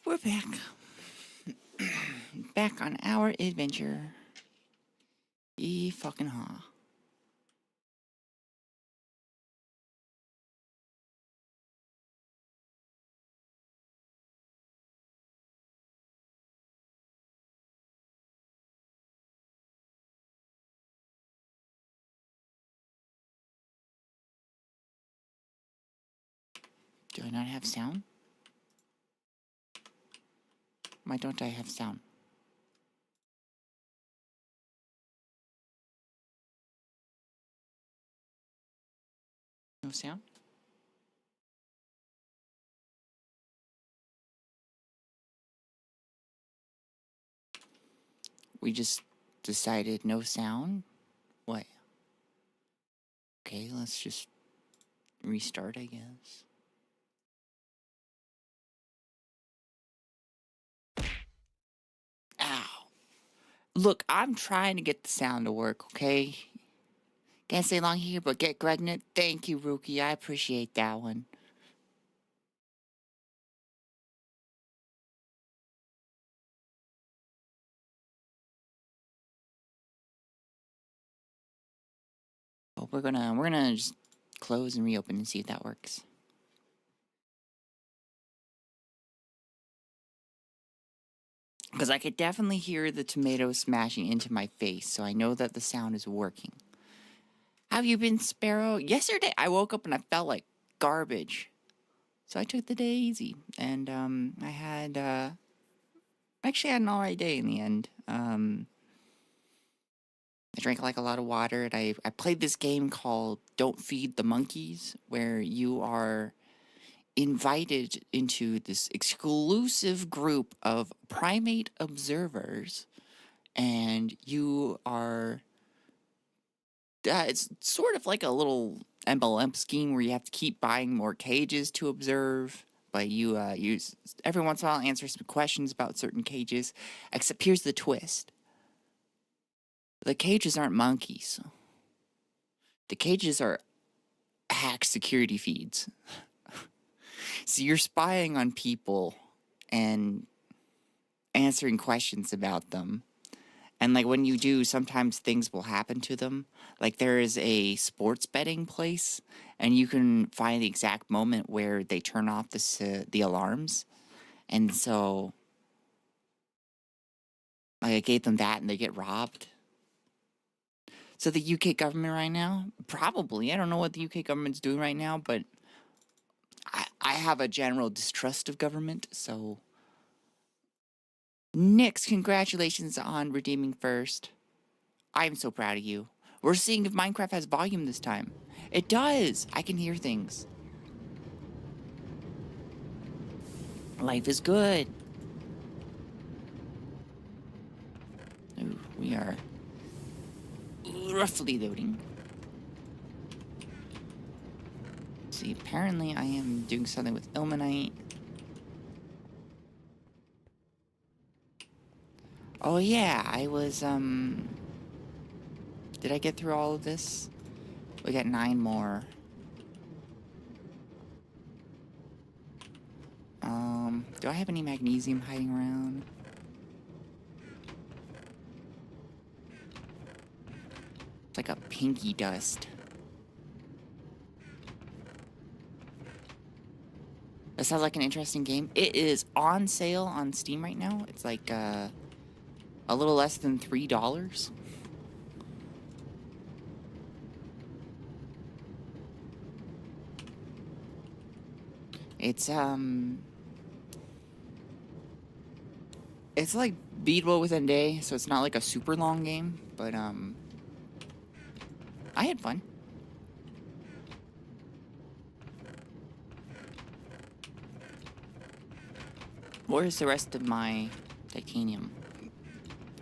We're back. Back on our adventure. Fucking ha. Do I not have sound? Why don't I have sound? No sound? We just decided no sound? What? Okay, let's just restart, I guess. Ow. Look, I'm trying to get the sound to work, okay? Can't stay long here, but get pregnant. Thank you, Rookie. I appreciate that one. But we're gonna just close and reopen and see if that works. Because I could definitely hear the tomato smashing into my face, so I know that the sound is working. Have you been, Sparrow? Yesterday, I woke up and I felt like garbage. So I took the day easy, and I actually had an alright day in the end. I drank like a lot of water, and I played this game called Don't Feed the Monkeys, where you are invited into this exclusive group of primate observers, and you are it's sort of like a little MLM scheme where you have to keep buying more cages to observe, but you every once in a while answer some questions about certain cages. Except here's the twist: the cages aren't monkeys. The cages are hacked security feeds. So you're spying on people and answering questions about them. And like when you do, sometimes things will happen to them. Like there is a sports betting place, and you can find the exact moment where they turn off the alarms. And so like, I gave them that, and they get robbed. So the UK government right now, probably, I don't know what the UK government's doing right now, but I have a general distrust of government, so... Nix, congratulations on redeeming first. I'm so proud of you. We're seeing if Minecraft has volume this time. It does! I can hear things. Life is good. Ooh, we are roughly loading. See, apparently I am doing something with ilmenite. Oh yeah, I was, did I get through all of this? We got 9 more. Do I have any magnesium hiding around? It's like a pinky dust. That sounds like an interesting game. It is on sale on Steam right now. It's like, a little less than $3. It's like beatable within a day, so it's not like a super long game, but, I had fun. Where's the rest of my titanium?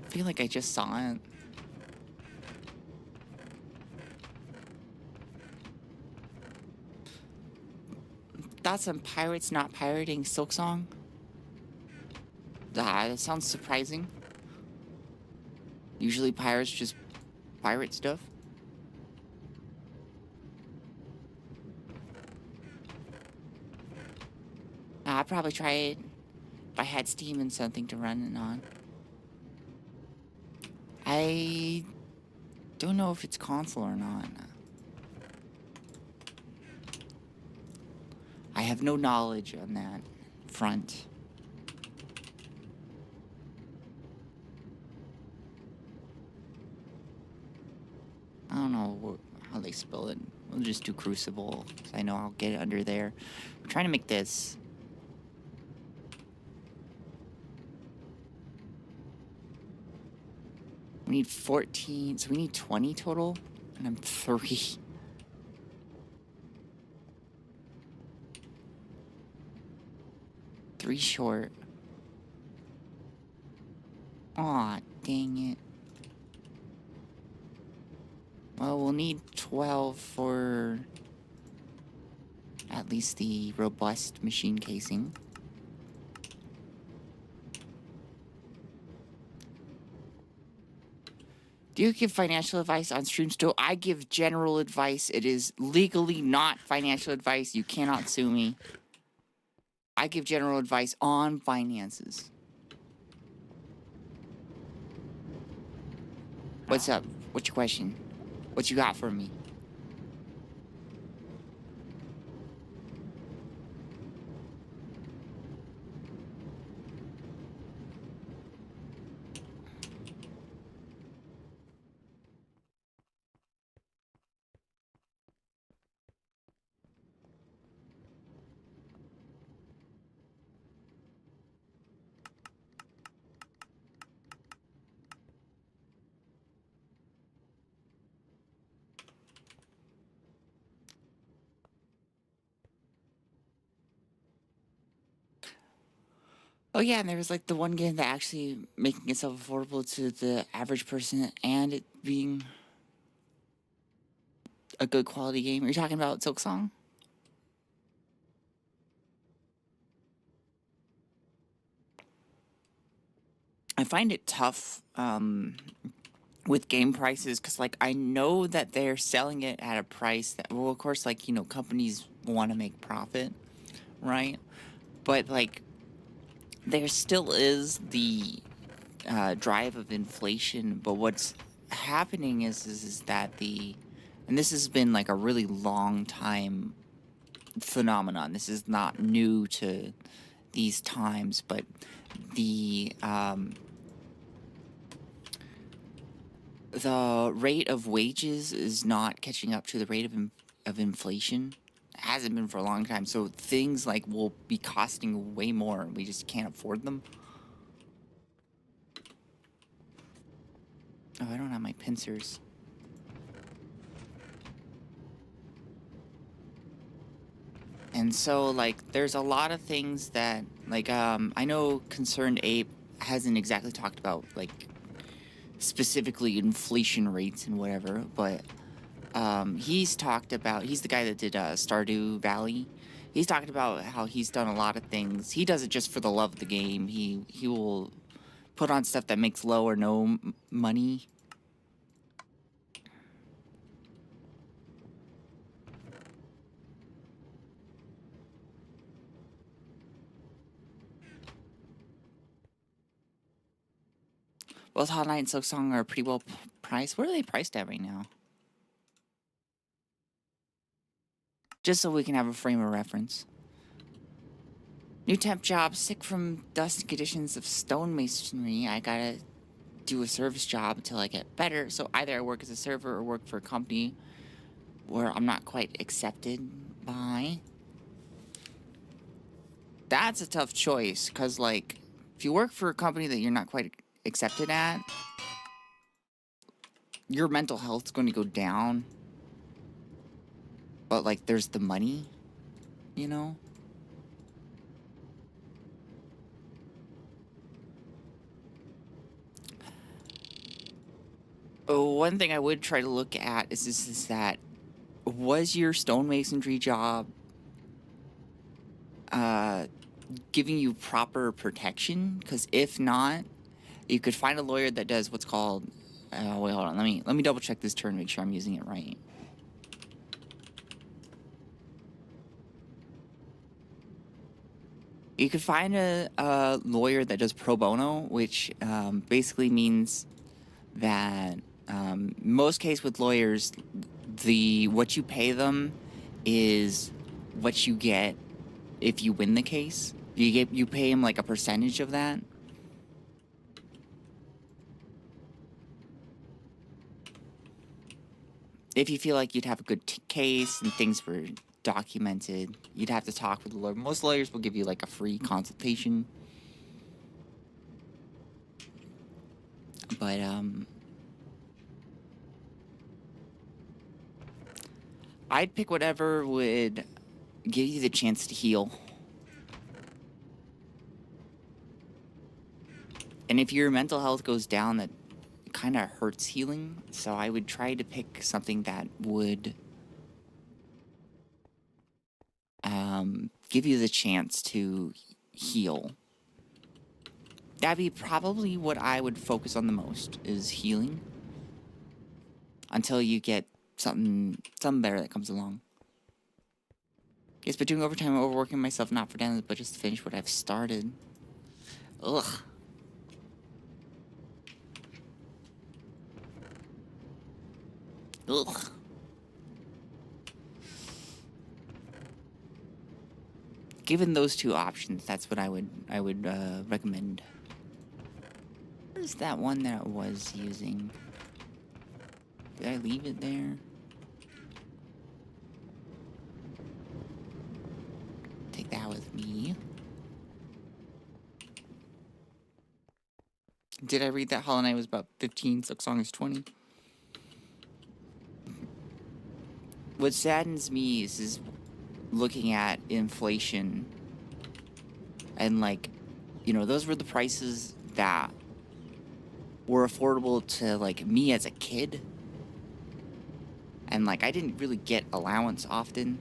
I feel like I just saw it. Thoughts on pirates not pirating Silksong? That sounds surprising. Usually pirates just pirate stuff. I'd probably try it. I had Steam and something to run it on. I don't know if it's console or not. I have no knowledge on that front. I don't know how they spell it. We'll just do Crucible, 'cause I know I'll get it under there. I'm trying to make this. We need 14, so we need 20 total, and I'm 3. Three short. Aw, dang it. Well, we'll need 12 for at least the robust machine casing. Do you give financial advice on stream still? I give general advice. It is legally not financial advice. You cannot sue me. I give general advice on finances. What's up? What's your question? What you got for me? Oh yeah, and there was like the one game that actually making itself affordable to the average person and it being a good quality game. Are you talking about Silksong? I find it tough with game prices because, like, I know that they're selling it at a price that, well, of course, like, you know, companies want to make profit, right? But, like, there still is the drive of inflation. But what's happening is that and this has been like a really long time phenomenon. This is not new to these times, but the rate of wages is not catching up to the rate of inflation. It hasn't been for a long time. So things like will be costing way more and we just can't afford them. Oh, I don't have my pincers. And so, like, there's a lot of things that, like, I know Concerned Ape hasn't exactly talked about, like, specifically inflation rates and whatever, but he's talked about, he's the guy that did Stardew Valley. He's talked about how he's done a lot of things. He does it just for the love of the game. He will put on stuff that makes low or no money. Well, Hot Night and Silksong are pretty well priced. What are they priced at right now? Just so we can have a frame of reference. New temp job, sick from dust and conditions of stonemasonry. I gotta do a service job until I get better. So either I work as a server or work for a company where I'm not quite accepted by. That's a tough choice, because, like, if you work for a company that you're not quite accepted at, your mental health's going to go down. But, like, there's the money, you know? Oh, one thing I would try to look at is that, was your stonemasonry job giving you proper protection? Because if not, you could find a lawyer that does what's called, wait, hold on, let me double check this term, make sure I'm using it right. You could find a lawyer that does pro bono, which basically means that most cases with lawyers, what you pay them is what you get if you win the case. You pay them like a percentage of that. If you feel like you'd have a good case and things were documented, you'd have to talk with the lawyer. Most lawyers will give you like a free consultation. But I'd pick whatever would give you the chance to heal. And if your mental health goes down, that kind of hurts healing. So I would try to pick something that would give you the chance to heal. That'd be probably what I would focus on the most, is healing. Until you get something better that comes along. Yes, but doing overtime, overworking myself, not for damage, but just to finish what I've started. Ugh. Ugh. Given those two options, that's what I would recommend. Where's that one that I was using? Did I leave it there? Take that with me. Did I read that Hollow Knight was about 15, Silk Song is 20? What saddens me is looking at inflation and, like, you know, those were the prices that were affordable to, like, me as a kid. And, like, I didn't really get allowance often,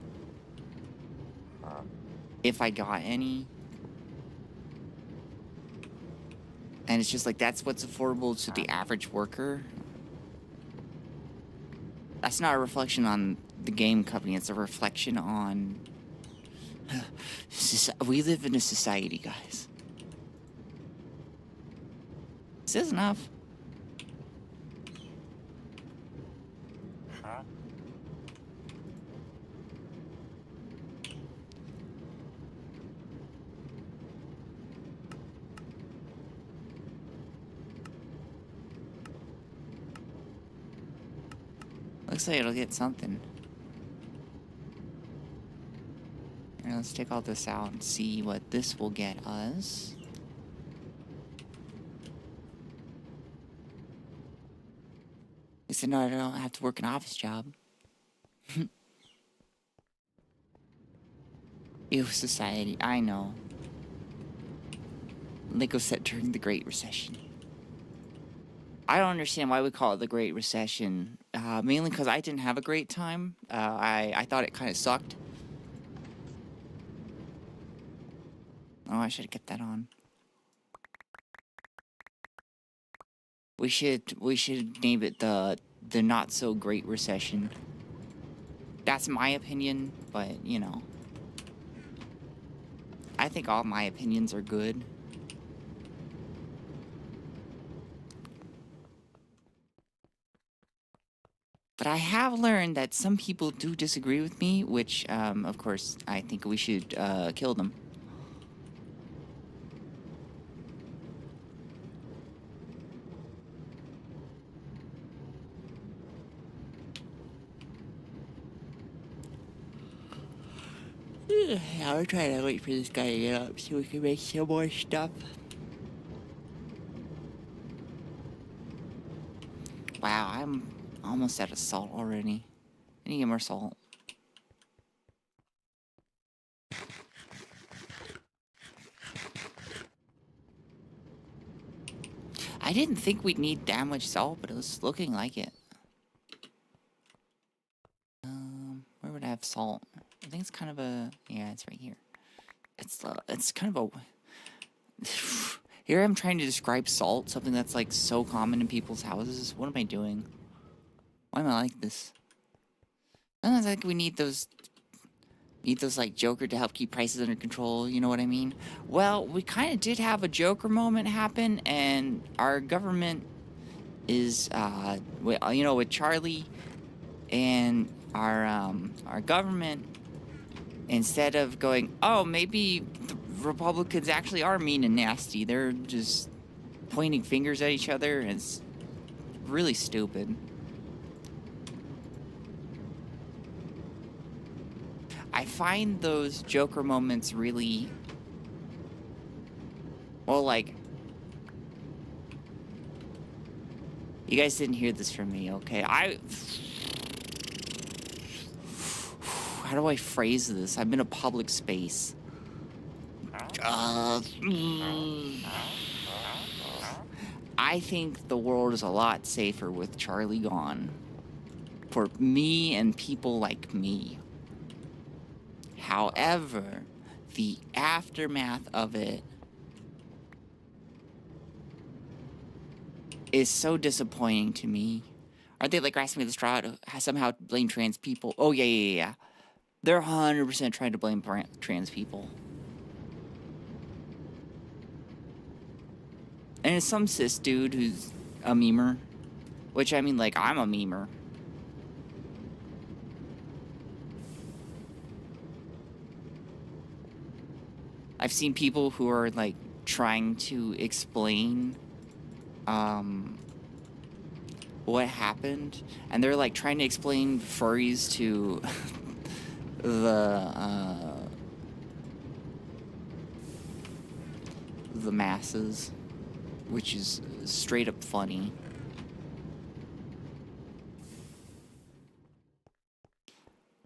if I got any. And it's just like, that's what's affordable to the average worker. That's not a reflection on the game company, it's a reflection on... We live in a society, guys. Is this enough? Looks like it'll get something. Here, let's take all this out and see what this will get us. They said, no, I don't have to work an office job. Ew, society, I know. Lego set during the Great Recession. I don't understand why we call it the Great Recession. Mainly because I didn't have a great time. I thought it kind of sucked. Oh, I should have kept that on. We should name it the Not So Great Recession. That's my opinion, but you know, I think all my opinions are good. But I have learned that some people do disagree with me, which, of course, I think we should kill them. I'll try to wait for this guy to get up so we can make some more stuff. Wow, I'm almost out of salt already. I need to get more salt. I didn't think we'd need that much salt, but it was looking like it. Where would I have salt? I think it's kind of a... Yeah, it's right here. It's kind of a... Here I'm trying to describe salt, something that's like so common in people's houses. What am I doing? Why am I like this? I don't think we need those Need those like Joker to help keep prices under control, you know what I mean? Well, we kind of did have a Joker moment happen, and our government is, you know, with Charlie and our government, instead of going, oh, maybe the Republicans actually are mean and nasty, they're just pointing fingers at each other, and it's really stupid. I find those Joker moments really, well, like, you guys didn't hear this from me, okay? How do I phrase this? I'm in a public space. I think the world is a lot safer with Charlie gone. For me and people like me. However, the aftermath of it is so disappointing to me. Aren't they like grasping at the straw to somehow blame trans people? Oh, yeah. They're 100% trying to blame trans people. And it's some cis dude who's a memer. Which, I mean, like, I'm a memer. I've seen people who are, like, trying to explain, what happened. And they're, like, trying to explain furries to the masses. Which is straight up funny.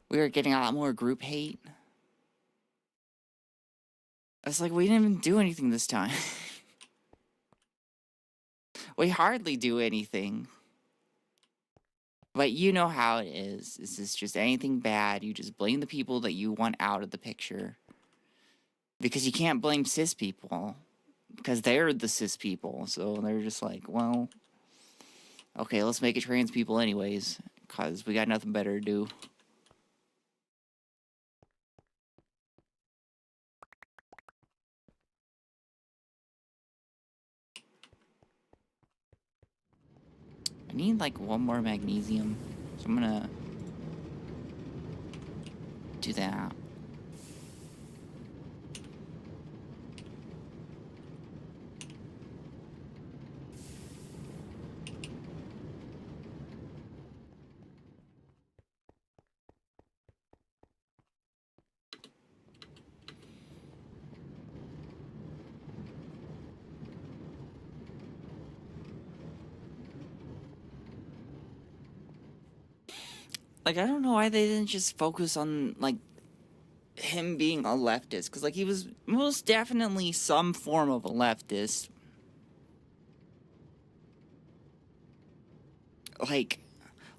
We were getting a lot more group hate. I was like, we didn't even do anything this time. We hardly do anything. But you know how it is. This is just anything bad. You just blame the people that you want out of the picture. Because you can't blame cis people. Because they're the cis people. So they're just like, well, okay, let's make it trans people anyways. Because we got nothing better to do. I need like one more magnesium. So I'm gonna do that. Like, I don't know why they didn't just focus on, like, him being a leftist. Because, like, he was most definitely some form of a leftist. Like,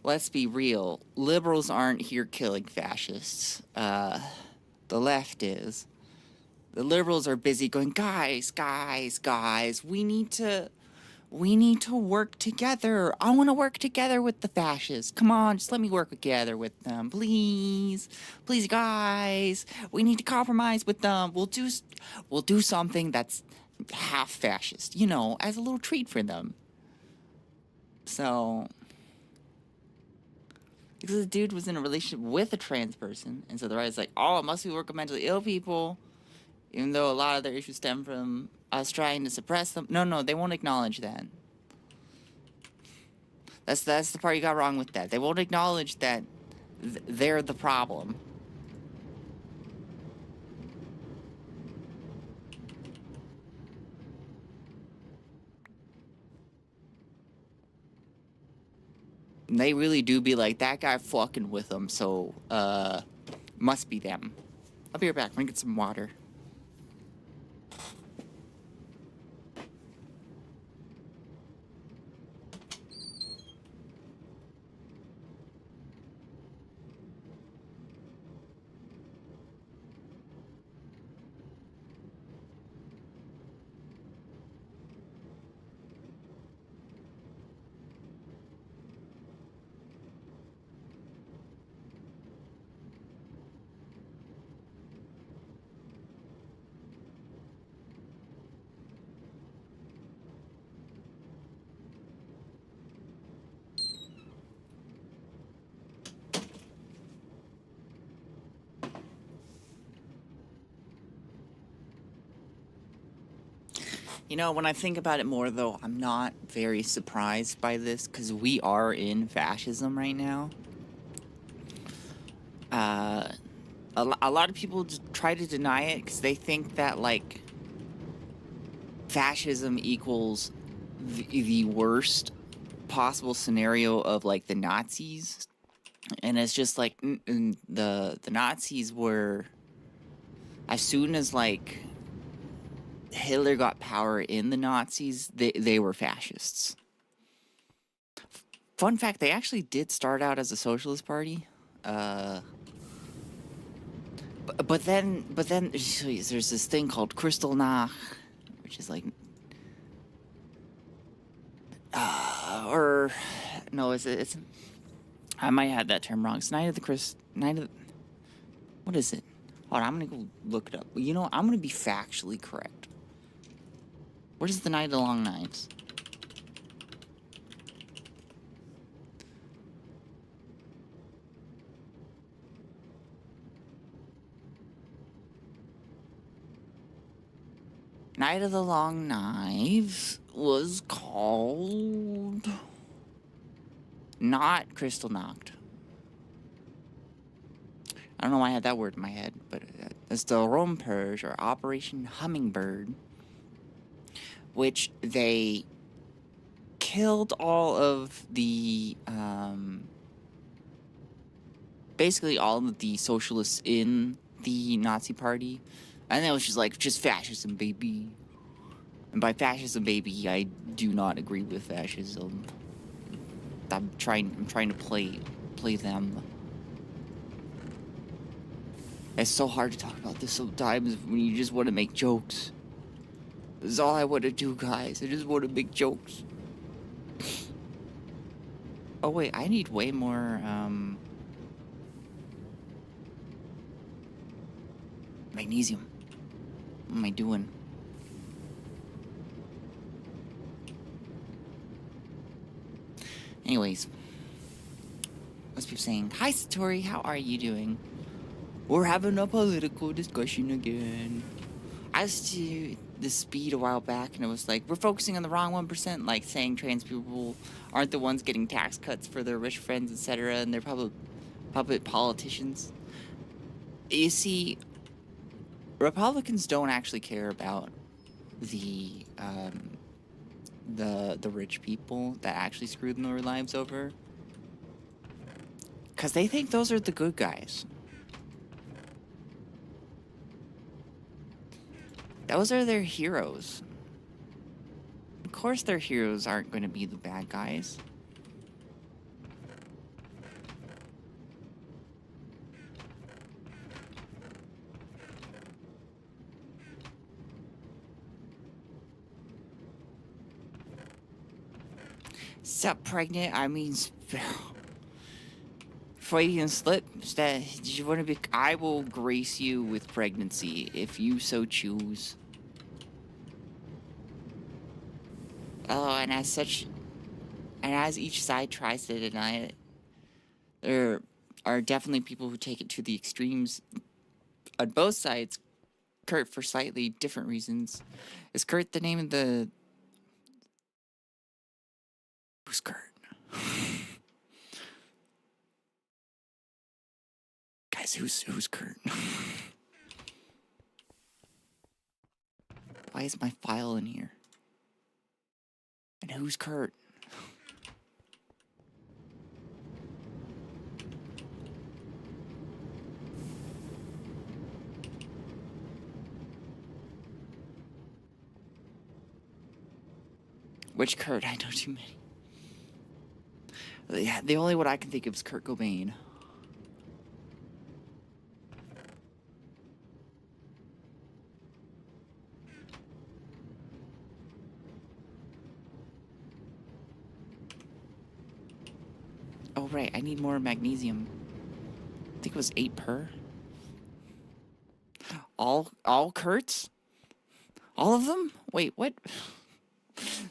let's be real. Liberals aren't here killing fascists. The left is. The liberals are busy going, guys, we need to work together. I want to work together with the fascists. Come on, just let me work together with them, please. Please, guys. We need to compromise with them. We'll do something that's half fascist, you know, as a little treat for them. So, because the dude was in a relationship with a trans person, and so the right's like, oh, it must be work with mentally ill people, even though a lot of their issues stem from us trying to suppress them. No, they won't acknowledge that. That's the part you got wrong with that. They won't acknowledge that they're the problem. And they really do be like, that guy fucking with them, so, must be them. I'll be right back. I'm gonna get some water. You know, when I think about it more, though, I'm not very surprised by this, because we are in fascism right now. A lot of people just try to deny it, because they think that, like, fascism equals the worst possible scenario of, like, the Nazis. And it's just, like, the Nazis were... As soon as, like, Hitler got power in the Nazis, they were fascists. Fun fact, they actually did start out as a socialist party. But then there's this thing called Kristallnacht, which is like... or... No, it's... I might have that term wrong. It's Night of the... What is it? Hold on, I'm gonna go look it up. You know, I'm gonna be factually correct. What is the Night of the Long Knives? Night of the Long Knives was called... Not Kristallnacht. I don't know why I had that word in my head, but it's the Rome Purge, or Operation Hummingbird, which they killed all of the, basically all of the socialists in the Nazi party, and it was just fascism, baby. And by fascism, baby, I do not agree with fascism. I'm trying to play them. It's so hard to talk about this sometimes when you just want to make jokes. This is all I want to do, guys. I just want to make jokes. Oh wait, I need way more magnesium. What am I doing? Anyways, let's be saying, hi Satori, how are you doing? We're having a political discussion again. I was to the speed a while back, and it was like, we're focusing on the wrong 1%, like saying trans people aren't the ones getting tax cuts for their rich friends, etc., and they're puppet politicians. You see, Republicans don't actually care about the rich people that actually screwed their lives over, because they think those are the good guys. Those are their heroes. Of course their heroes aren't going to be the bad guys. Sup, pregnant? I mean, Freudian slip. That did you want to be? I will grace you with pregnancy if you so choose. Oh, and as such, and as each side tries to deny it, there are definitely people who take it to the extremes. On both sides, Kurt, for slightly different reasons. Is Kurt the name of the... Who's Kurt? Guys, who's Kurt? Why is my file in here? And who's Kurt? Which Kurt? I know too many. Yeah, the only one I can think of is Kurt Cobain. Oh, right, I need more magnesium. I think it was 8 per. All Kurts? All of them? Wait, what?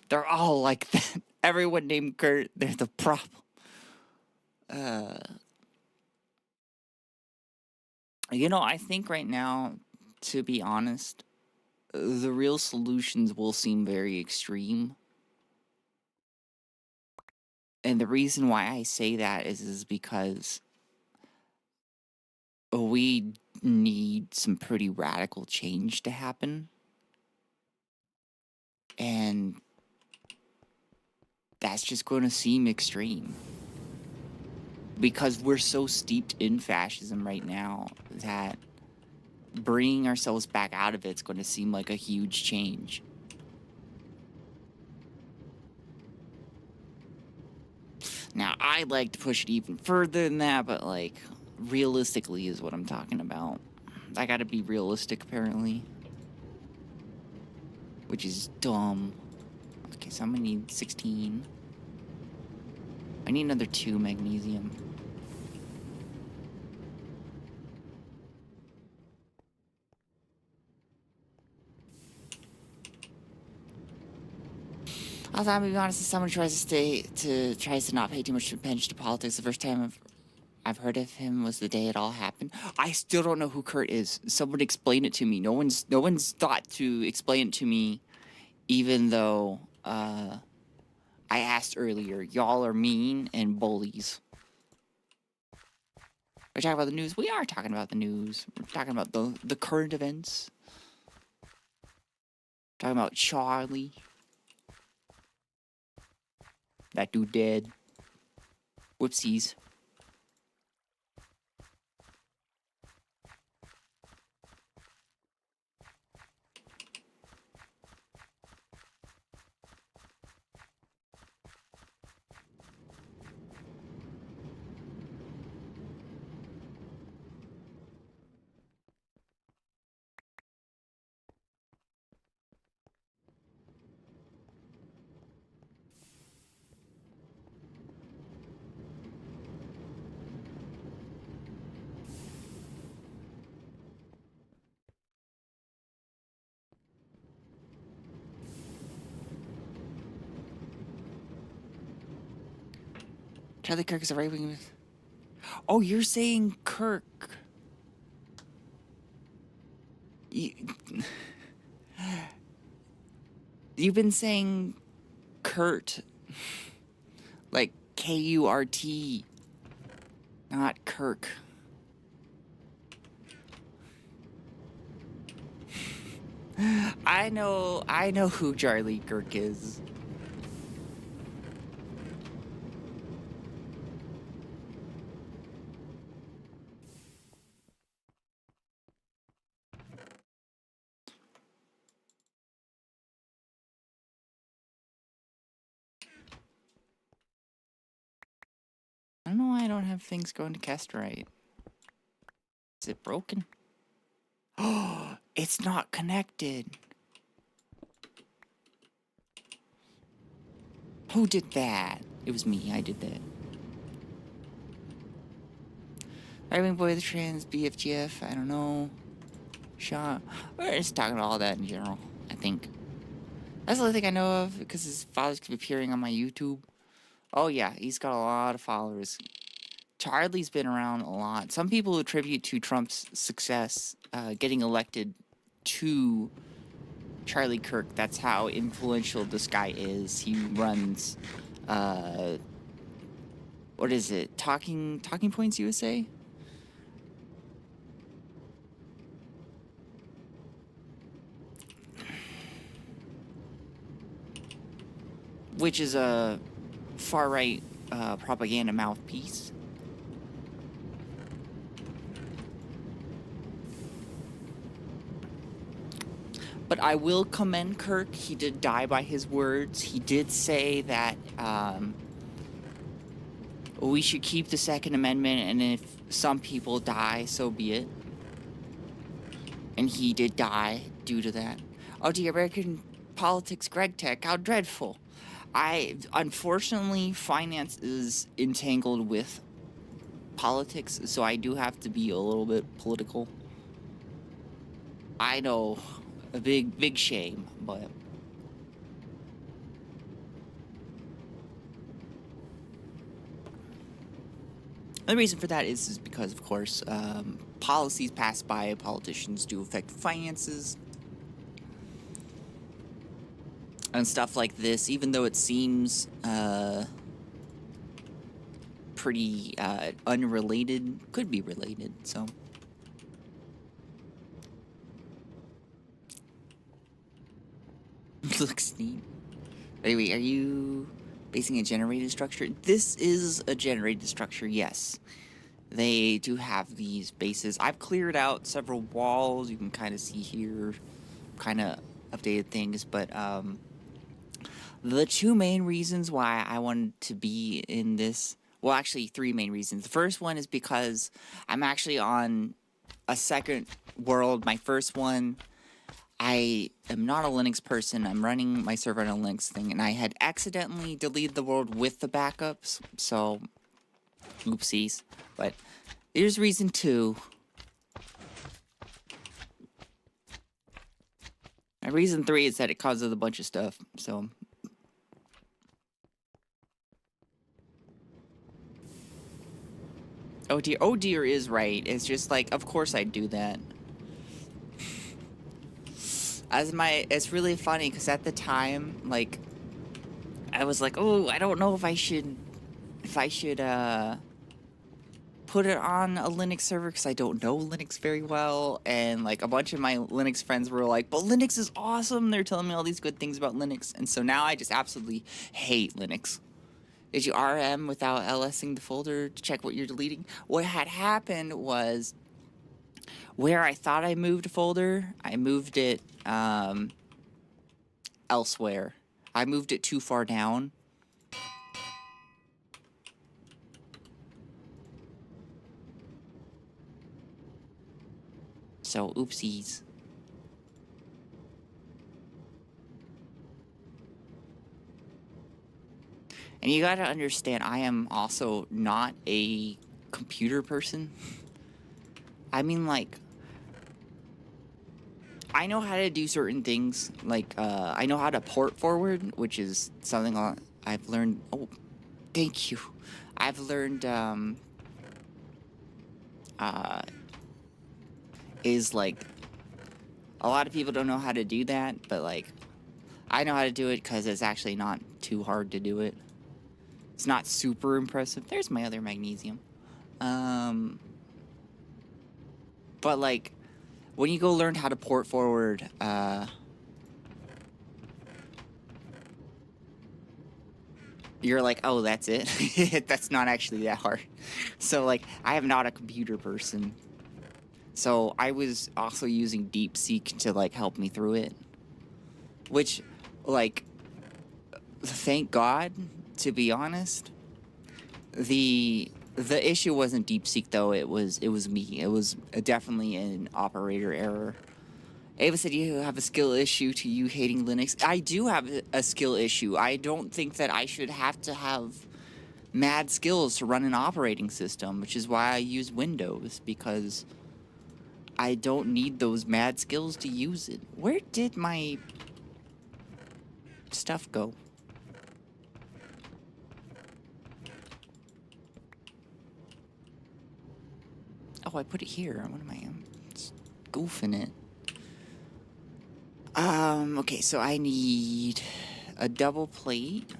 They're all like that. Everyone named Kurt, they're the problem. You know, I think right now, to be honest, the real solutions will seem very extreme. And the reason why I say that is because we need some pretty radical change to happen. And that's just going to seem extreme. Because we're so steeped in fascism right now that bringing ourselves back out of it's going to seem like a huge change. Now, I'd like to push it even further than that, but, like, realistically is what I'm talking about. I gotta be realistic, apparently. Which is dumb. Okay, so I'm gonna need 16. I need another 2 magnesium. Also, I'm gonna be honest, if someone tries to not pay too much attention to politics, the first time I've heard of him was the day it all happened. I still don't know who Kurt is. Someone explain it to me. No one's thought to explain it to me, even though I asked earlier. Y'all are mean and bullies. We're talking about the news. We are talking about the news. We're talking about the current events. Talking about Charlie. That dude dead. Whoopsies. Charlie Kirk is a right wing. Oh, you're saying Kirk. You've been saying Kurt. Like K-U-R-T. Not Kirk. I know who Charlie Kirk is. I don't know why I don't have things going to Kestrite. Is it broken? Oh, it's not connected. Who did that? It was me. I did that. Right-wing boy, the trans, BFGF, I don't know. Shot. We're just talking about all that in general, I think. That's the only thing I know of, because his fathers keep appearing on my YouTube. Oh yeah, he's got a lot of followers. Charlie's been around a lot. Some people attribute to Trump's success getting elected to Charlie Kirk. That's how influential this guy is. He runs, what is it? Talking Points USA? Which is a far-right propaganda mouthpiece. But I will commend Kirk. He did die by his words. He did say that we should keep the Second Amendment, and if some people die, so be it. And he did die due to that. Oh, dear, American politics, Gregtech, how dreadful. Unfortunately, finance is entangled with politics, so I do have to be a little bit political. I know, a big shame, but the reason for that is because, of course, policies passed by politicians do affect finances. and stuff like this, even though it seems pretty unrelated, could be related, so. Looks neat. Anyway, are you basing a generated structure? This is a generated structure, yes. They do have these bases. I've cleared out several walls. You can kind of see here, kind of updated things, but the two main reasons why I wanted to be in this, well, actually 3 main reasons. The first one is because I'm actually on a second world. My first one, I am not a Linux person. I'm running my server on a Linux thing, and I had accidentally deleted the world with the backups, so oopsies. But here's reason 2. My reason 3 is that it causes a bunch of stuff, so. Oh dear is right. It's just like, of course I'd do that. It's really funny because at the time, like, I was like, oh, I don't know if I should put it on a Linux server because I don't know Linux very well, and like a bunch of my Linux friends were like, but Linux is awesome. They're telling me all these good things about Linux, and so now I just absolutely hate Linux. Did you RM without LSing the folder to check what you're deleting? What had happened was, where I thought I moved a folder, I moved it elsewhere. I moved it too far down. So, oopsies. And you gotta understand, I am also not a computer person. I mean, like, I know how to do certain things. Like, I know how to port forward, which is something I've learned. Oh, thank you. I've learned, is like, a lot of people don't know how to do that, but like, I know how to do it because it's actually not too hard to do it. It's not super impressive. There's my other magnesium. But like, when you go learn how to port forward, you're like, oh, that's it? That's not actually that hard. So like, I am not a computer person. So I was also using DeepSeek to like help me through it. Which, like, thank God, to be honest. The issue wasn't DeepSeek though, it was me. It was definitely an operator error. Ava said you have a skill issue to you hating Linux. I do have a skill issue. I don't think that I should have to have mad skills to run an operating system, which is why I use Windows, because I don't need those mad skills to use it. Where did my stuff go? Oh, I put it here. What am I? I'm goofing it. Okay, so I need a double plate.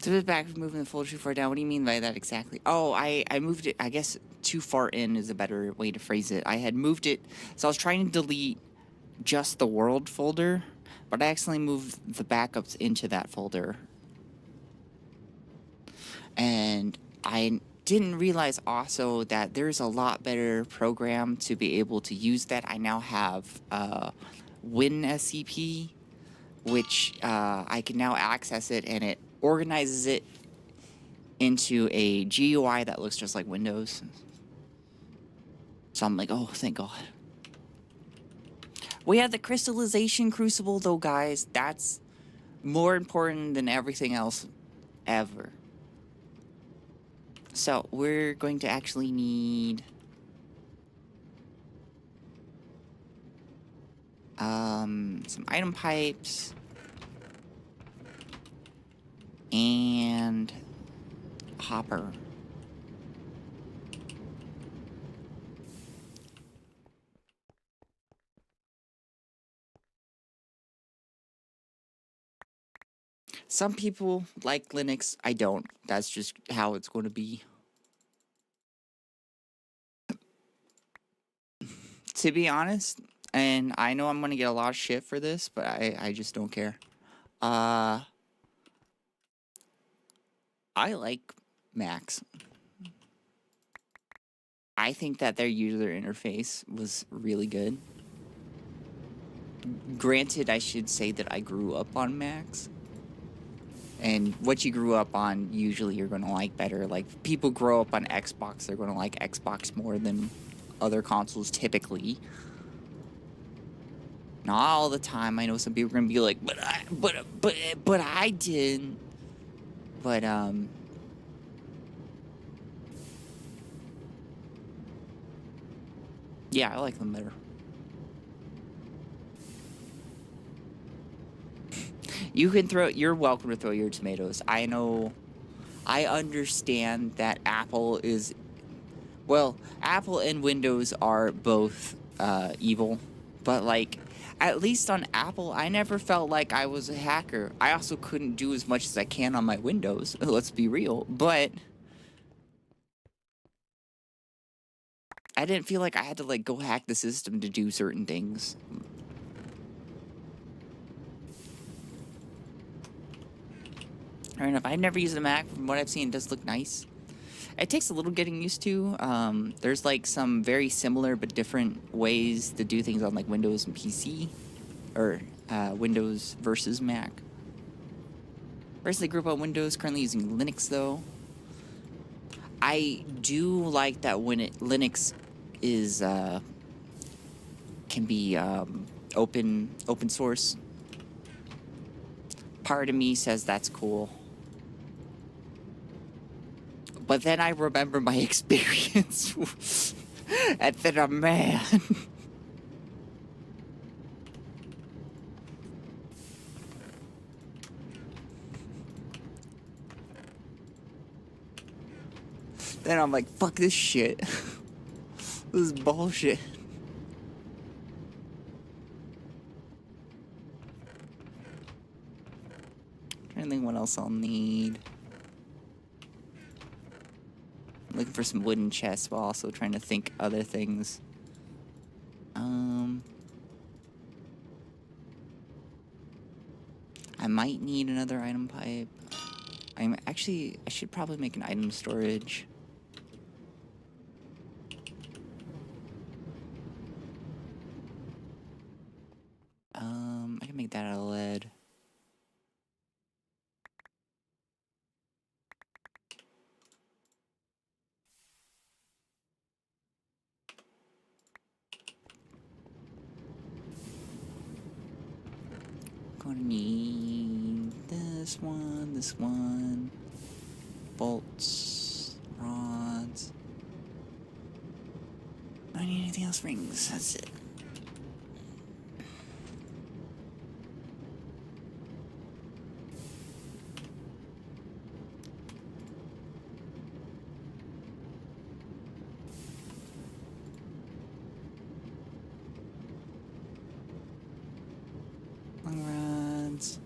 To the back of moving the folder too far down. What do you mean by that exactly? Oh, I moved it, I guess too far in is a better way to phrase it. I had moved it, so I was trying to delete just the world folder, but I accidentally moved the backups into that folder. And I didn't realize also that there's a lot better program to be able to use that. I now have WinSCP, which I can now access it, and it organizes it into a GUI that looks just like Windows. So I'm like, oh, thank God. We have the crystallization crucible, though, guys. That's more important than everything else ever. So we're going to actually need some item pipes. and hopper. Some people like Linux. I don't. That's just how it's going to be. To be honest, and I know I'm going to get a lot of shit for this, but I just don't care. I like Macs. I think that their user interface was really good. Granted, I should say that I grew up on Macs. And what you grew up on, usually you're going to like better. Like, people grow up on Xbox, they're going to like Xbox more than other consoles typically. Not all the time. I know some people are going to be like, but I didn't. But, yeah, I like them better. You're welcome to throw your tomatoes. I know, I understand that Apple is, well, Apple and Windows are both evil, but like, at least on Apple, I never felt like I was a hacker. I also couldn't do as much as I can on my Windows, let's be real, but I didn't feel like I had to like go hack the system to do certain things. Fair enough. I've never used a Mac. From what I've seen, it does look nice. It takes a little getting used to. There's like some very similar but different ways to do things on like Windows and PC, or Windows versus Mac. Recently grew up on Windows, currently using Linux though. I do like that when Linux is can be open source. Part of me says that's cool. But then I remember my experience and then I'm mad. Then I'm like, fuck this shit. This is bullshit. Trying to think what else I'll need. Looking for some wooden chests while also trying to think other things. I might need another item pipe. I should probably make an item storage. I can make that out of lead. Gonna need this one, bolts, rods. I don't need anything else, rings, that's it. Long rods.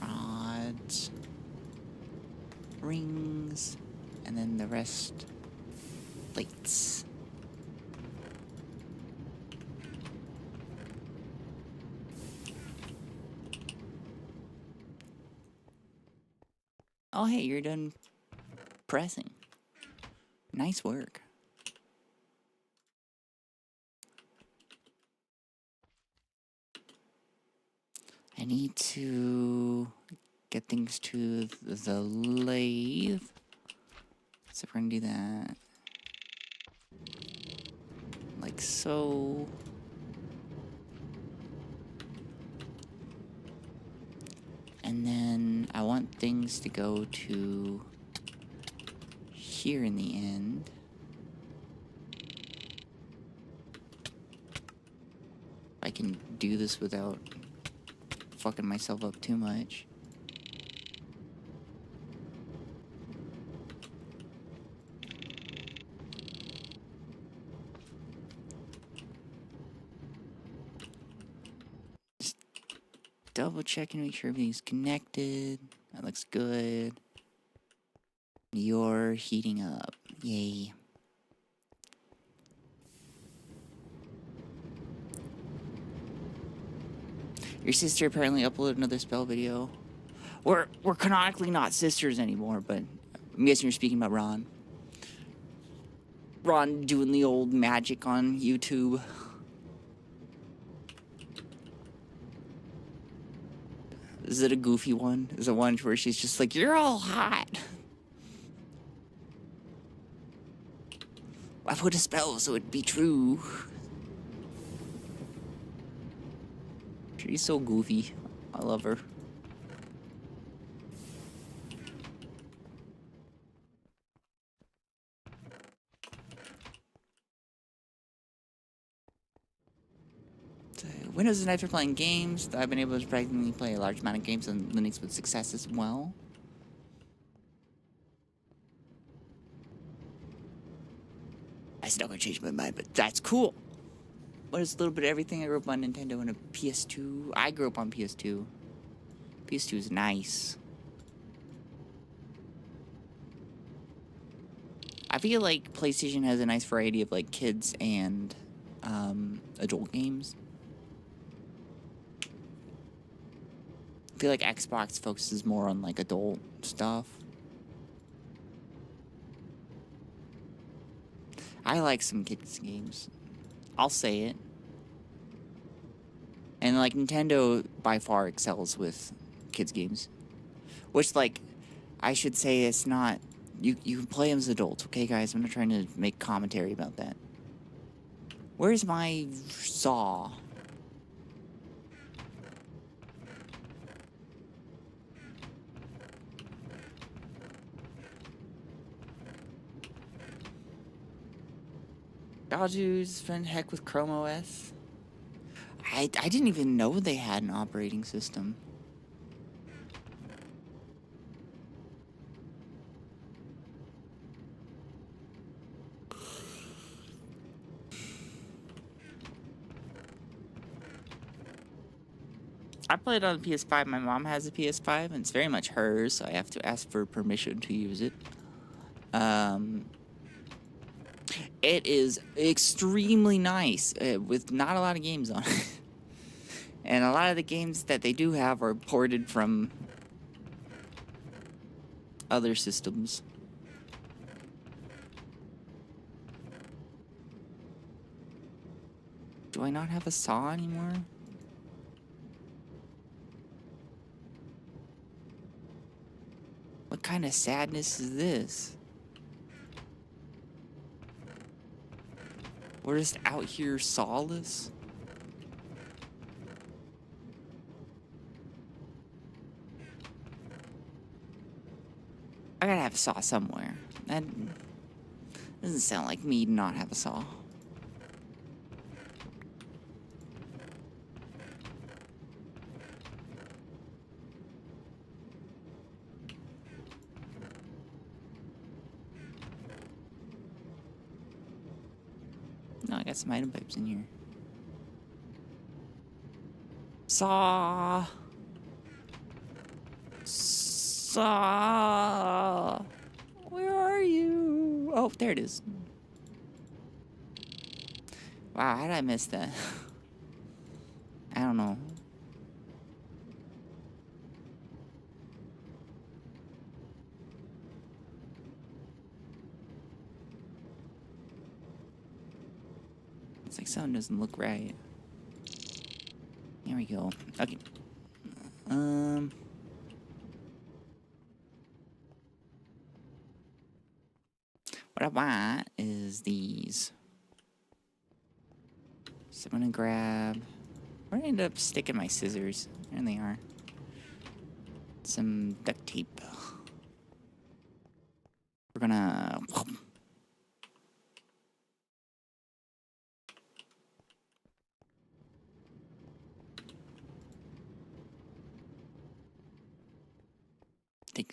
Rods. Rings. And then the rest, plates. Oh, hey, you're done pressing. Nice work. I need to get things to the lathe. So we're gonna do that. Like so. And then I want things to go to here in the end. I can do this without fucking myself up too much. Just double check and make sure everything's connected. That looks good. You're heating up. Yay. Your sister apparently uploaded another spell video. We're canonically not sisters anymore, but I'm guessing you're speaking about Ron. Ron doing the old magic on YouTube. Is it a goofy one? Is it one where she's just like, you're all hot? I put a spell so it'd be true. She's so goofy. I love her. So, Windows is nice for playing games. I've been able to practically play a large amount of games on Linux with success as well. I still gonna change my mind, but that's cool. But it's a little bit of everything. I grew up on Nintendo and a PS2. I grew up on PS2. PS2 is nice. I feel like PlayStation has a nice variety of like kids and adult games. I feel like Xbox focuses more on like adult stuff. I like some kids games. I'll say it. And like Nintendo by far excels with kids games. Which like I should say it's not you can play them as adults, okay guys? I'm not trying to make commentary about that. Where's my saw? Gaju's been heck with Chrome OS. I didn't even know they had an operating system. I played on the PS5. My mom has a PS5, and it's very much hers, so I have to ask for permission to use it. It is extremely nice, with not a lot of games on it. And a lot of the games that they do have are ported from other systems. Do I not have a saw anymore? What kind of sadness is this? We're just out here sawless? I gotta have a saw somewhere. That doesn't sound like me to not have a saw. No, I got some item pipes in here. Saw! Saw! Where are you? Oh, there it is. Wow, how did I miss that? I don't know. It's like something doesn't look right. Here we go. Okay. What I want is these. So I'm gonna grab... Where did I end up sticking my scissors? There they are. Some duct tape. We're gonna...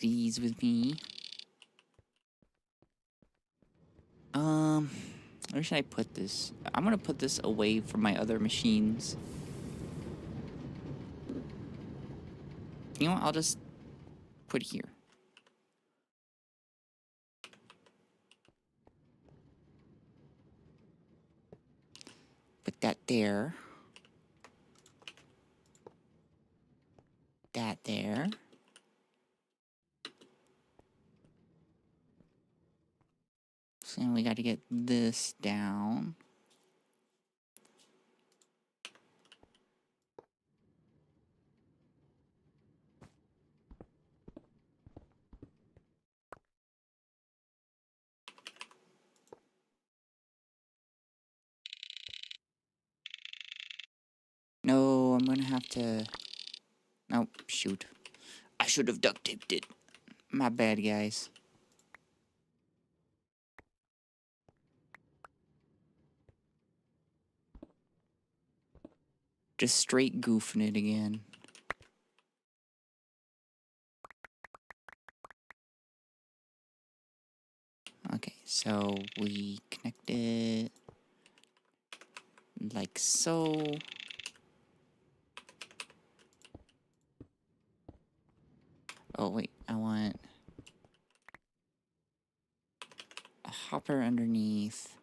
these with me. Where should I put this? I'm gonna put this away from my other machines. You know what? I'll just put it here. Put that there. That there. So we got to get this down. No, I'm gonna have to... Nope, shoot. I should have duct taped it. My bad, guys. Just straight goofing it again. Okay, so we connect it like so. Oh, wait, I want a hopper underneath.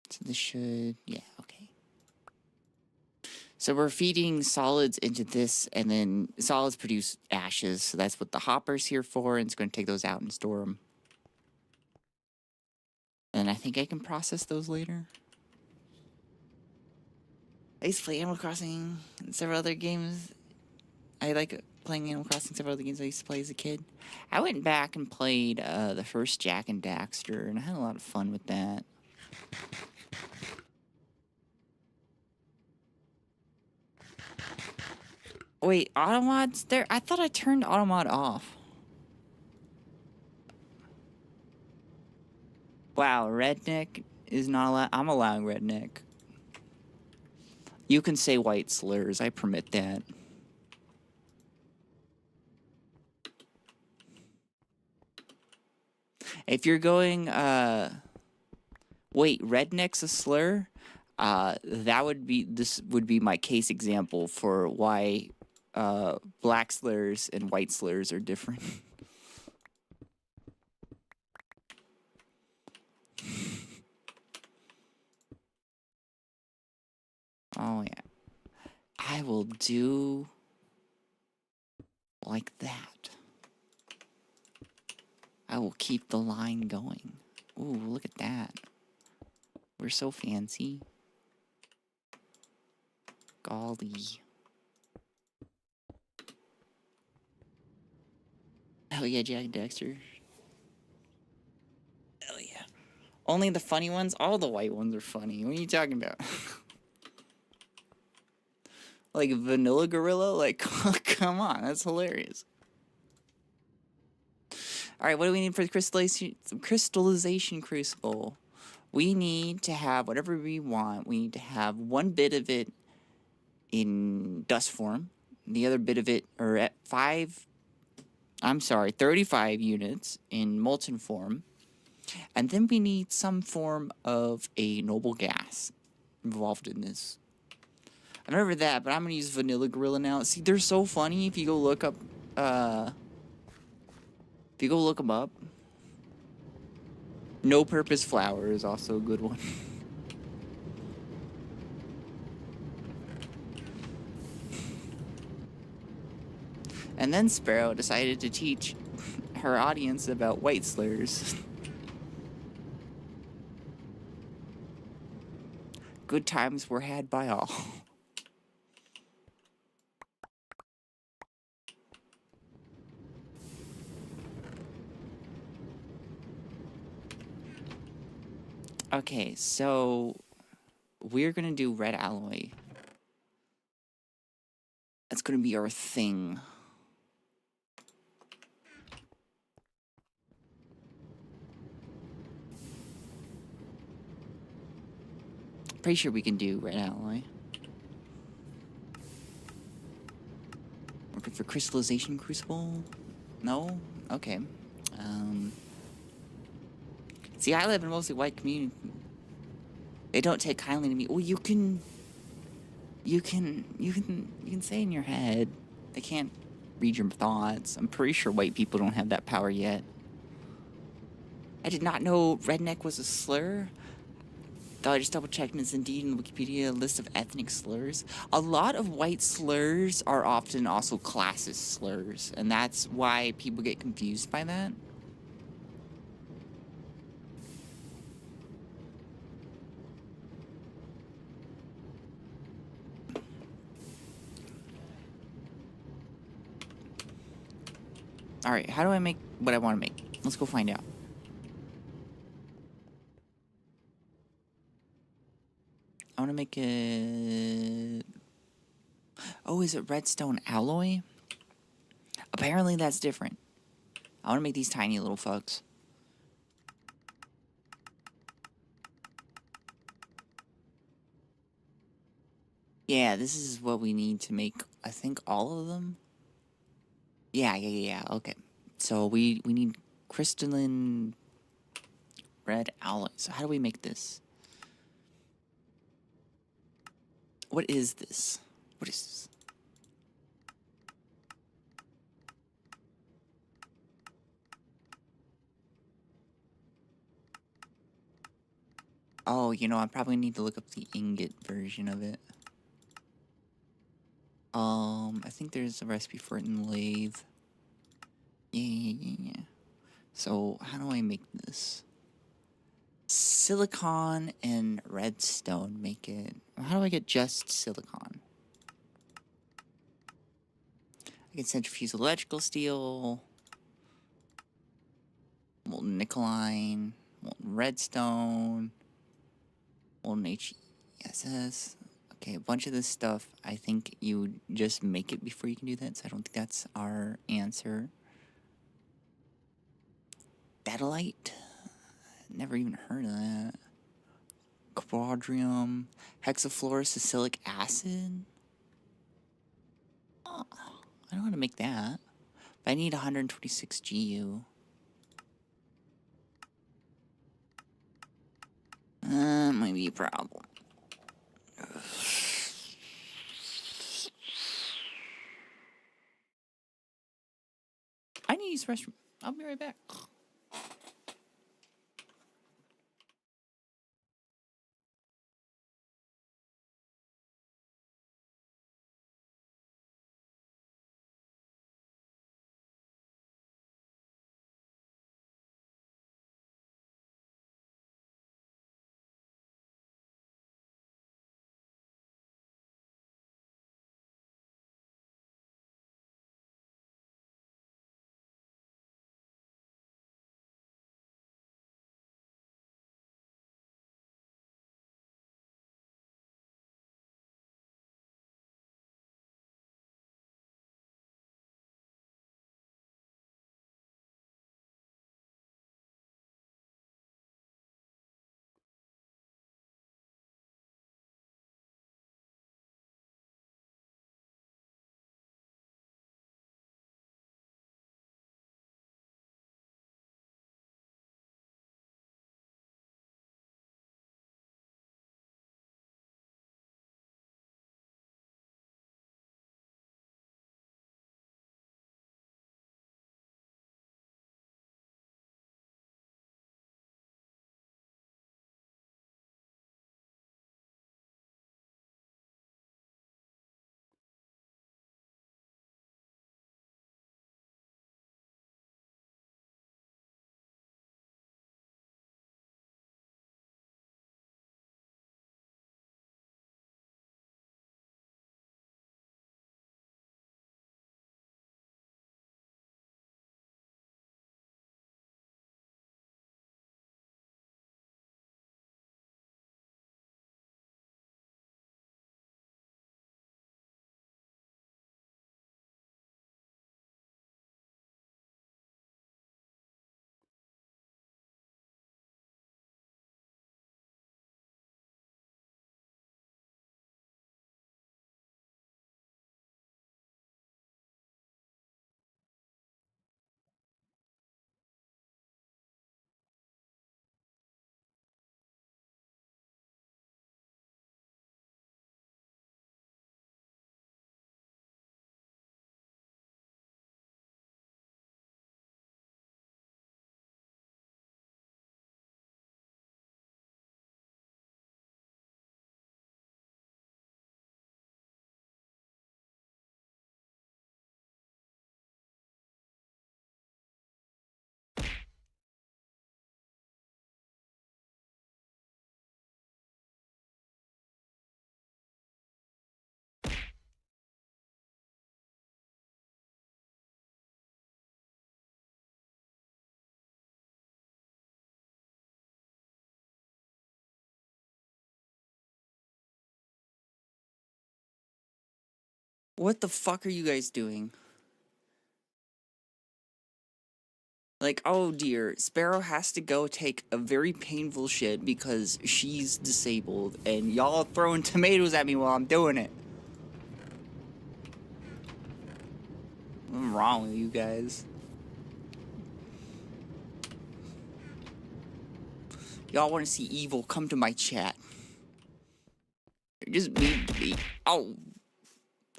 So this should, yeah, okay. So we're feeding solids into this, and then solids produce ashes. So that's what the hopper's here for, and it's going to take those out and store them. And I think I can process those later. I used to play Animal Crossing and several other games. I like playing Animal Crossing, several other games I used to play as a kid. I went back and played the first Jak and Daxter, and I had a lot of fun with that. Wait, automod's there? I thought I turned automod off. Wow, redneck is not allowed. I'm allowing redneck. You can say white slurs. I permit that. If you're going, wait, redneck's a slur? This would be my case example for why black slurs and white slurs are different. Oh, yeah. I will do like that. I will keep the line going. Ooh, look at that. We're so fancy. Golly. Hell yeah, Jak and Daxter. Hell yeah. Only the funny ones? All the white ones are funny. What are you talking about? Like Vanilla Gorilla? Like, come on, that's hilarious. Alright, what do we need for the crystallization crucible? We need to have whatever we want. We need to have one bit of it in dust form. The other bit of it, or at 35 units in molten form. And then we need some form of a noble gas involved in this. I remember that, but I'm going to use Vanilla Gorilla now. See, they're so funny if you go look up, if you go look them up. No Purpose Flower is also a good one. And then Sparrow decided to teach her audience about white slurs. Good times were had by all. Okay, so we're gonna do red alloy. That's gonna be our thing. Pretty sure we can do red alloy. Looking for crystallization crucible? No? Okay. See, I live in a mostly white community. They don't take kindly to me. Well, you can say in your head. They can't read your thoughts. I'm pretty sure white people don't have that power yet. I did not know redneck was a slur. Thought I just double checked, and it's indeed in the Wikipedia list of ethnic slurs. A lot of white slurs are often also classist slurs, and that's why people get confused by that. Alright, how do I make what I want to make? Let's go find out. I want to make it... Oh, is it redstone alloy? Apparently that's different. I want to make these tiny little fucks. Yeah, this is what we need to make, I think, all of them. Yeah, okay. So we need crystalline red alloy. So how do we make this? What is this? What is this? Oh, you know, I probably need to look up the ingot version of it. I think there's a recipe for it in the lathe. Yeah. So, how do I make this? Silicon and redstone make it. How do I get just silicon? I can centrifuge electrical steel, molten nickeline, molten redstone, molten HESS. Okay, a bunch of this stuff, I think you just make it before you can do that, so I don't think that's our answer. Datolite? Never even heard of that. Quadrium. Hexafluorosilicic acid? Oh, I don't know how to make that. But I need 126 GU. Might be a problem. I need to use the restroom. I'll be right back. What the fuck are you guys doing? Like, oh dear, Sparrow has to go take a very painful shit because she's disabled, and y'all throwing tomatoes at me while I'm doing it. What's wrong with you guys? Y'all want to see evil? Come to my chat. You're just mean to me. Oh.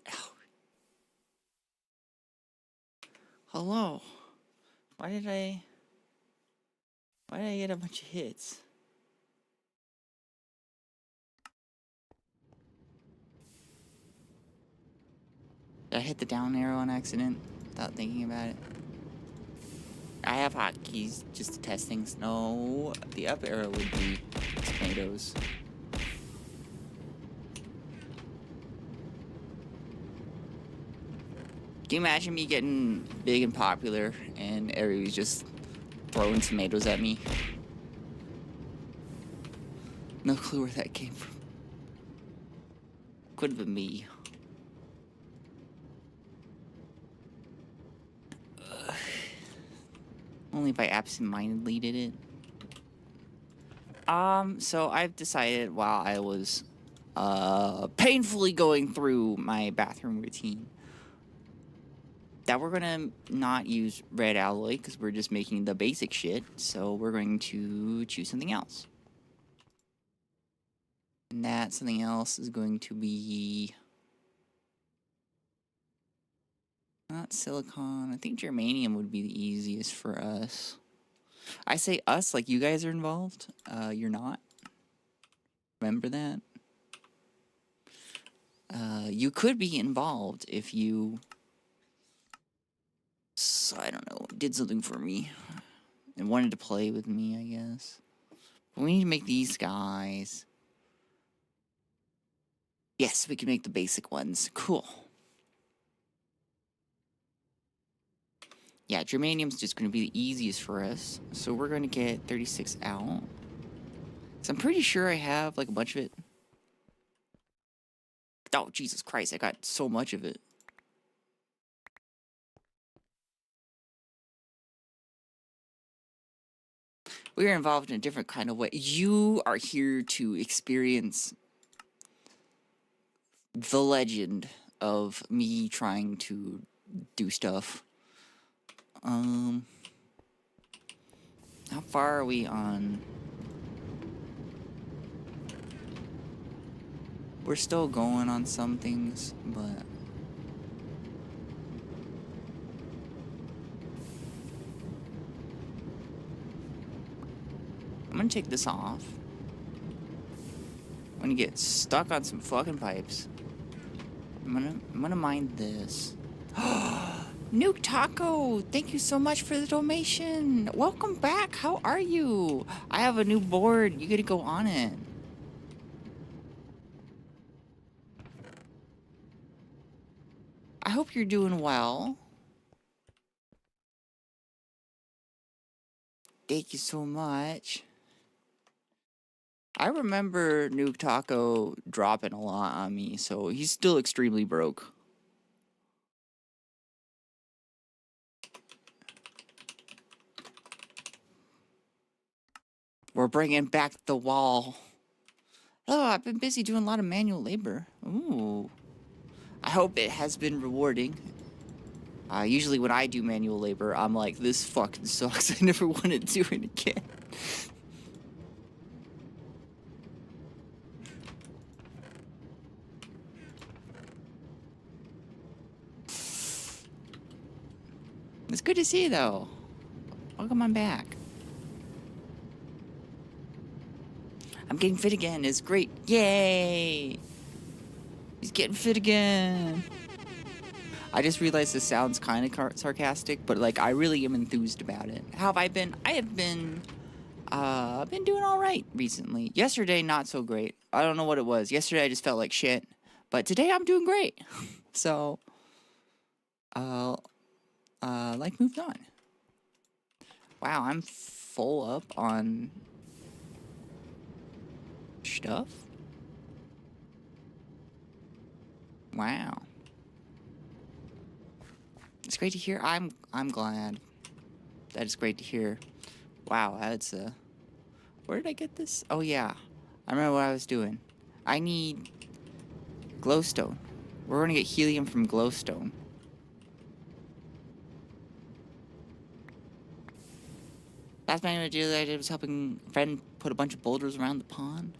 Ow. Hello. Why did I get a bunch of hits? Did I hit the down arrow on accident without thinking about it? I have hotkeys just to test things. No, the up arrow would be tomatoes. Can you imagine me getting big and popular and everybody's just throwing tomatoes at me? No clue where that came from. Could have been me. Only if I absentmindedly did it. So I've decided while I was painfully going through my bathroom routine that we're gonna not use red alloy because we're just making the basic shit, so we're going to choose something else. And that something else is going to be not silicon. I think germanium would be the easiest for us. I say us like you guys are involved. You're not. Remember that? You could be involved if you, I don't know, did something for me and wanted to play with me, I guess. But we need to make these guys. Yes, we can make the basic ones. Cool. Yeah, germanium's just going to be the easiest for us. So we're going to get 36 out. So I'm pretty sure I have like a bunch of it. Oh, Jesus Christ, I got so much of it. We are involved in a different kind of way. You are here to experience the legend of me trying to do stuff. How far are we on? We're still going on some things, but I'm gonna take this off. I'm gonna get stuck on some fucking pipes. I'm gonna mine this. Nuke Taco, thank you so much for the donation. Welcome back. How are you? I have a new board. You gotta go on it. I hope you're doing well. Thank you so much. I remember Nuke Taco dropping a lot on me, so he's still extremely broke. We're bringing back the wall. Oh, I've been busy doing a lot of manual labor. Ooh. I hope it has been rewarding. Usually when I do manual labor, I'm like, this fucking sucks. I never want to do it again. It's good to see you, though. Welcome on back. I'm getting fit again. It's great. Yay! He's getting fit again. I just realized this sounds kind of sarcastic, but like I really am enthused about it. How have I been? I have been, I've been doing all right recently. Yesterday, not so great. I don't know what it was. Yesterday, I just felt like shit, but today I'm doing great. So, life moved on. Wow, I'm full up on stuff. Wow. It's great to hear. I'm glad. That is great to hear. Wow, that's where did I get this? Oh yeah. I remember what I was doing. I need glowstone. We're gonna get helium from glowstone. Last main idea that I did was helping a friend put a bunch of boulders around the pond.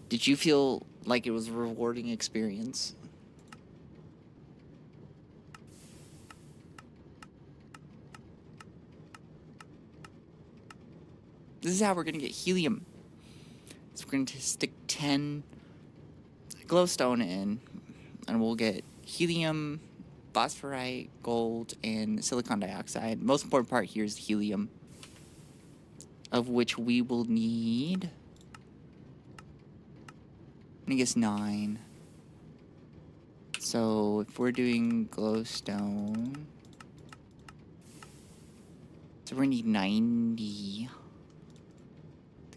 Did you feel like it was a rewarding experience? This is how we're gonna get helium. So we're going to stick 10 glowstone in, and we'll get helium, phosphorite, gold, and silicon dioxide. Most important part here is the helium, of which we will need, I guess, 9. So if we're doing glowstone, so we're going to need 90. I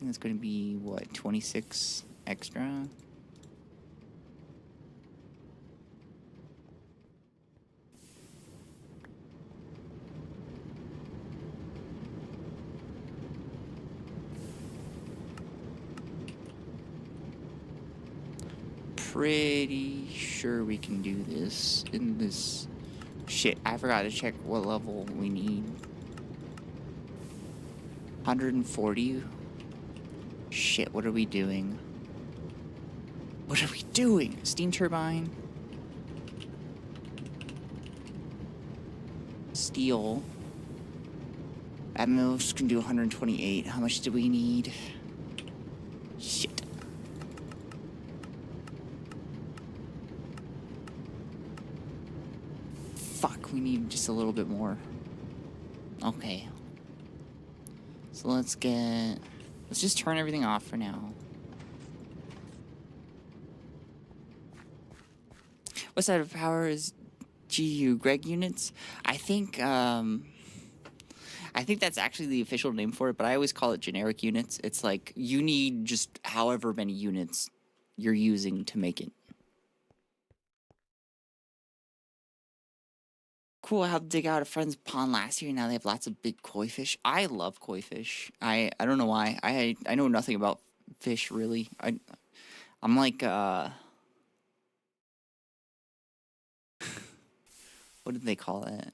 think that's going to be, what, 26 extra? Pretty sure we can do this in this... Shit, I forgot to check what level we need. 140? Shit, what are we doing? What are we doing? Steam turbine. Steel. At most can do 128. How much do we need? Shit. Fuck, we need just a little bit more. Okay. So let's just turn everything off for now. What side of power is GU? Greg units? I think that's actually the official name for it, but I always call it generic units. It's like you need just however many units you're using to make it. Cool, I helped dig out a friend's pond last year, and now they have lots of big koi fish. I love koi fish. I don't know why. I know nothing about fish, really. I'm like, what did they call it?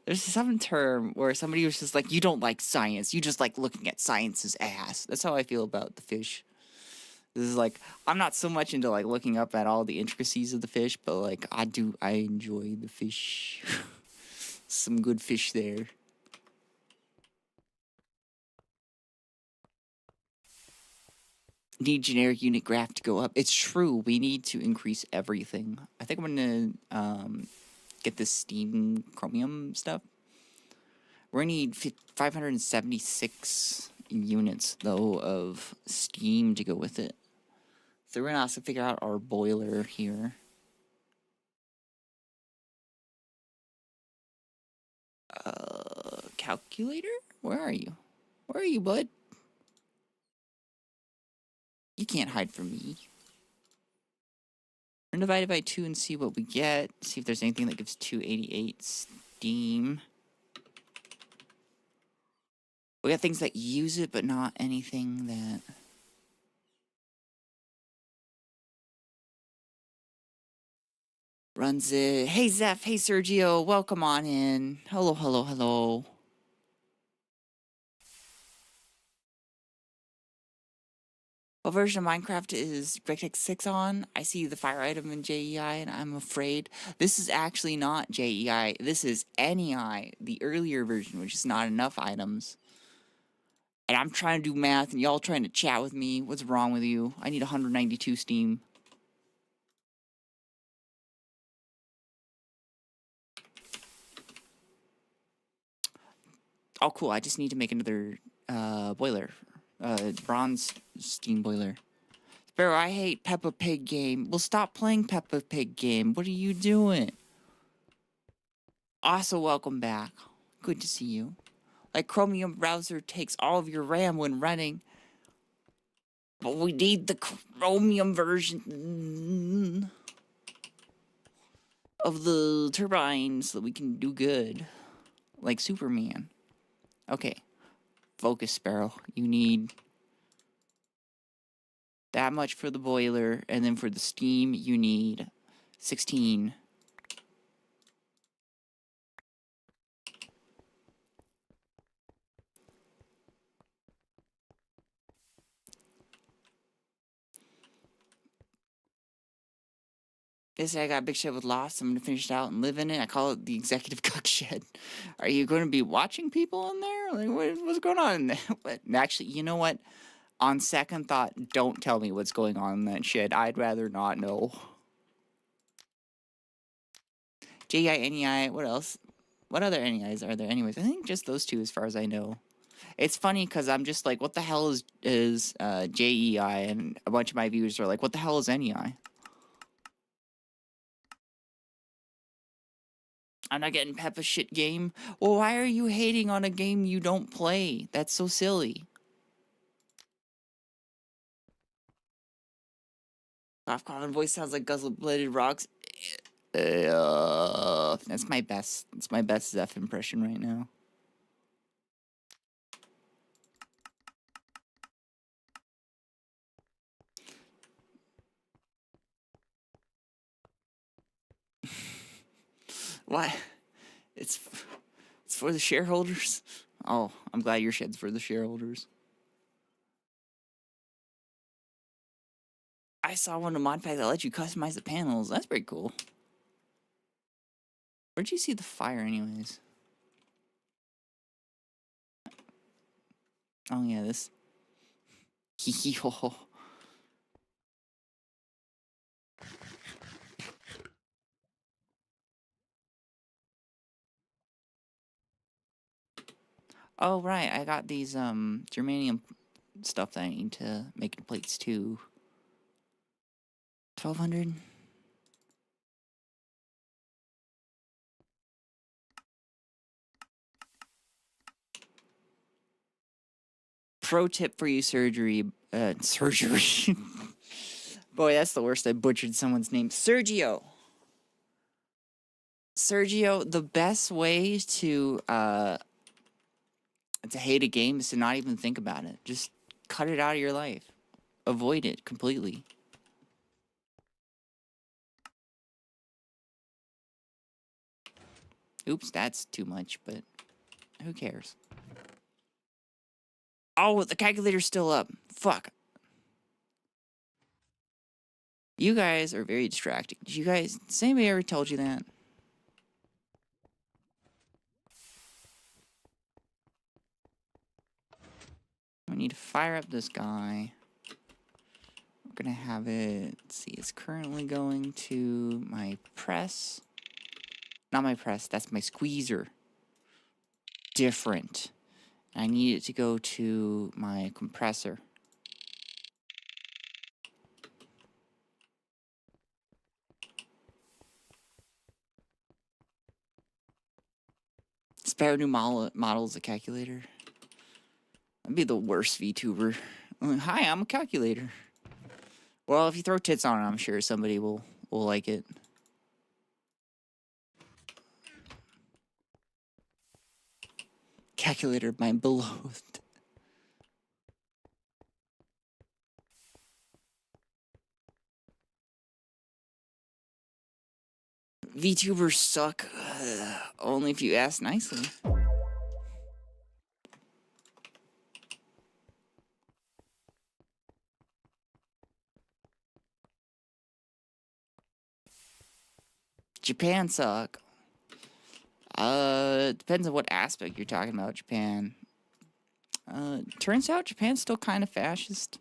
There's some term where somebody was just like, you don't like science, you just like looking at science's ass. That's how I feel about the fish. This is like, I'm not so much into like looking up at all the intricacies of the fish, but like I enjoy the fish. Some good fish there. Need generic unit graph to go up. It's true, we need to increase everything. I think I'm gonna get this steam chromium stuff. We're gonna need 576 units though of steam to go with it. So we're gonna also figure out our boiler here. Calculator? Where are you? Where are you, bud? You can't hide from me. We're gonna divide it by 2 and see what we get. See if there's anything that gives 288 steam. We got things that use it, but not anything that... runs it. Hey, Zeph. Hey, Sergio. Welcome on in. Hello, hello, hello. What version of Minecraft is Gregtech 6 on? I see the fire item in JEI, and I'm afraid this is actually not JEI. This is NEI, the earlier version, which is not enough items. And I'm trying to do math, and y'all trying to chat with me. What's wrong with you? I need 192 steam. Oh, cool. I just need to make another boiler. Bronze steam boiler. Sparrow, I hate Peppa Pig game. Well, stop playing Peppa Pig game. What are you doing? Also, welcome back. Good to see you. Like, Chromium browser takes all of your RAM when running. But we need the Chromium version. of the turbines so that we can do good. Like Superman. Okay. Focus, Sparrow. You need that much for the boiler, and then for the steam, you need 16. They say I got a big shed with lots. I'm going to finish it out and live in it. I call it the executive cook shed. Are you going to be watching people in there? Like, what's going on in there? Actually, you know what? On second thought, don't tell me what's going on in that shed. I'd rather not know. JEI, NEI, what else? What other NEIs are there anyways? I think just those two as far as I know. It's funny because I'm just like, what the hell is JEI? And a bunch of my viewers are like, what the hell is NEI? I'm not getting Peppa shit game. Well, why are you hating on a game you don't play? That's so silly. Cough voice sounds like guzzle-blooded rocks. That's my best. It's my best Zeph impression right now. What? It's for the shareholders? Oh, I'm glad your shed's for the shareholders. I saw one of the mod packs that let you customize the panels. That's pretty cool. Where'd you see the fire anyways? Oh yeah, this. Hee-hee-ho-ho. Oh right, I got these germanium stuff that I need to make into plates too. 1200. Pro tip for you, surgery. Surgery. Boy, that's the worst. I butchered someone's name. Sergio. Sergio, the best way to hate a game is to not even think about it. Just cut it out of your life. Avoid it completely. Oops, that's too much, but who cares? Oh, the calculator's still up. Fuck. You guys are very distracting. Did you guys... Has anybody ever told you that? I need to fire up this guy. We're gonna have it... Let's see, it's currently going to my press. Not my press, that's my squeezer. Different. I need it to go to my compressor. Sparrow new models a calculator. That'd be the worst VTuber. Hi, I'm a calculator. Well, if you throw tits on it, I'm sure somebody will like it. Calculator, my beloved. VTubers suck. Only if you ask nicely. Japan suck. It depends on what aspect you're talking about, Japan. Turns out Japan's still kind of fascist.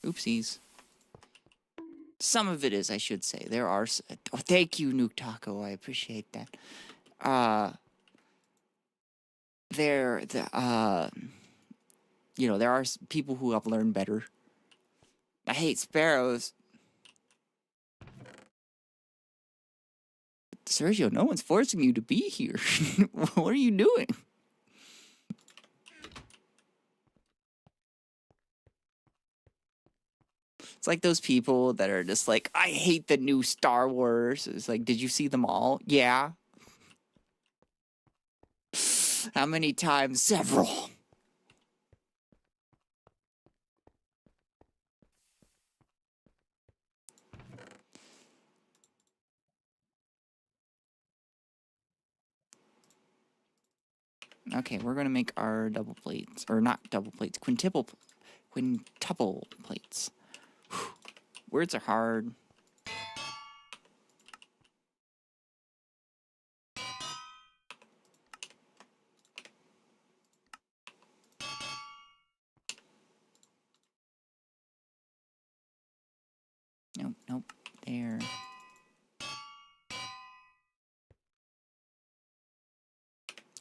Oopsies. Some of it is, I should say. There are... Oh, thank you, Nuke Taco. I appreciate that. You know, there are people who have learned better. I hate sparrows. Sergio, no one's forcing you to be here. What are you doing? It's like those people that are just like, I hate the new Star Wars. It's like, did you see them all? Yeah. How many times? Several. Okay, we're gonna make our double plates, or not double plates, quintuple plates. Whew. Words are hard. Nope, nope, there.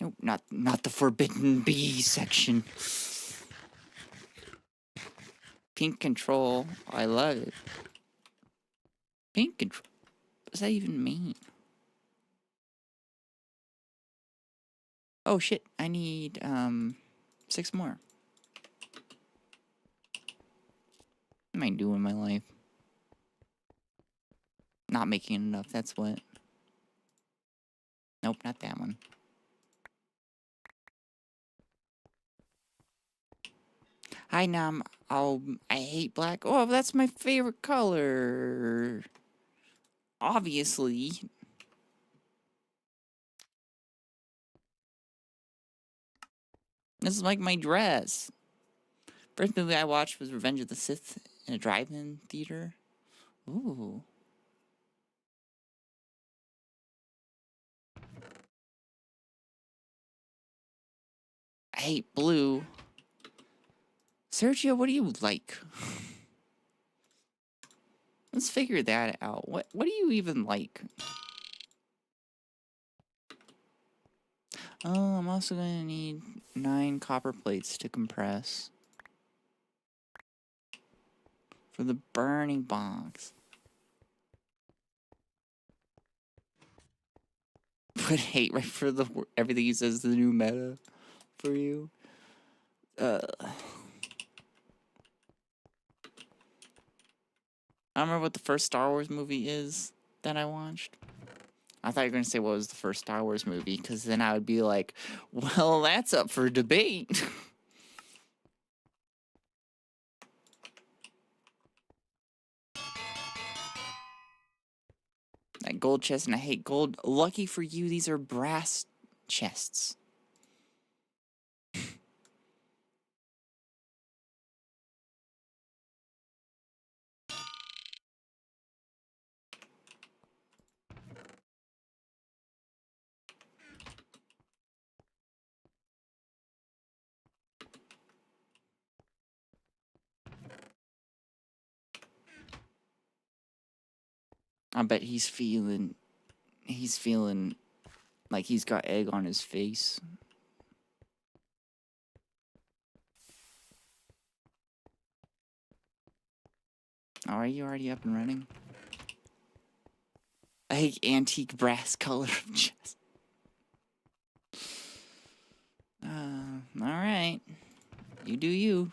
Nope, not the forbidden bee section. Pink control, I love it. Pink control, what does that even mean? Oh shit, I need 6 more. What am I doing in my life? Not making enough, that's what. Nope, not that one. Hi, Nam. I hate black. Oh, that's my favorite color. Obviously. This is like my dress. First movie I watched was Revenge of the Sith in a drive-in theater. Ooh. I hate blue. Sergio, what do you like? Let's figure that out. What do you even like? Oh, I'm also gonna need 9 copper plates to compress. For the burning box. Put hate right for the everything he says the new meta for you. I don't remember what the first Star Wars movie is that I watched. I thought you were going to say what was the first Star Wars movie, because then I would be like, well, that's up for debate. That gold chest, and I hate gold. Lucky for you, these are brass chests. I bet he's feeling like he's got egg on his face. Oh, are you already up and running? I hate antique brass color of chest. Alright. You do you.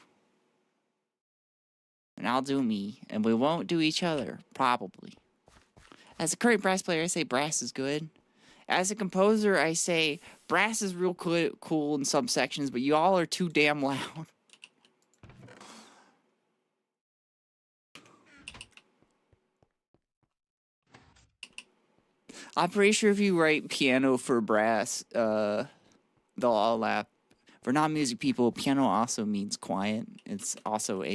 And I'll do me. And we won't do each other, probably. As a current brass player, I say brass is good. As a composer, I say brass is real cool in some sections, but y'all are too damn loud. I'm pretty sure if you write piano for brass, they'll all laugh. For non-music people, piano also means quiet. It's also what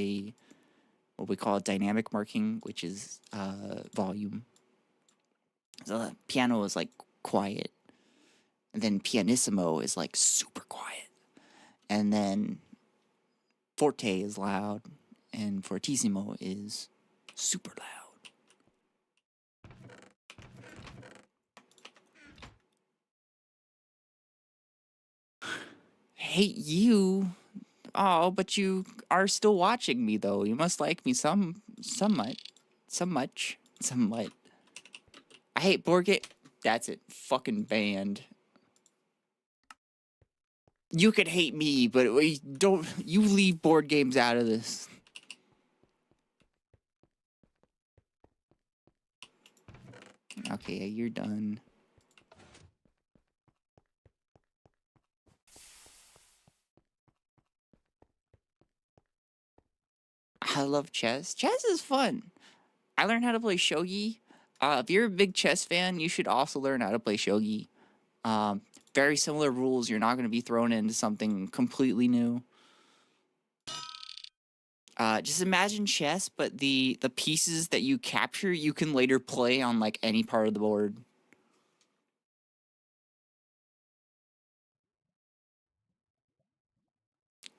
we call a dynamic marking, which is volume. So piano is like quiet. And then pianissimo is like super quiet. And then forte is loud. And fortissimo is super loud. Hate you. Oh, but you are still watching me, though. You must like me somewhat. I hate board game. That's it. Fucking banned. You could hate me, but you leave board games out of this. Okay, yeah, you're done. I love chess. Chess is fun. I learned how to play shogi. If you're a big chess fan, you should also learn how to play shogi. Very similar rules. You're not going to be thrown into something completely new. Just imagine chess, but the pieces that you capture, you can later play on like any part of the board.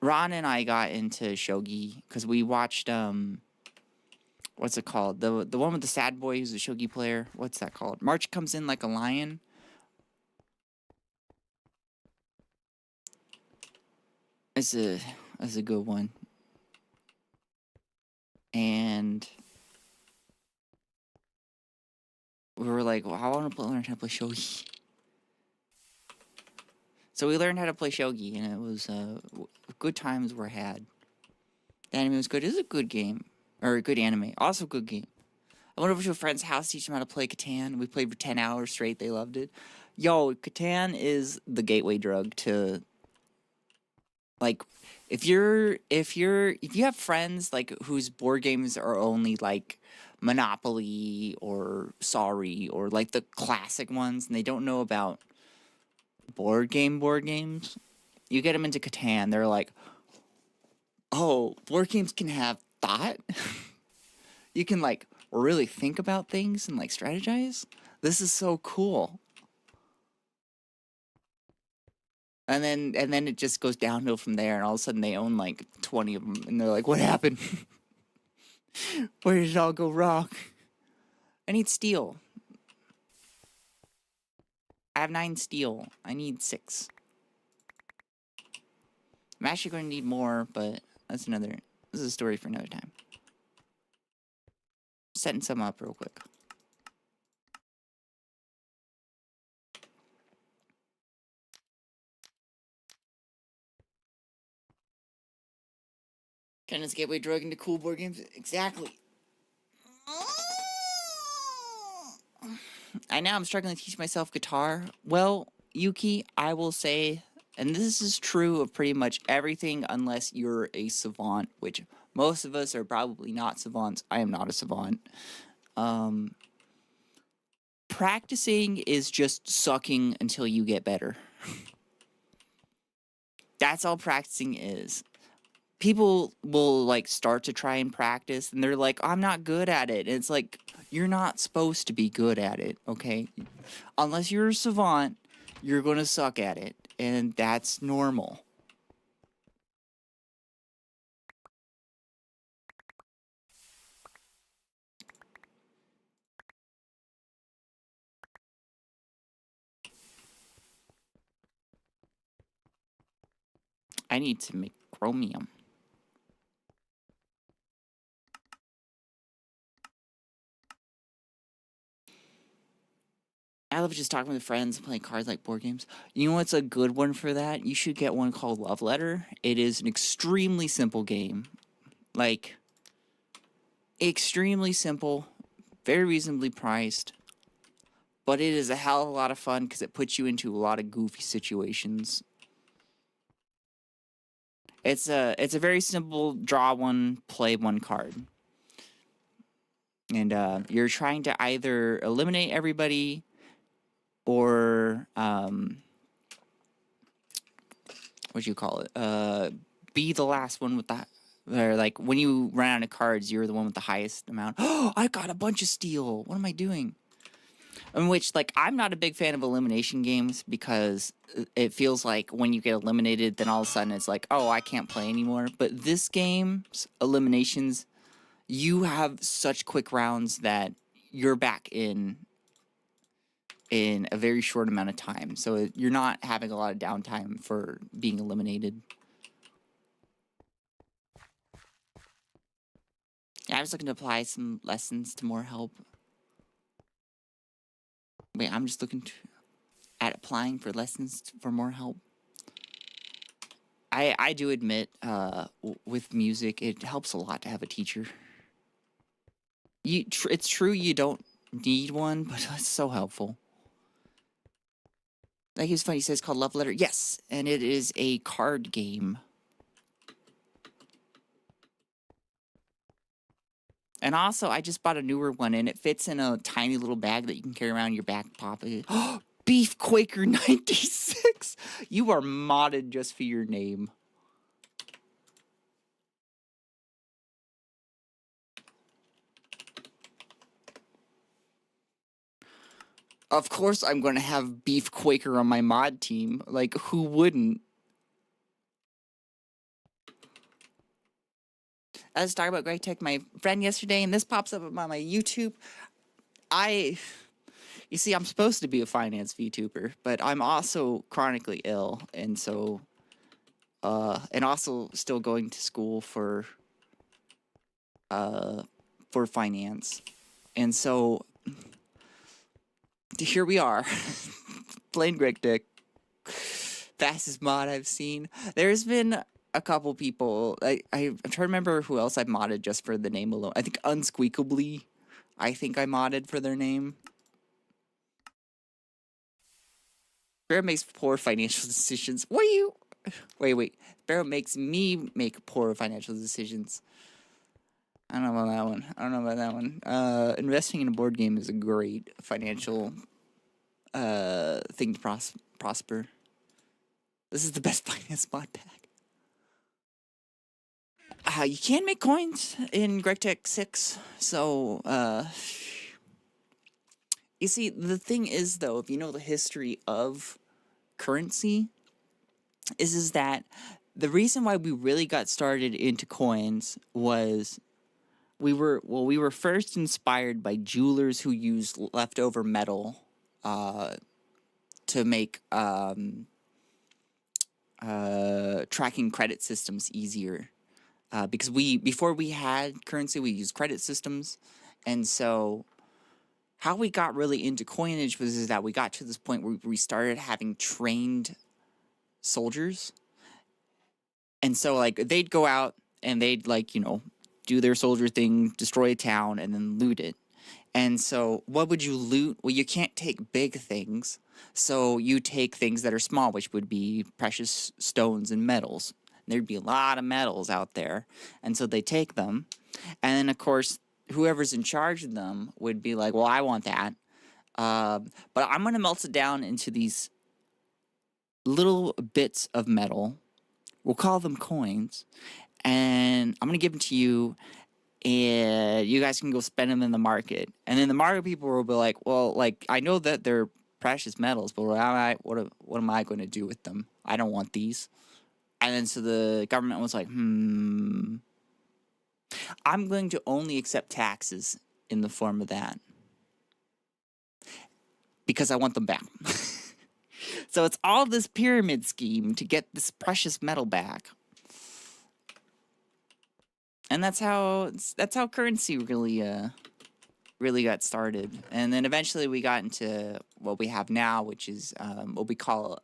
Ron and I got into shogi because we watched what's it called? The one with the sad boy who's a shogi player. What's that called? March Comes In Like a Lion. It's a good one. And we were like, well, I want to learn how to play shogi. So we learned how to play shogi, and it was good times were had. The anime was good. It was a good game, or a good anime. Also a good game. I went over to a friend's house to teach them how to play Catan. We played for 10 hours straight. They loved it. Yo, Catan is the gateway drug to, like, if you have friends like whose board games are only like Monopoly or Sorry or like the classic ones, and they don't know about board games, you get them into Catan. They're like, oh, board games can have thought. You can like really think about things and like strategize. This is so cool. And then it just goes downhill from there, and all of a sudden they own like 20 of them, and they're like, what happened? Where did it all go wrong? I need steel. I have 9 steel. I need 6. I'm actually going to need more, but this is a story for another time. Setting some up real quick. Turn this gateway drug into cool board games? Exactly. Now I'm struggling to teach myself guitar. Well, Yuki, I will say, and this is true of pretty much everything unless you're a savant, which most of us are probably not savants. I am not a savant. Practicing is just sucking until you get better. That's all practicing is. People will like start to try and practice and they're like, I'm not good at it. And it's like, you're not supposed to be good at it, okay? Unless you're a savant, you're gonna suck at it, and that's normal. I need to make chromium. I love just talking with friends and playing cards like board games. You know what's a good one for that? You should get one called Love Letter. It is an extremely simple game. Like, extremely simple, very reasonably priced. But it is a hell of a lot of fun because it puts you into a lot of goofy situations. It's a very simple draw one, play one card. And you're trying to either eliminate everybody or what do you call it? Be the last one with the, or like when you run out of cards, you're the one with the highest amount. Oh, I got a bunch of steel. What am I doing? In which, like, I'm not a big fan of elimination games because it feels like when you get eliminated, then all of a sudden it's like, oh, I can't play anymore. But this game's eliminations, you have such quick rounds that you're back in a very short amount of time. So you're not having a lot of downtime for being eliminated. Yeah, I was looking to apply some lessons to more help. Wait, I'm just looking at applying for lessons for more help. I do admit, with music, it helps a lot to have a teacher. It's true you don't need one, but that's so helpful. I think it's funny. He says it's called Love Letter. Yes, and it is a card game. And also, I just bought a newer one, and it fits in a tiny little bag that you can carry around in your back pocket. Beef Quaker 96. You are modded just for your name. Of course, I'm going to have Beef Quaker on my mod team. Like, who wouldn't? I was talking about Gregtech, my friend, yesterday, and this pops up on my YouTube. You see, I'm supposed to be a finance VTuber, but I'm also chronically ill, and so, and also still going to school for finance. And so, here we are, playing Gregtech. Fastest mod I've seen. There's been a couple people, I'm trying to remember who else I've modded just for the name alone. I think Unsqueakably, I think I modded for their name. Sparrow makes poor financial decisions. What are you? Wait. Sparrow makes me make poor financial decisions. I don't know about that one. Investing in a board game is a great financial thing to prosper. This is the best finance mod pack. You can make coins in Gregtech 6, so, you see, the thing is, though, if you know the history of currency, is that the reason why we really got started into coins was we were first inspired by jewelers who used leftover metal to make tracking credit systems easier. Because before we had currency, we used credit systems, and so how we got really into coinage was that we got to this point where we started having trained soldiers, and so like they'd go out and they'd do their soldier thing, destroy a town, and then loot it. And so what would you loot? Well, you can't take big things, so you take things that are small, which would be precious stones and metals. There'd be a lot of metals out there, and so they take them, and then of course whoever's in charge of them would be like, well, I want that, but I'm going to melt it down into these little bits of metal. We'll call them coins, and I'm going to give them to you, and you guys can go spend them in the market. And then the market people will be like, well, like, I know that they're precious metals, but what am I going to do with them? I don't want these. And then so the government was like, I'm going to only accept taxes in the form of that because I want them back. So it's all this pyramid scheme to get this precious metal back. And that's how currency really got started. And then eventually we got into what we have now, which is what we call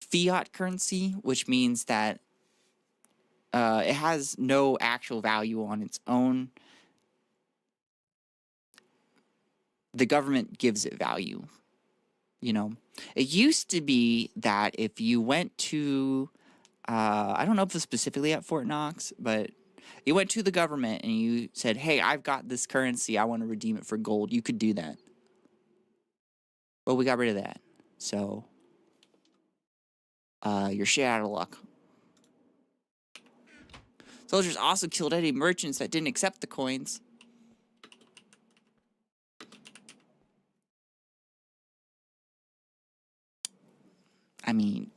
fiat currency, which means that it has no actual value on its own. The government gives it value. It used to be that if you went to, I don't know if it's specifically at Fort Knox, but you went to the government and you said, hey, I've got this currency, I want to redeem it for gold, you could do that. But we got rid of that. So, you're shit out of luck. Soldiers also killed any merchants that didn't accept the coins. I mean,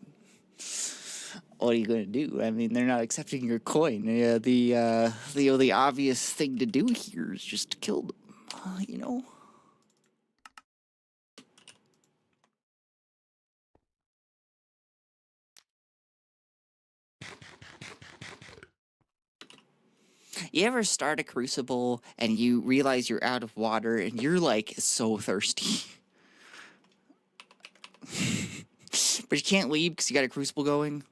what are you going to do? I mean, they're not accepting your coin. The obvious thing to do here is just to kill them, You ever start a crucible and you realize you're out of water and you're like so thirsty? But you can't leave because you got a crucible going?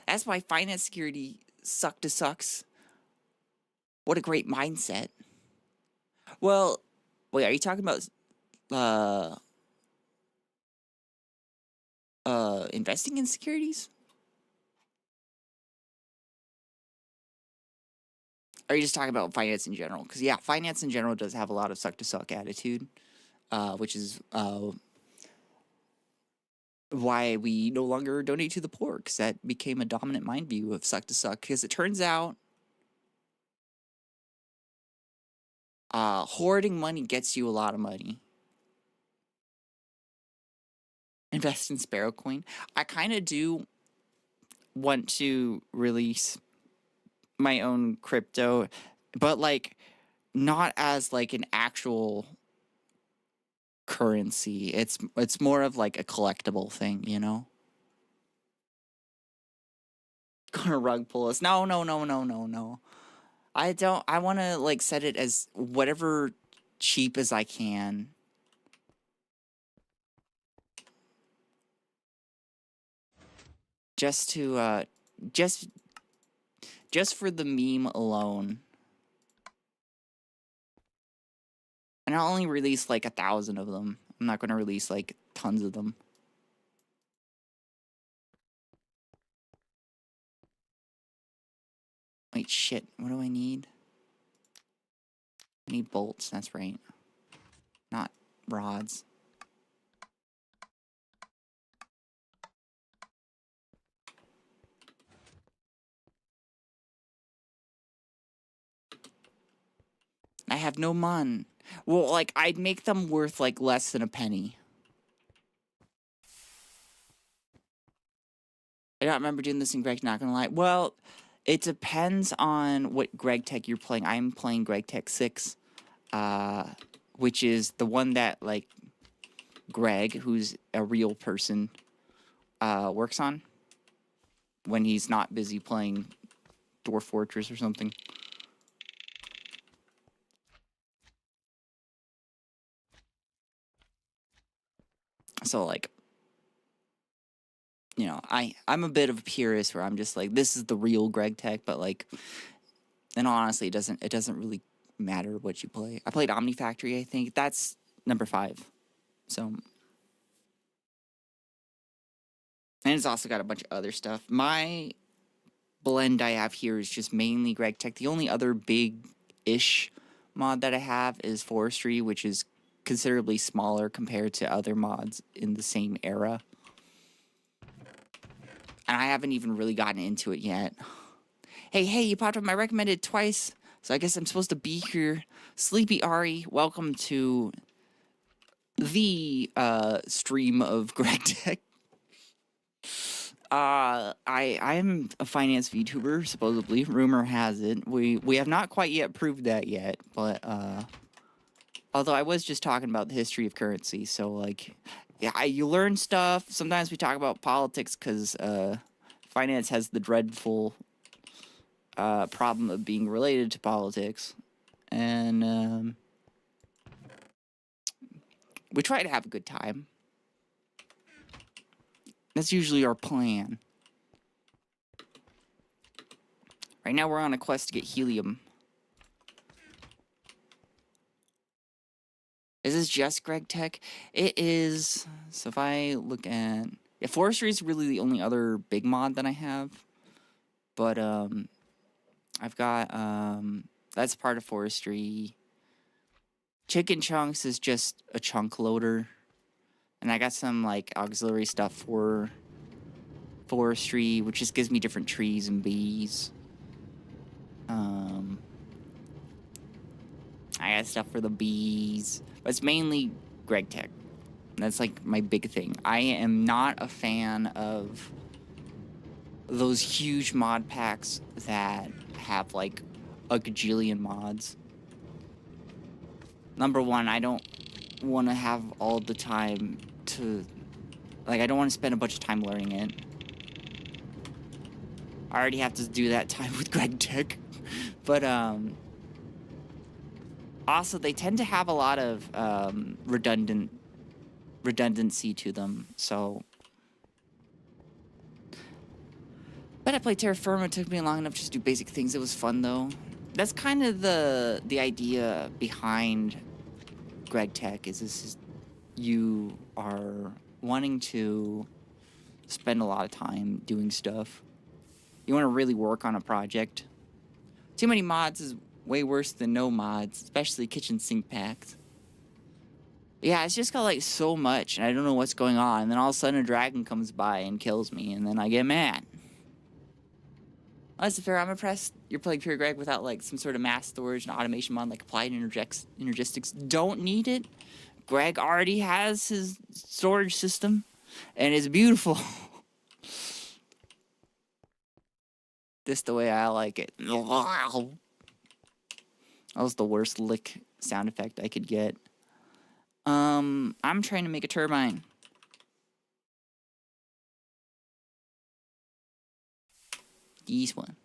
That's why finance security sucks. What a great mindset. Well, wait, are you talking about investing in securities? Or are you just talking about finance in general? Because yeah, finance in general does have a lot of suck-to-suck attitude, which is why we no longer donate to the poor, because that became a dominant mind view of suck-to-suck. Because it turns out hoarding money gets you a lot of money. Invest in Sparrow coin. I kind of do want to release my own crypto, but like not as like an actual currency. It's more of like a collectible thing, you know? Gonna rug pull us. No. I want to like set it as whatever cheap as I can. Just to just for the meme alone. And I'll only release like 1,000 of them. I'm not gonna release like tons of them. Wait, shit. What do I need? I need bolts, that's right. Not rods. I have no mon. Well, like, I'd make them worth, like, less than a penny. I don't remember doing this in Greg, not gonna lie. Well, it depends on what Gregtech you're playing. I'm playing Gregtech 6, which is the one that, like, Greg, who's a real person, works on when he's not busy playing Dwarf Fortress or something. So, like, you know, I'm a bit of a purist where I'm just like, this is the real Gregtech, but like, and honestly, it doesn't really matter what you play. I played Omnifactory, I think. That's number 5. So, and it's also got a bunch of other stuff. My blend I have here is just mainly Gregtech. The only other big-ish mod that I have is Forestry, which is considerably smaller compared to other mods in the same era. And I haven't even really gotten into it yet. Hey, you popped up my recommended twice, so I guess I'm supposed to be here. Sleepy Ari, welcome to the stream of Gregtech. I'm a finance VTuber, supposedly. Rumor has it. We have not quite yet proved that yet, but although I was just talking about the history of currency, so like, yeah, you learn stuff. Sometimes we talk about politics because finance has the dreadful problem of being related to politics, and we try to have a good time. That's usually our plan. Right now we're on a quest to get helium. Is this just Gregtech? It is. So if I look at... Yeah, Forestry is really the only other big mod that I have. But, I've got, that's part of Forestry. Chicken Chunks is just a chunk loader. And I got some, like, auxiliary stuff for Forestry, which just gives me different trees and bees. I got stuff for the bees. But it's mainly Gregtech. That's, like, my big thing. I am not a fan of those huge mod packs that have, like, a gajillion mods. Number one, I don't want to have all the time to... Like, I don't want to spend a bunch of time learning it. I already have to do that time with Gregtech. But, also, they tend to have a lot of, redundancy to them, so... But I played Terra Firma. It took me long enough to just do basic things. It was fun, though. that's kind of the idea behind Gregtech is you are wanting to spend a lot of time doing stuff. You want to really work on a project. Too many mods is way worse than no mods, especially kitchen sink packs. Yeah, it's just got like so much, and I don't know what's going on. And then all of a sudden a dragon comes by and kills me, and then I get mad. That's fair. I'm impressed you're playing Pure Greg without like some sort of mass storage and automation mod like applied energistics. Don't need it. Greg already has his storage system, and it's beautiful. This the way I like it. That was the worst lick sound effect I could get. I'm trying to make a turbine. This one.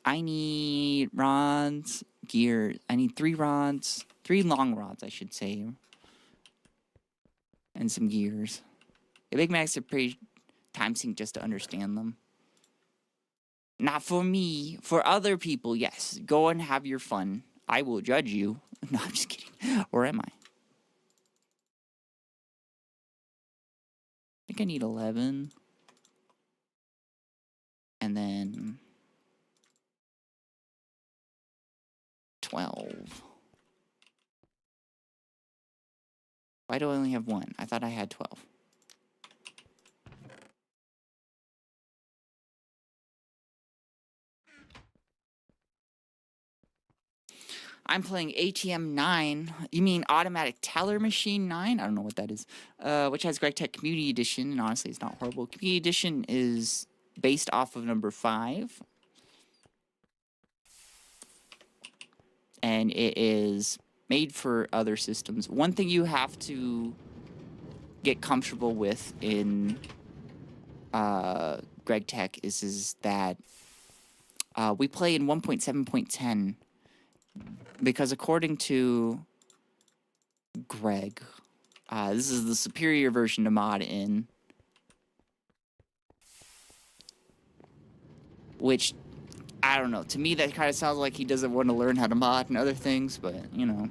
I need rods, gear. I need 3 rods. 3 long rods, I should say. And some gears. The Big Macs are pretty time sink just to understand them. Not for me. For other people, yes. Go and have your fun. I will judge you. No, I'm just kidding. Or am I? I think I need 11. And then 12. Why do I only have 1? I thought I had 12. I'm playing ATM 9. You mean Automatic Teller Machine 9? I don't know what that is. Which has Gregtech Community Edition, and honestly, it's not horrible. Community Edition is based off of number 5. And it is made for other systems. One thing you have to get comfortable with in Gregtech is that we play in 1.7.10 because according to Greg, this is the superior version to mod in, which, I don't know, to me that kind of sounds like he doesn't want to learn how to mod and other things, but, you know.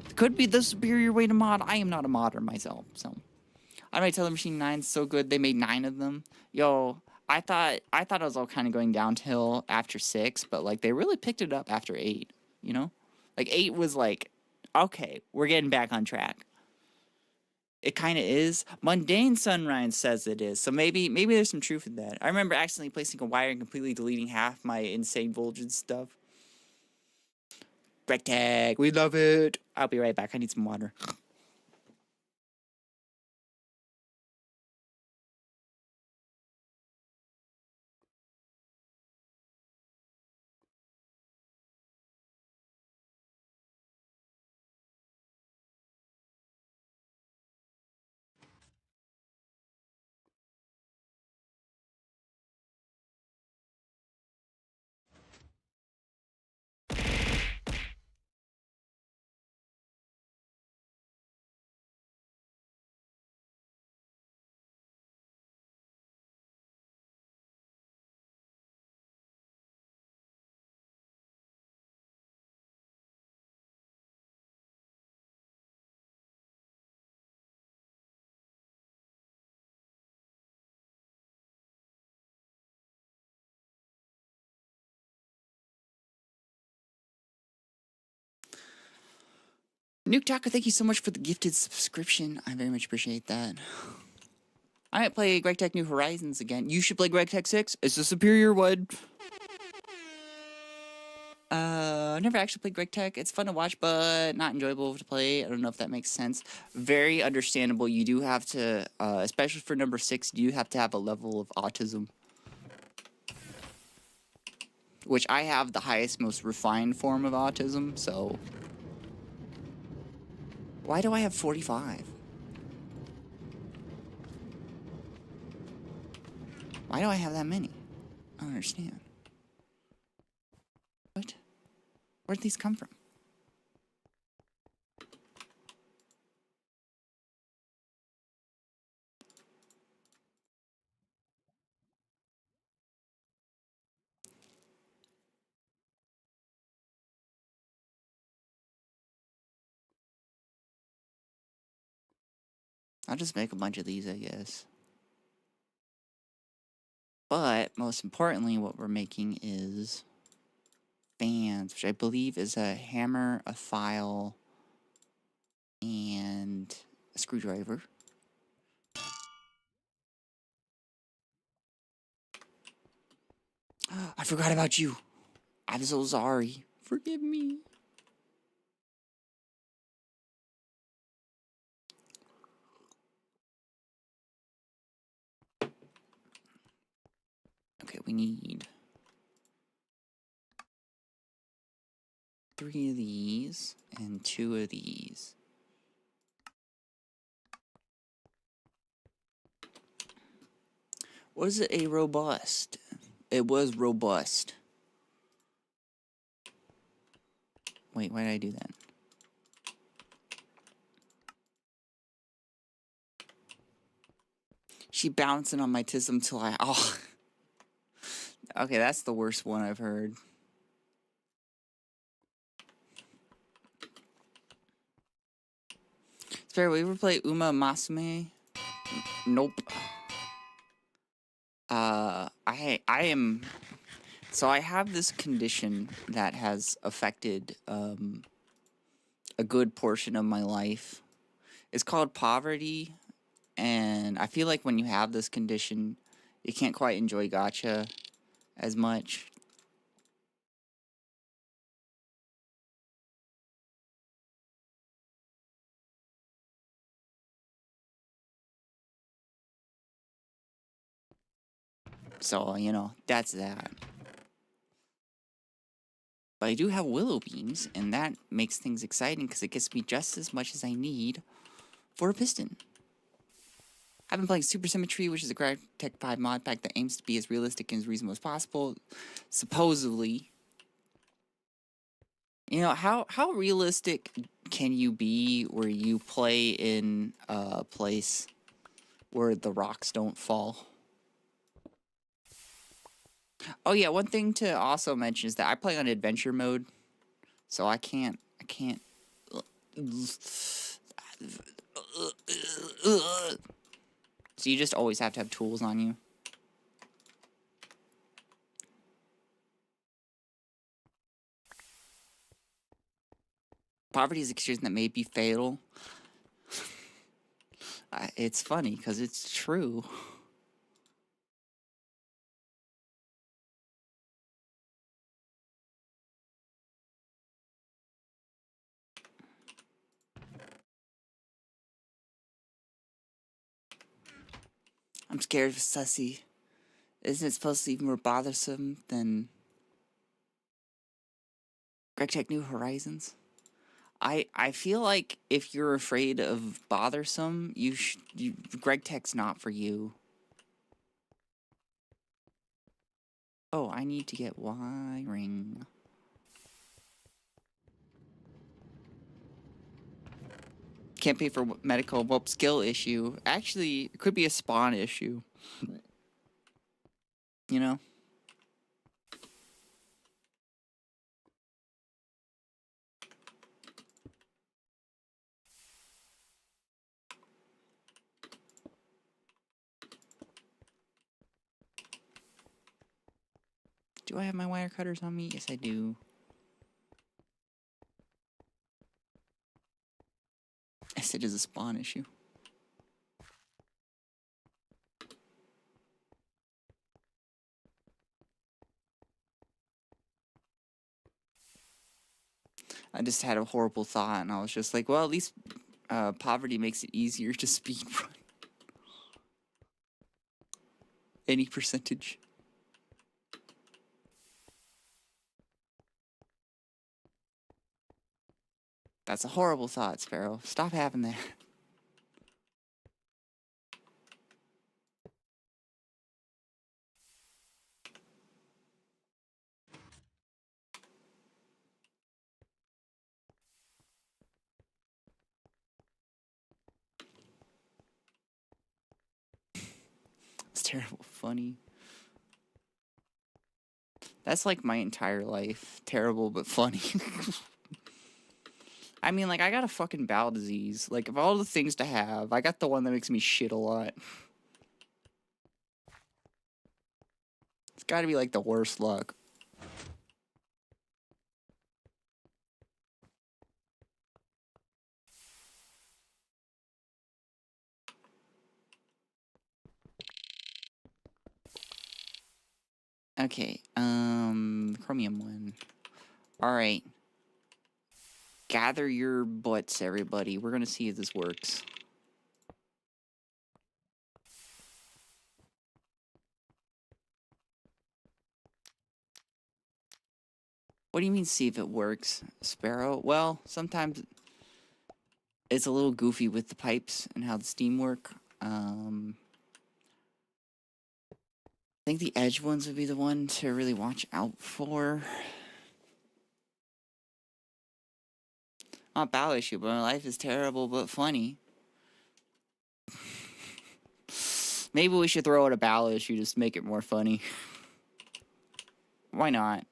It could be the superior way to mod. I am not a modder myself, so. Automatic Teller Machine 9 is so good, they made 9 of them. Yo, I thought it was all kind of going downhill after 6, but, like, they really picked it up after 8, you know? Like, 8 was like, okay, we're getting back on track. It kind of is. Mundane Sunrise says it is, so maybe there's some truth in that. I remember accidentally placing a wire and completely deleting half my insane voltage stuff. Gregtech, we love it. I'll be right back. I need some water. Nuke Taco, thank you so much for the gifted subscription. I very much appreciate that. I might play Gregtech New Horizons again. You should play Gregtech 6. It's the superior one. I've never actually played Gregtech. It's fun to watch, but not enjoyable to play. I don't know if that makes sense. Very understandable. You do have to, especially for number 6, you do have to have a level of autism. Which I have the highest, most refined form of autism, so... Why do I have 45? Why do I have that many? I don't understand. What? Where'd these come from? I'll just make a bunch of these, I guess. But most importantly, what we're making is fans, which I believe is a hammer, a file, and a screwdriver. I forgot about you. I'm so sorry. Forgive me. Okay, we need 3 of these and 2 of these. Was it a robust? It was robust. Wait, why did I do that? She bouncing on my tism till I... Oh. Okay, that's the worst one I've heard. Sparrow, will you ever play Uma Masume? Nope. I am... So I have this condition that has affected a good portion of my life. It's called poverty, and I feel like when you have this condition, you can't quite enjoy gacha as much. So, you know, that's that. But I do have willow beans, and that makes things exciting because it gets me just as much as I need for a piston. I've been playing Supersymmetry, which is a Gregtech 5 mod pack that aims to be as realistic and as reasonable as possible. Supposedly. You know, how realistic can you be where you play in a place where the rocks don't fall? Oh yeah, one thing to also mention is that I play on adventure mode, so I can't. So you just always have to have tools on you. Poverty is a condition that may be fatal. It's funny because it's true. I'm scared of Sussy. Isn't it supposed to be more bothersome than Gregtech New Horizons? I feel like if you're afraid of bothersome, Gregtech's not for you. Oh, I need to get wiring. Can't pay for medical. Well, skill issue. Actually, it could be a spawn issue. You know? Do I have my wire cutters on me? Yes, I do. I said it's a spawn issue. I just had a horrible thought, and I was just like, well, at least poverty makes it easier to speedrun. Any percentage. That's a horrible thought, Sparrow. Stop having that. It's terrible funny. That's like my entire life. Terrible but funny. I mean, like, I got a fucking bowel disease. Like, of all the things to have, I got the one that makes me shit a lot. It's gotta be, like, the worst luck. Okay, chromium one. Alright. Gather your butts, everybody. We're gonna see if this works. What do you mean, see if it works, Sparrow? Well, sometimes it's a little goofy with the pipes and how the steam work. I think the edge ones would be the one to really watch out for. Not bowel issue, but my life is terrible but funny. Maybe we should throw out a bowel issue just to make it more funny. Why not?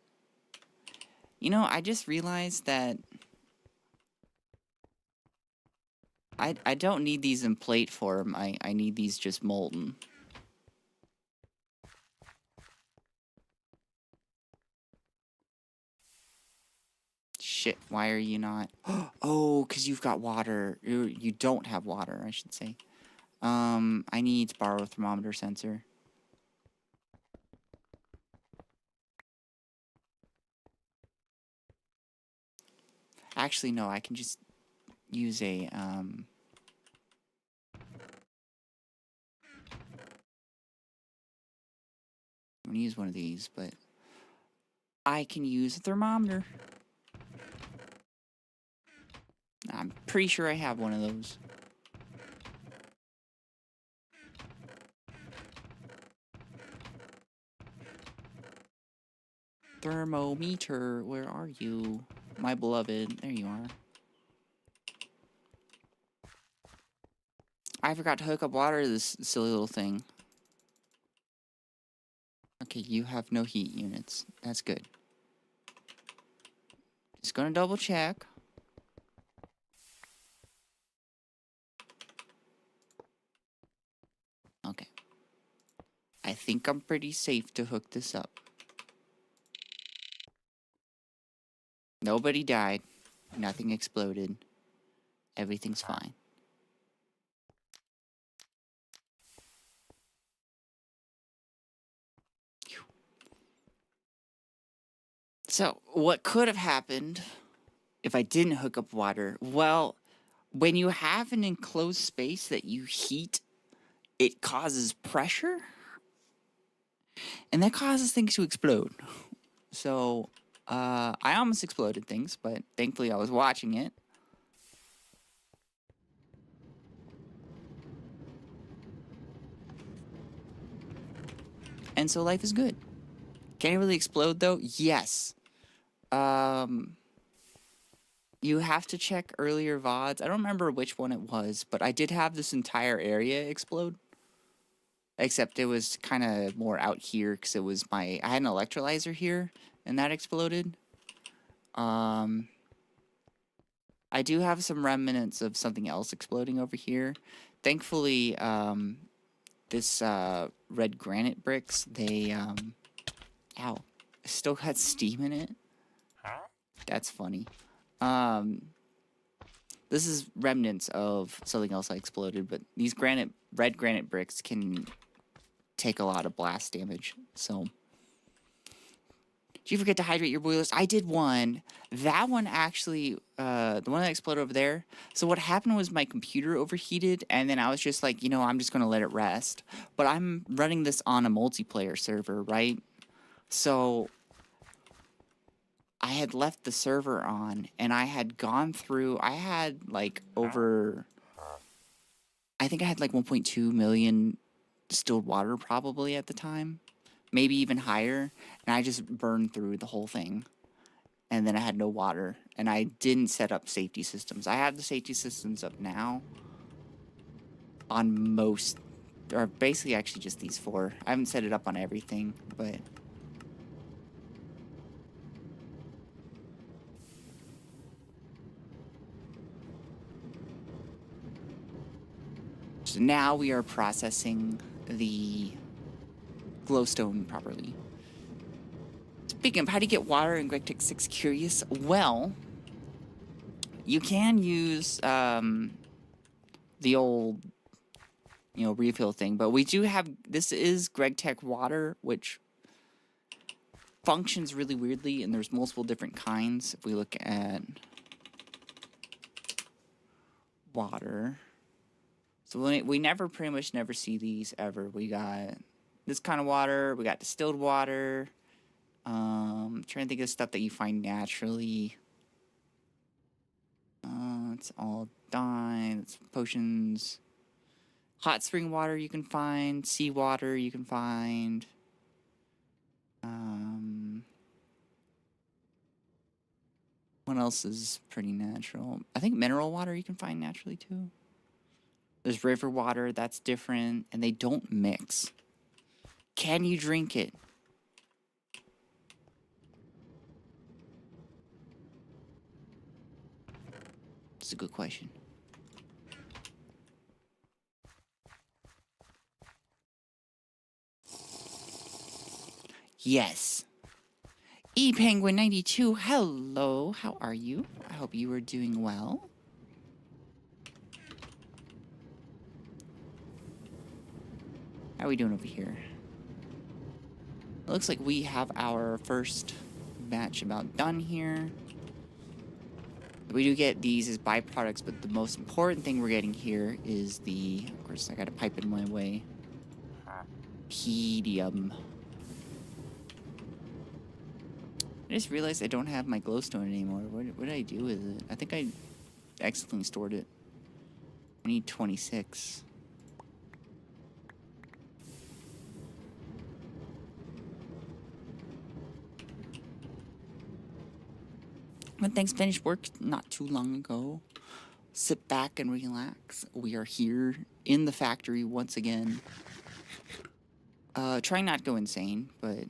You know, I just realized that I don't need these in plate form. I need these just molten. Shit, why are you not? Oh, because you've got water. You don't have water, I should say. I need to borrow a thermometer sensor. Actually, no, I can just use a, I'm gonna use one of these, but I can use a thermometer. I'm pretty sure I have one of those. Thermometer, where are you? My beloved, there you are. I forgot to hook up water to this silly little thing. Okay, you have no heat units. That's good. Just gonna double check. Okay. I think I'm pretty safe to hook this up. Nobody died. Nothing exploded. Everything's fine. So, what could have happened if I didn't hook up water? Well, when you have an enclosed space that you heat, it causes pressure, and that causes things to explode. So, I almost exploded things, but thankfully I was watching it. And so life is good. Can it really explode though? Yes. You have to check earlier VODs. I don't remember which one it was, but I did have this entire area explode. Except it was kind of more out here because it was I had an electrolyzer here and that exploded. I do have some remnants of something else exploding over here. Thankfully, this red granite bricks, they ow, still got steam in it. That's funny. This is remnants of something else I exploded, but these red granite bricks can take a lot of blast damage, so. Did you forget to hydrate your boilers? I did one. That one actually, the one that exploded over there. So what happened was my computer overheated, and then I was just like, you know, I'm just going to let it rest. But I'm running this on a multiplayer server, right? So I had left the server on, and I had gone through, I had like over, I think I had like 1.2 million distilled water probably at the time. Maybe even higher, and I just burned through the whole thing. And then I had no water, and I didn't set up safety systems. I have the safety systems up now on most, or basically actually just these 4. I haven't set it up on everything, but So now we are processing the glowstone properly. Speaking of how to get water in Gregtech 6 Curious, well, you can use the old, refill thing, but we do have, this is Gregtech water, which functions really weirdly, and there's multiple different kinds. If we look at water, so we pretty much never see these ever. We got this kind of water, we got distilled water. I'm trying to think of stuff that you find naturally. It's all dye, it's potions. Hot spring water you can find, seawater you can find. What else is pretty natural? I think mineral water you can find naturally too. There's river water, that's different, and they don't mix. Can you drink it? That's a good question. Yes. ePenguin92, hello, how are you? I hope you are doing well. How are we doing over here? It looks like we have our first batch about done here. We do get these as byproducts, but the most important thing we're getting here is the, of course, I gotta pipe it my way, Pedium. I just realized I don't have my glowstone anymore. What did I do with it? I think I accidentally stored it. I need 26. When things finished work not too long ago, sit back and relax. We are here in the factory once again. Trying not to go insane, but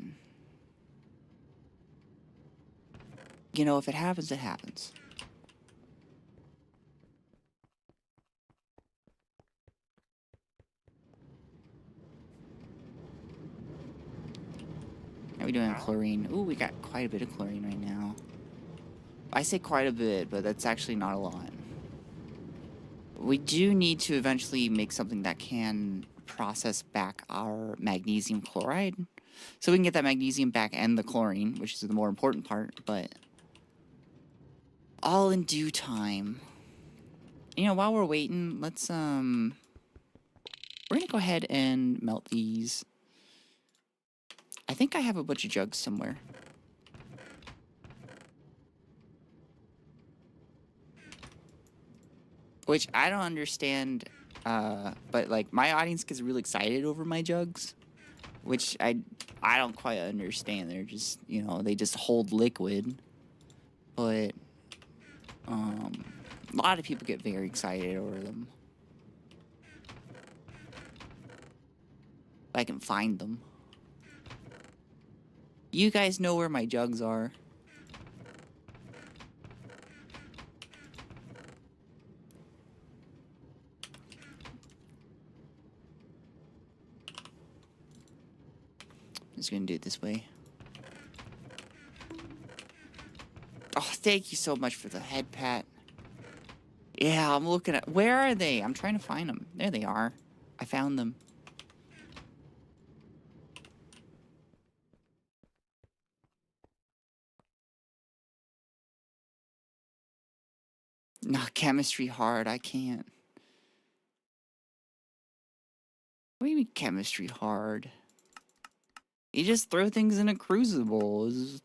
if it happens, it happens. How are we doing on chlorine? Ooh, we got quite a bit of chlorine right now. I say quite a bit, but that's actually not a lot. We do need to eventually make something that can process back our magnesium chloride. So we can get that magnesium back and the chlorine, which is the more important part, but all in due time. While we're waiting, let's, we're gonna go ahead and melt these. I think I have a bunch of jugs somewhere. Which I don't understand, but like my audience gets really excited over my jugs, which I don't quite understand. They're just, they just hold liquid, but a lot of people get very excited over them. If I can find them. You guys know where my jugs are. I'm just gonna do it this way. Oh, thank you so much for the head pat. Yeah, I'm looking at... Where are they? I'm trying to find them. There they are. I found them. Not chemistry hard. I can't. What do you mean chemistry hard? You just throw things in a crucible. It's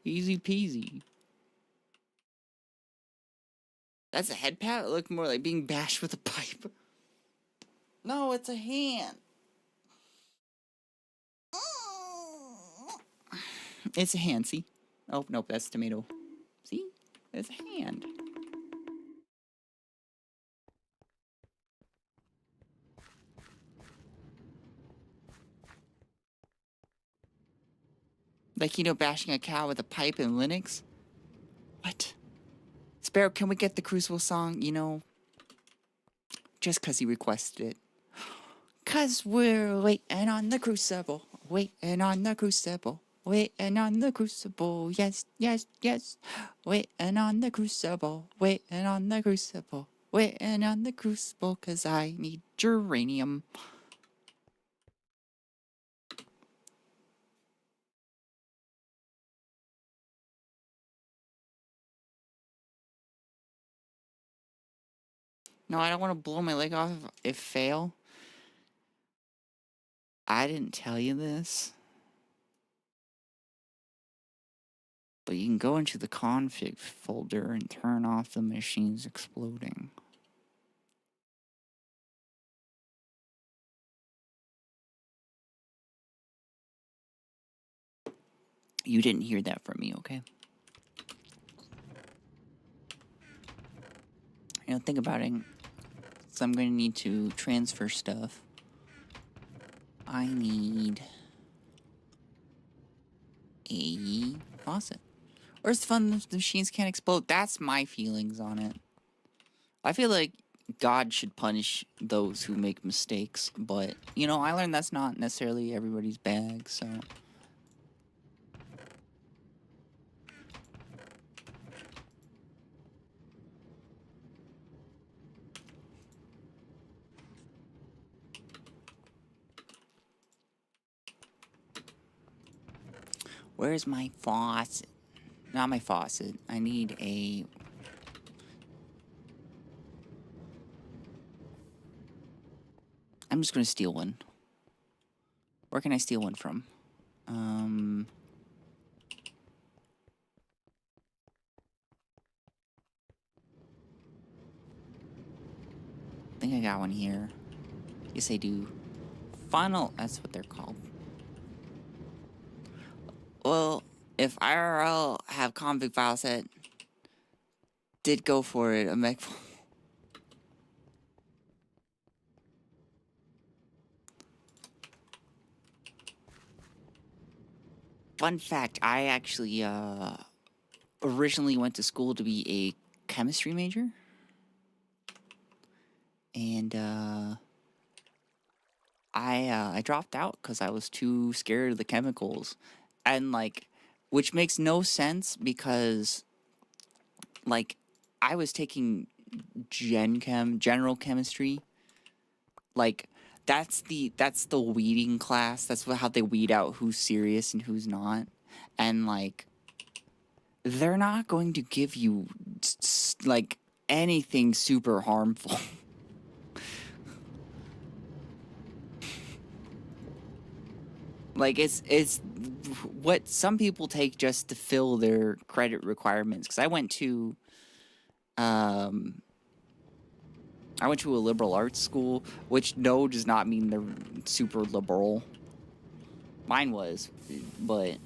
easy peasy. That's a head pat? It looked more like being bashed with a pipe. No, it's a hand. It's a hand, see? Oh, nope, that's tomato. See? It's a hand. Like, bashing a cow with a pipe in Linux? What? Sparrow, can we get the Crucible song? just because he requested it. Cause we're waiting on the crucible, waiting on the crucible, waiting on the crucible, yes, yes, yes. Waiting on the crucible, waiting on the crucible, waiting on the crucible, cause I need geranium. No, I don't want to blow my leg off if fail. I didn't tell you this, but you can go into the config folder and turn off the machines exploding. You didn't hear that from me, okay? Think about it. So I'm going to need to transfer stuff. I need a faucet. Or it's fun if the machines can't explode. That's my feelings on it. I feel like God should punish those who make mistakes, but, I learned that's not necessarily everybody's bag, so... Where's my faucet? Not my faucet. I need a... I'm just gonna steal one. Where can I steal one from? I think I got one here. Yes, I do. Funnel, that's what they're called. Well, if IRL have config file set, did go for it. I'm like... Fun fact, I actually, originally went to school to be a chemistry major. And, I dropped out because I was too scared of the chemicals. And, which makes no sense because, I was taking general chemistry. That's the weeding class. That's how they weed out who's serious and who's not. And, they're not going to give you, anything super harmful. It's what some people take just to fill their credit requirements. Because I went to a liberal arts school, which does not mean they're super liberal. Mine was, but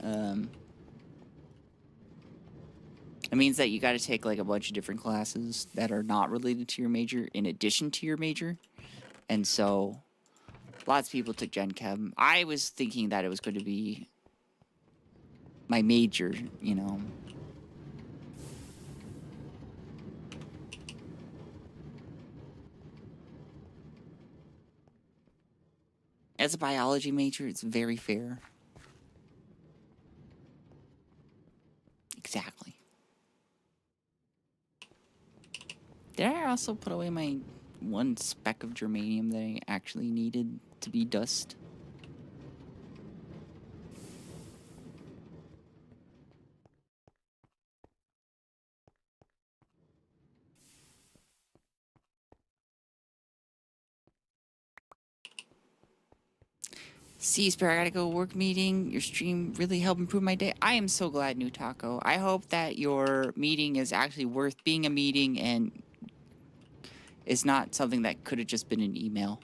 it means that you got to take a bunch of different classes that are not related to your major in addition to your major, and so lots of people took Gen Chem. I was thinking that it was going to be my major, As a biology major, it's very fair. Exactly. Did I also put away my one speck of germanium that I actually needed to be dust? See, Sparrow, I gotta go work meeting. Your stream really helped improve my day. I am so glad, New Taco. I hope that your meeting is actually worth being a meeting and is not something that could have just been an email.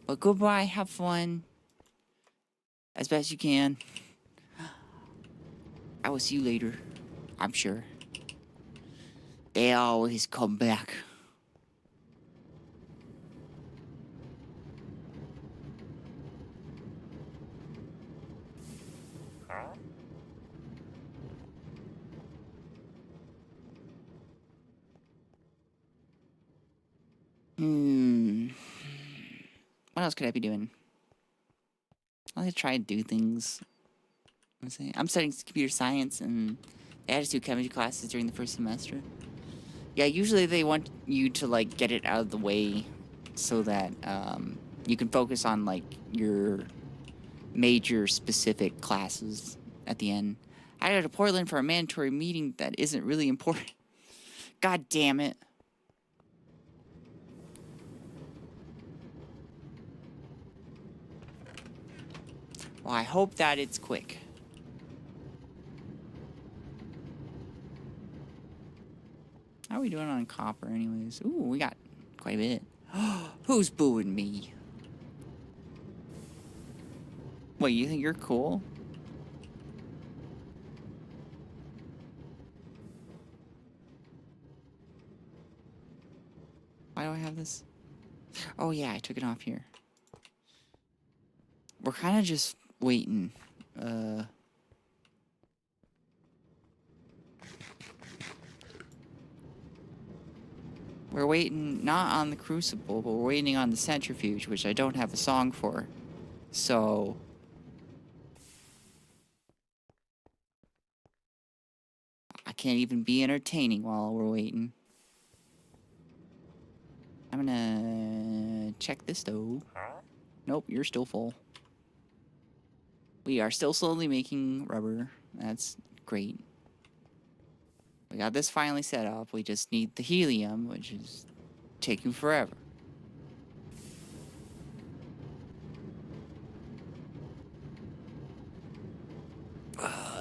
But goodbye, have fun. As best you can. I will see you later. I'm sure. They always come back. What else could I be doing? I'll try to do things. I'm studying computer science, and they had to do chemistry classes during the first semester. Yeah, usually they want you to, like, get it out of the way so that you can focus on, like, your major specific classes at the end. I got to Portland for a mandatory meeting that isn't really important. God damn it. Well, I hope that it's quick. How are we doing on copper anyways? Ooh, we got quite a bit. Who's booing me? Wait, you think you're cool? Why do I have this? Oh yeah, I took it off here. We're kind of just waiting. We're waiting not on the crucible, but we're waiting on the centrifuge, which I don't have a song for. So I can't even be entertaining while we're waiting. I'm gonna check this though. Nope, you're still full. We are still slowly making rubber. That's great. We got this finally set up. We just need the helium, which is taking forever.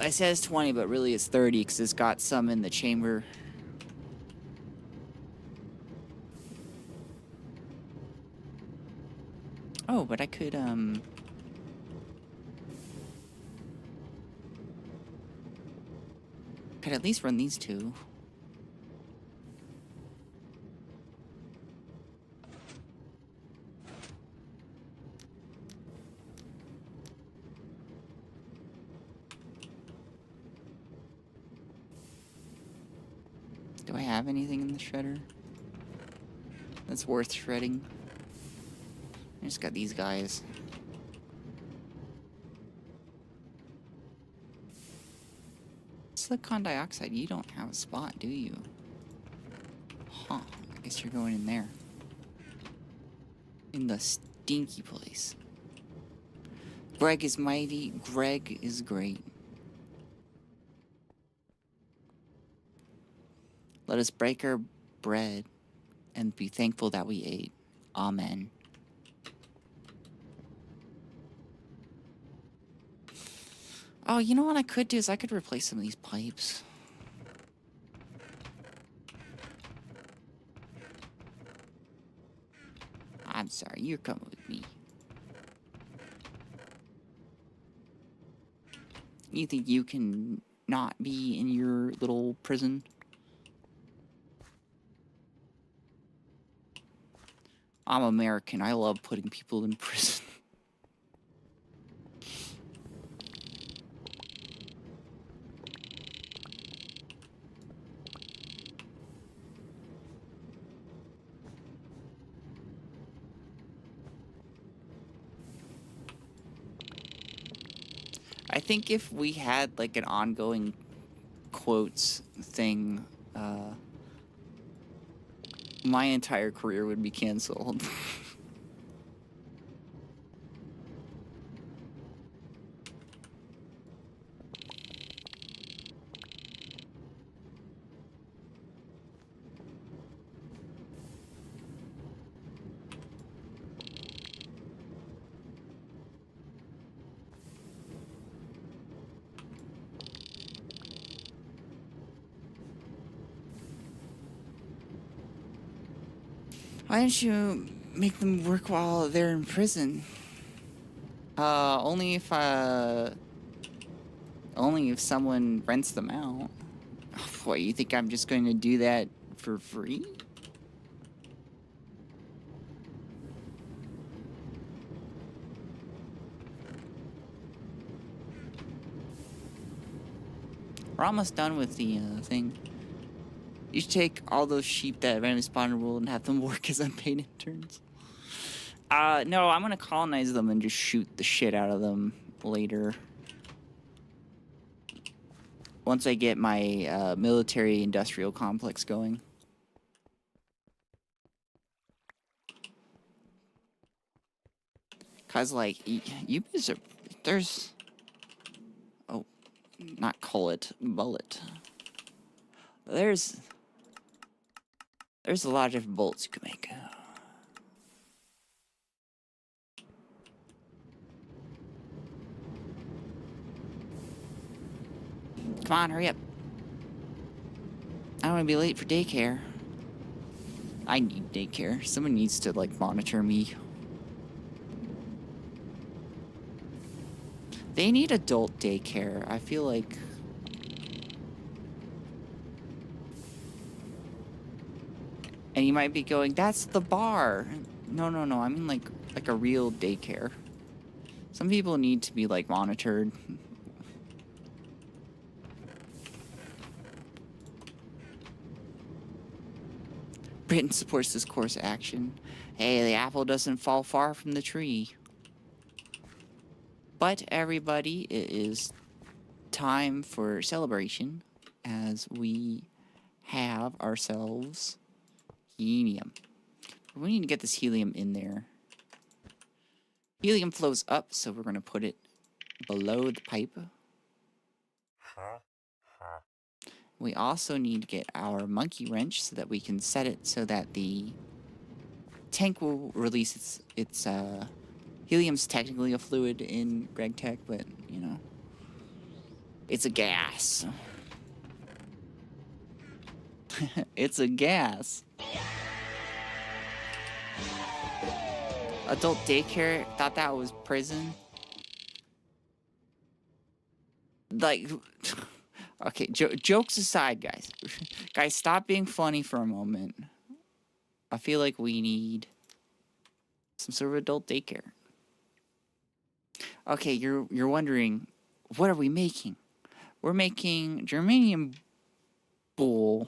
It says 20, but really it's 30 because it's got some in the chamber. Oh, but I could, could at least run these two. Do I have anything in the shredder that's worth shredding? I just got these guys. Silicon dioxide, you don't have a spot, do you? Huh, I guess you're going in there. In the stinky place. Greg is mighty, Greg is great. Let us break our bread and be thankful that we ate. Amen. Oh, you know what I could do is I could replace some of these pipes. I'm sorry, you're coming with me. You think you can not be in your little prison? I'm American. I love putting people in prison. I think if we had like an ongoing quotes thing, my entire career would be canceled. Why don't you make them work while they're in prison? Only if someone rents them out. What, you think I'm just going to do that for free? We're almost done with the thing. You should take all those sheep that randomly spawn in the world and have them work as unpaid interns. No, I'm gonna colonize them and just shoot the shit out of them later. Once I get my military-industrial complex going. Cause like, there's... Oh, not bullet. There's a lot of different bolts you can make. Come on, hurry up. I don't want to be late for daycare. I need daycare. Someone needs to, like, monitor me. They need adult daycare. I feel like... And you might be going, that's the bar. No. I mean, like a real daycare. Some people need to be, like, monitored. Britain supports this course of action. Hey, the apple doesn't fall far from the tree. But everybody, it is time for celebration as we have ourselves helium. We need to get this helium in there. Helium flows up, so we're going to put it below the pipe. We also need to get our monkey wrench so that we can set it so that the tank will release its helium's technically a fluid in Gregtech, but, you know, it's a gas. It's a gas. Adult daycare, thought that was prison. Like... Okay, jokes aside, guys. Guys, stop being funny for a moment. I feel like we need some sort of adult daycare. Okay, you're wondering, what are we making? We're making germanium bull.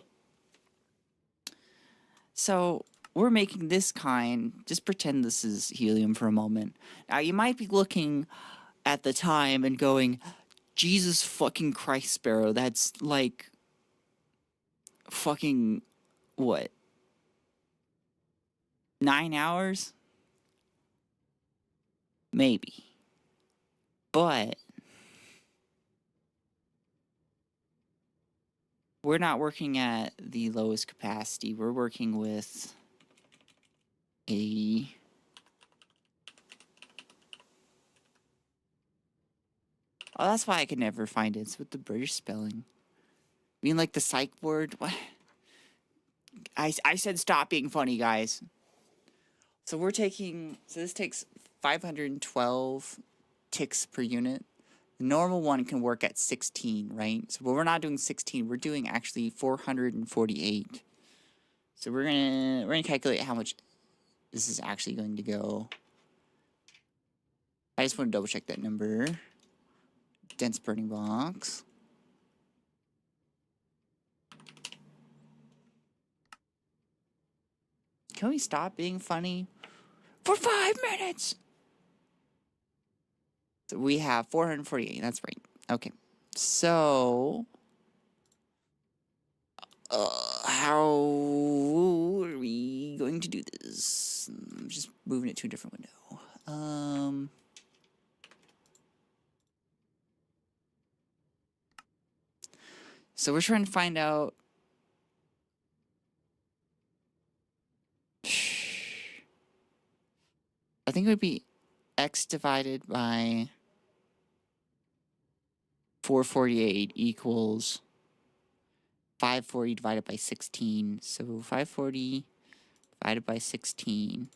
So, we're making this kind. Just pretend this is helium for a moment. Now, you might be looking at the time and going... Jesus fucking Christ, Sparrow, that's like fucking what? 9 hours? Maybe. But we're not working at the lowest capacity. We're working with a... Oh, that's why I could never find it. It's with the British spelling. I mean, like the psych word? What? I said stop being funny, guys. So we're taking... So this takes 512 ticks per unit. The normal one can work at 16, right? So but we're not doing 16. We're doing actually 448. So we're gonna calculate how much this is actually going to go. I just want to double check that number. Dense burning box. Can we stop being funny for 5 minutes? So we have 448. That's right. Okay. So, how are we going to do this? I'm just moving it to a different window. So we're trying to find out. I think it would be x divided by 448 equals 540 divided by 16. So 540 divided by 16.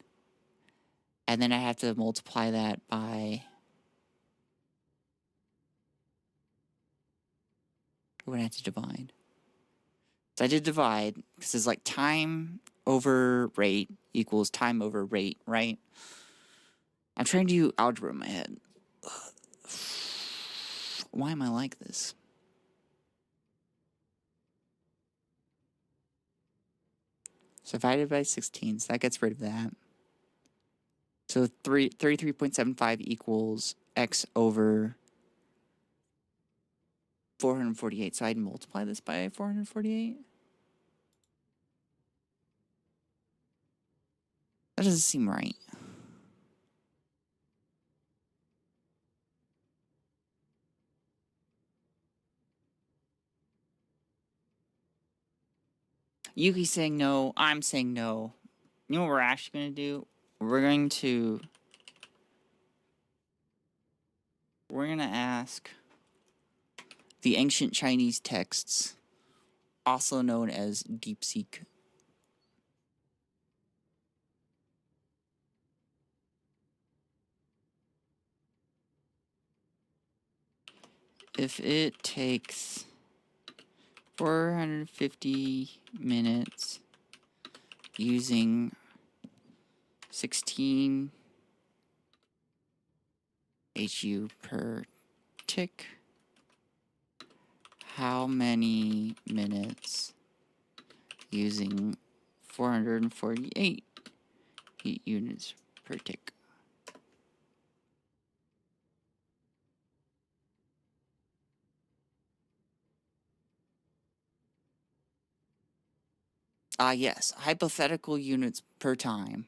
And then I have to multiply that by... We're going to have to divide. So I did divide, because it's like time over rate equals time over rate, right? I'm trying to do algebra in my head. Why am I like this? So divided by 16, so that gets rid of that. So 33.75 equals x over 448. So I'd multiply this by 448. That doesn't seem right. Yuki's saying no. I'm saying no. You know what we're actually going to do? We're going to ask the ancient Chinese texts, also known as DeepSeek. If it takes 450 minutes using 16 HU per tick, how many minutes using 448 heat units per tick? Yes, hypothetical units per time.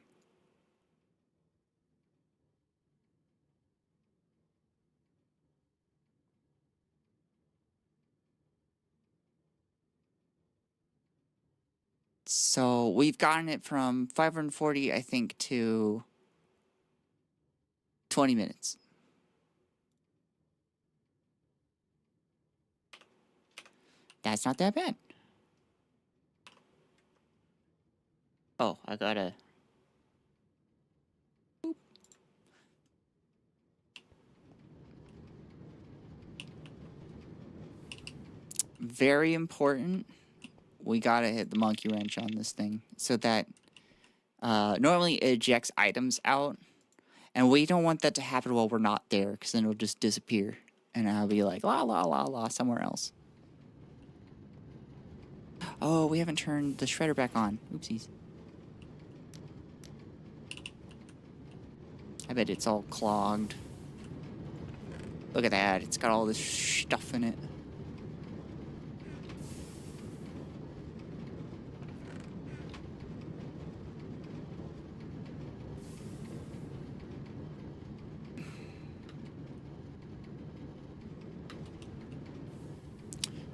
So we've gotten it from 540, I think, to 20 minutes. That's not that bad. Oh, I gotta... Boop. Very important. We gotta hit the monkey wrench on this thing so that normally it ejects items out, and we don't want that to happen while we're not there, because then it'll just disappear, and I'll be like, la la la la, somewhere else. Oh, we haven't turned the shredder back on. Oopsies. I bet it's all clogged. Look at that, it's got all this stuff in it.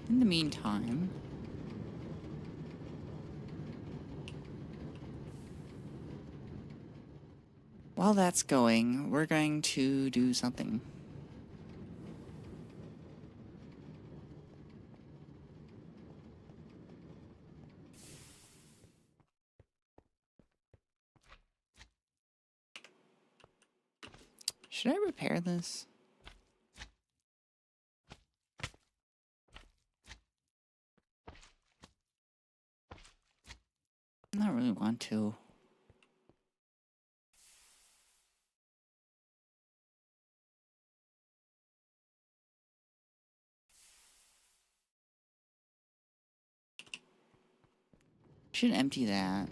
In the meantime, while that's going, we're going to do something. Should I repair this? I don't really want to. Should empty that.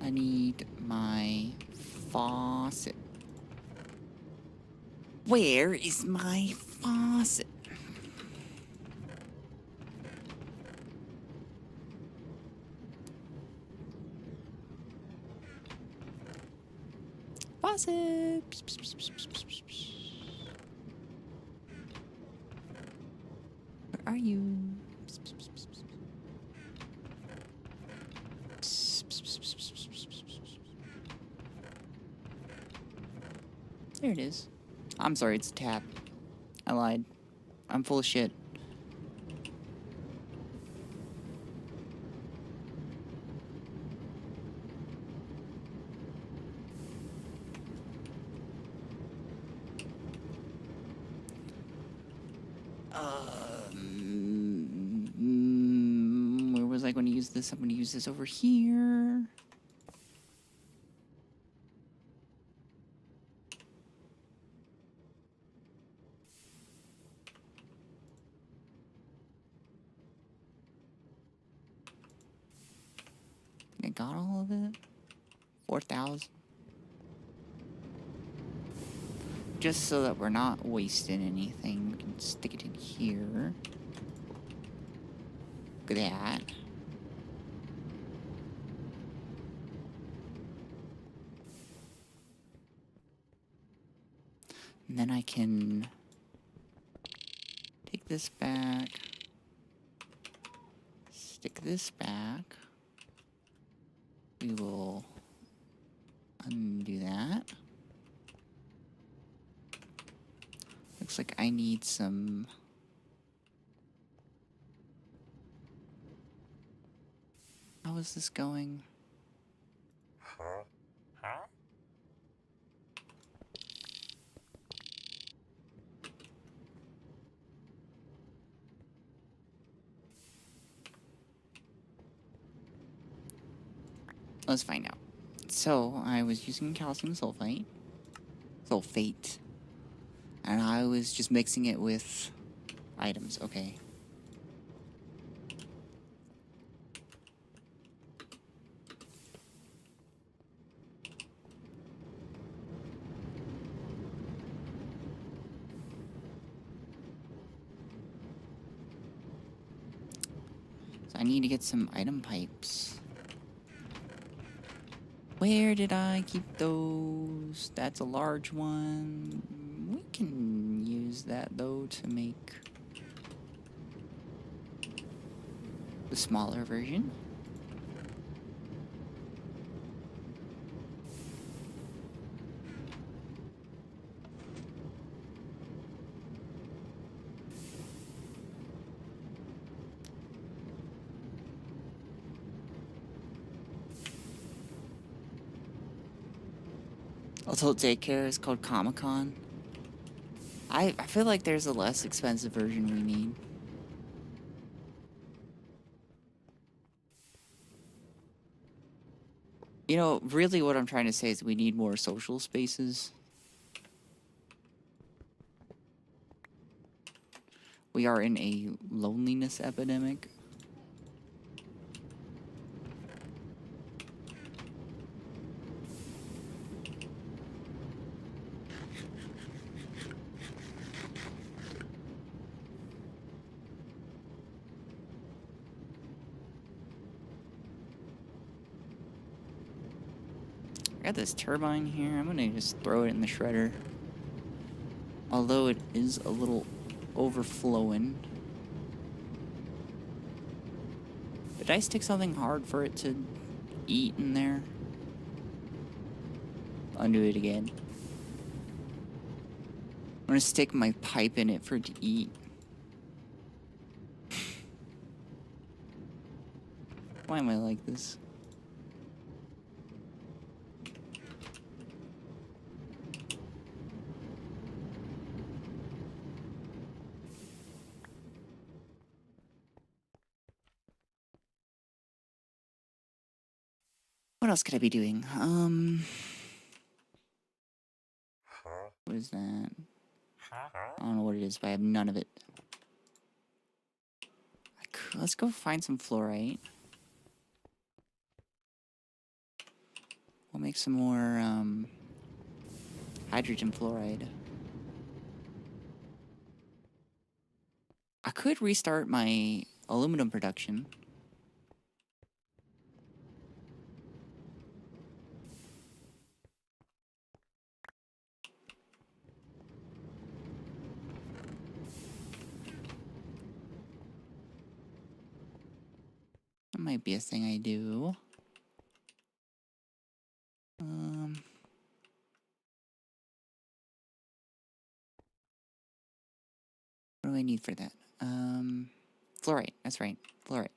I need my faucet. Where is my faucet? Faucet. Where are you? There it is. I'm sorry, it's a tap. I lied. I'm full of shit. Where was I going to use this? I'm going to use this over here. got all of it? 4,000. Just so that we're not wasting anything, we can stick it in here. Look at that. And then I can take this back, stick this back. We will undo that. Looks like I need some... How is this going? Let's find out. So, I was using calcium sulfate, and I was just mixing it with items. Okay. So I need to get some item pipes. Where did I keep those? That's a large one. We can use that, though, to make the smaller version. Also, daycare is called Comic-Con. I feel like there's a less expensive version we need. You know, really what I'm trying to say is we need more social spaces. We are in a loneliness epidemic. I got this turbine here. I'm gonna just throw it in the shredder. Although it is a little overflowing. Did I stick something hard for it to eat in there? Undo it again. I'm gonna stick my pipe in it for it to eat. Why am I like this? What else could I be doing? What is that? I don't know what it is, but I have none of it. Let's go find some fluorite. We'll make some more, hydrogen fluoride. I could restart my aluminum production. That might be a thing I do. What do I need for that? Fluorite. That's right. Fluorite.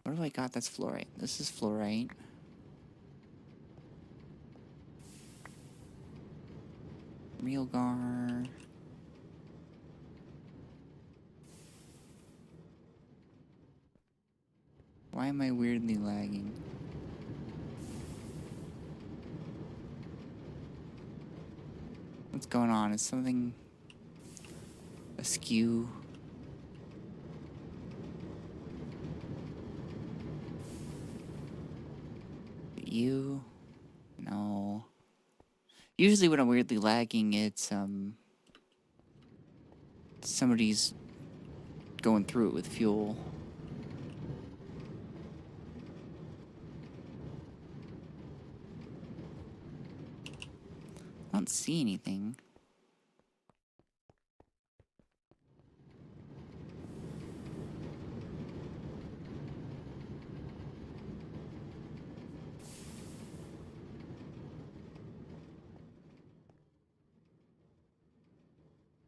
What have I got that's fluorite? This is fluorite. Realgar. Why am I weirdly lagging? What's going on? Is something askew? CPU? No. Usually when I'm weirdly lagging, it's, somebody's going through it with fuel. I don't see anything.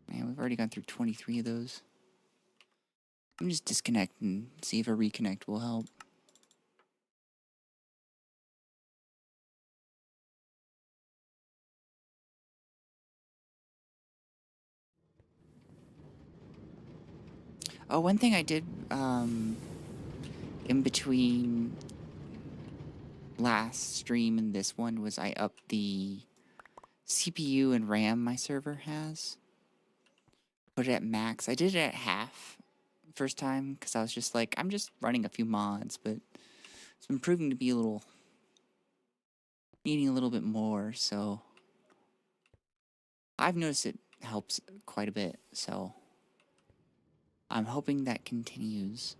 Man, we've already gone through 23 of those. Let me just disconnect and see if a reconnect will help. Oh, one thing I did in between last stream and this one was I upped the CPU and RAM my server has. Put it at max. I did it at half first time because I was just like, I'm just running a few mods, but it's been proving to be needing a little bit more, so I've noticed it helps quite a bit, so I'm hoping that continues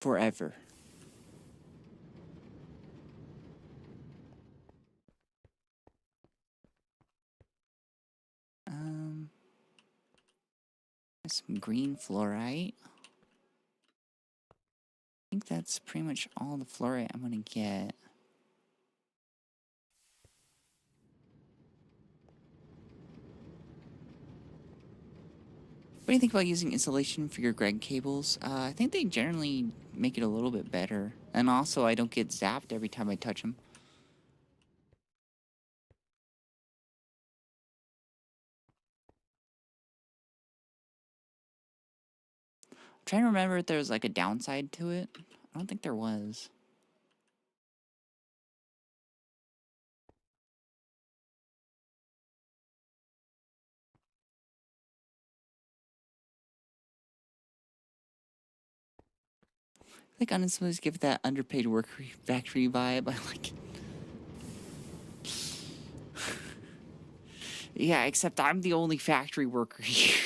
forever. Some green fluorite. I think that's pretty much all the fluorite I'm gonna get. What do you think about using insulation for your Greg cables? I think they generally make it a little bit better. And also, I don't get zapped every time I touch them. I'm trying to remember if there was like a downside to it. I don't think there was. I think honestly, just give that underpaid worker factory vibe. I like it. Yeah, except I'm the only factory worker here.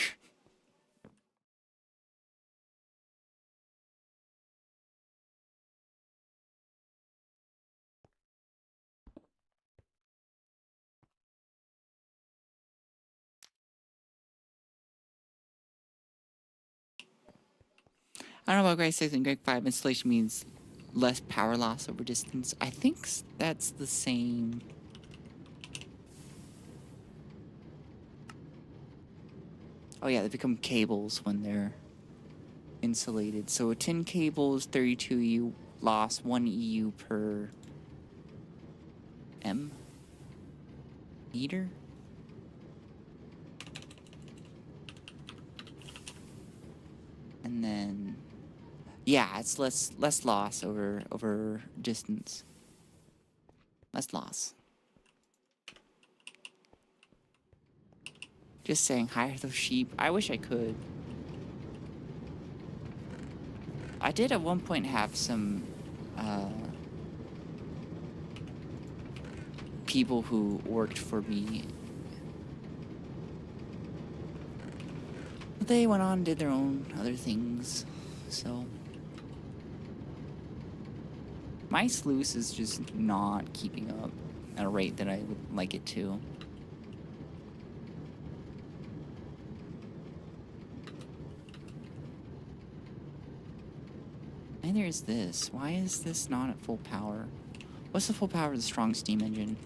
I don't know about Greg 6 and Greg 5. Installation means less power loss over distance. I think that's the same. Oh yeah, they become cables when they're insulated. So a tin cable is 32 EU loss, 1 EU per M meter. And then yeah, it's less loss over distance. Less loss. Just saying, hire those sheep. I wish I could. I did at one point have some people who worked for me. But they went on and did their own other things, so my sluice is just not keeping up at a rate that I would like it to. Neither is this. Why is this not at full power? What's the full power of the strong steam engine?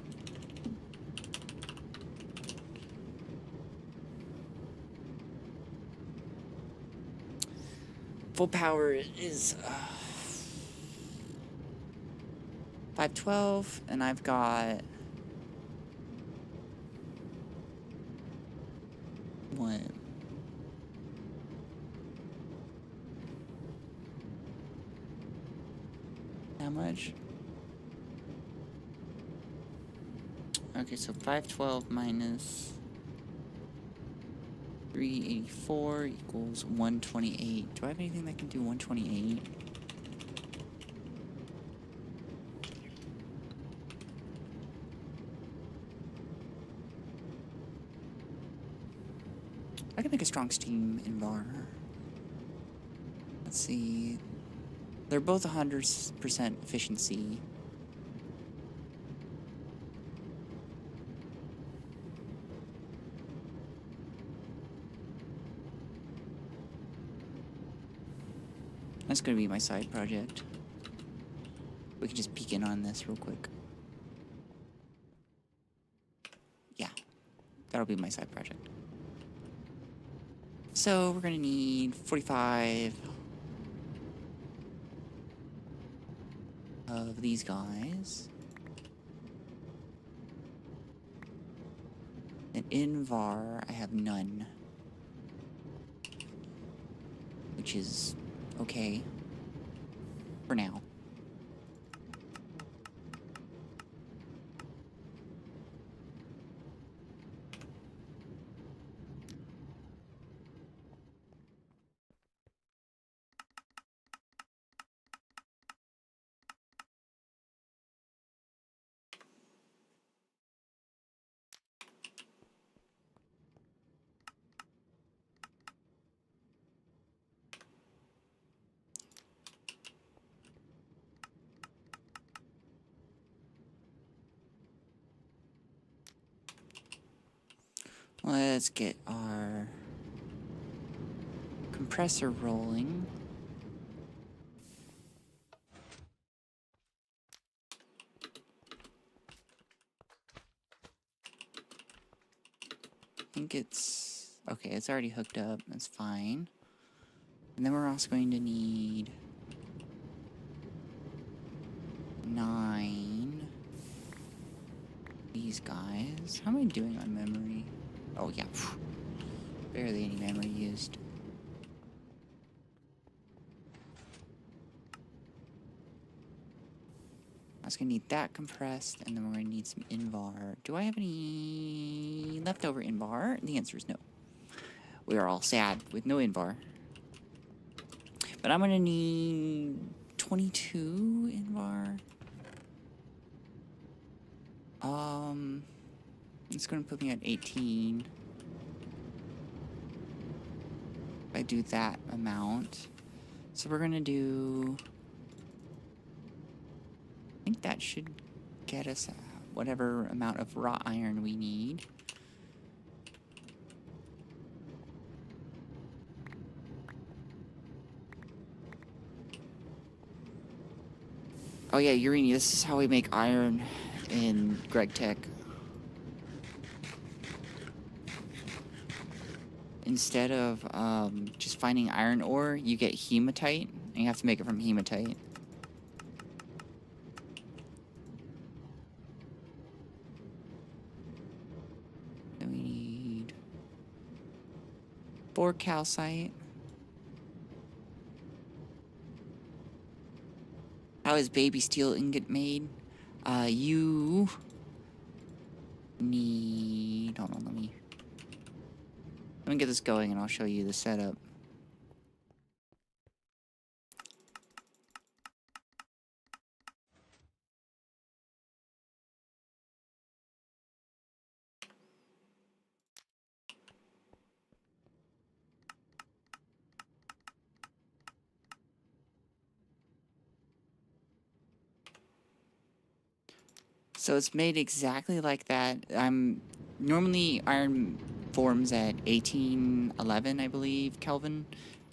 Full power is 512, and I've got what? How much? Okay, so 512 minus 384 equals 128. Do I have anything that can do 128? I can make a strong steam Invar. Let's see. They're both 100% efficiency. That's gonna be my side project. We can just peek in on this real quick. Yeah, that'll be my side project. So we're gonna need 45 of these guys. And Invar, I have none. Which is okay for now. Let's get our compressor rolling. I think it's... okay, it's already hooked up. That's fine. And then we're also going to need 9 these guys. How am I doing on memory? Oh, yeah. Barely any memory used. I was gonna need that compressed, and then we're gonna need some Invar. Do I have any leftover Invar? The answer is no. We are all sad with no Invar. But I'm gonna need 22 Invar. It's gonna put me at 18. If I do that amount. So we're gonna do... I think that should get us whatever amount of wrought iron we need. Oh yeah, Urini, this is how we make iron in Gregtech. Instead of just finding iron ore, you get hematite, and you have to make it from hematite. Then we need 4 calcite. How is baby steel ingot made? You need... hold on, let me get this going and I'll show you the setup. So it's made exactly like that. Normally iron forms at 1811, I believe, Kelvin,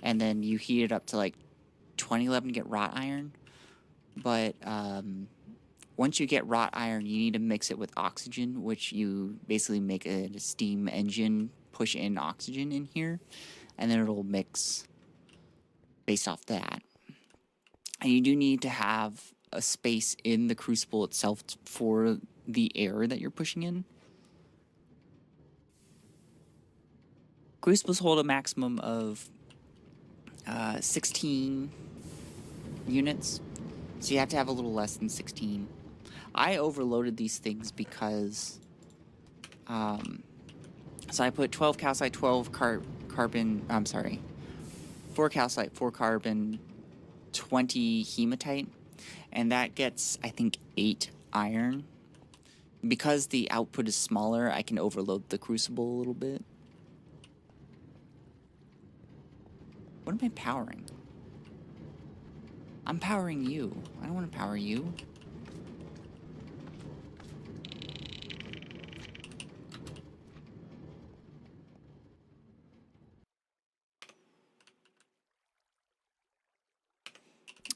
and then you heat it up to like 2011 to get wrought iron. But once you get wrought iron, you need to mix it with oxygen, which you basically make a steam engine push in oxygen in here, and then it'll mix based off that. And you do need to have a space in the crucible itself for the air that you're pushing in. Crucibles hold a maximum of 16 units, so you have to have a little less than 16. I overloaded these things because so I put 12 calcite, 12 carbon, 4 calcite, 4 carbon, 20 hematite, and that gets, I think, 8 iron. Because the output is smaller, I can overload the crucible a little bit. What am I powering? I'm powering you. I don't want to power you.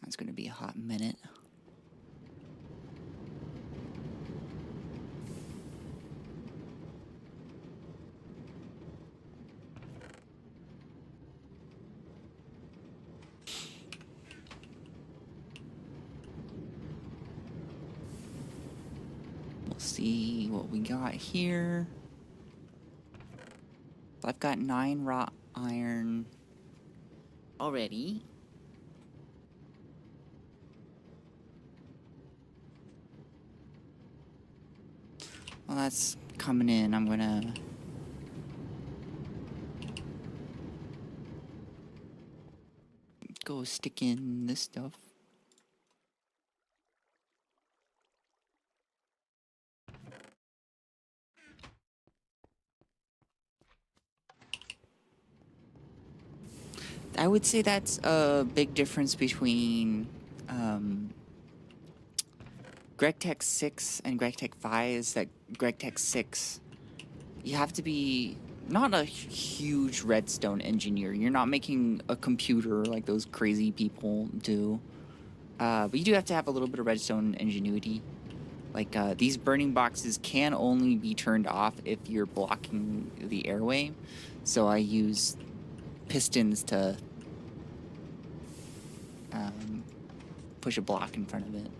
It's going to be a hot minute. We'll see what we got here. I've got 9 wrought iron already. Well, that's coming in. I'm gonna go stick in this stuff. I would say that's a big difference between Gregtech 6 and Gregtech 5 is that Gregtech 6, you have to be not a huge redstone engineer. You're not making a computer like those crazy people do. But you do have to have a little bit of redstone ingenuity. Like, these burning boxes can only be turned off if you're blocking the airway. So I use pistons to push a block in front of it.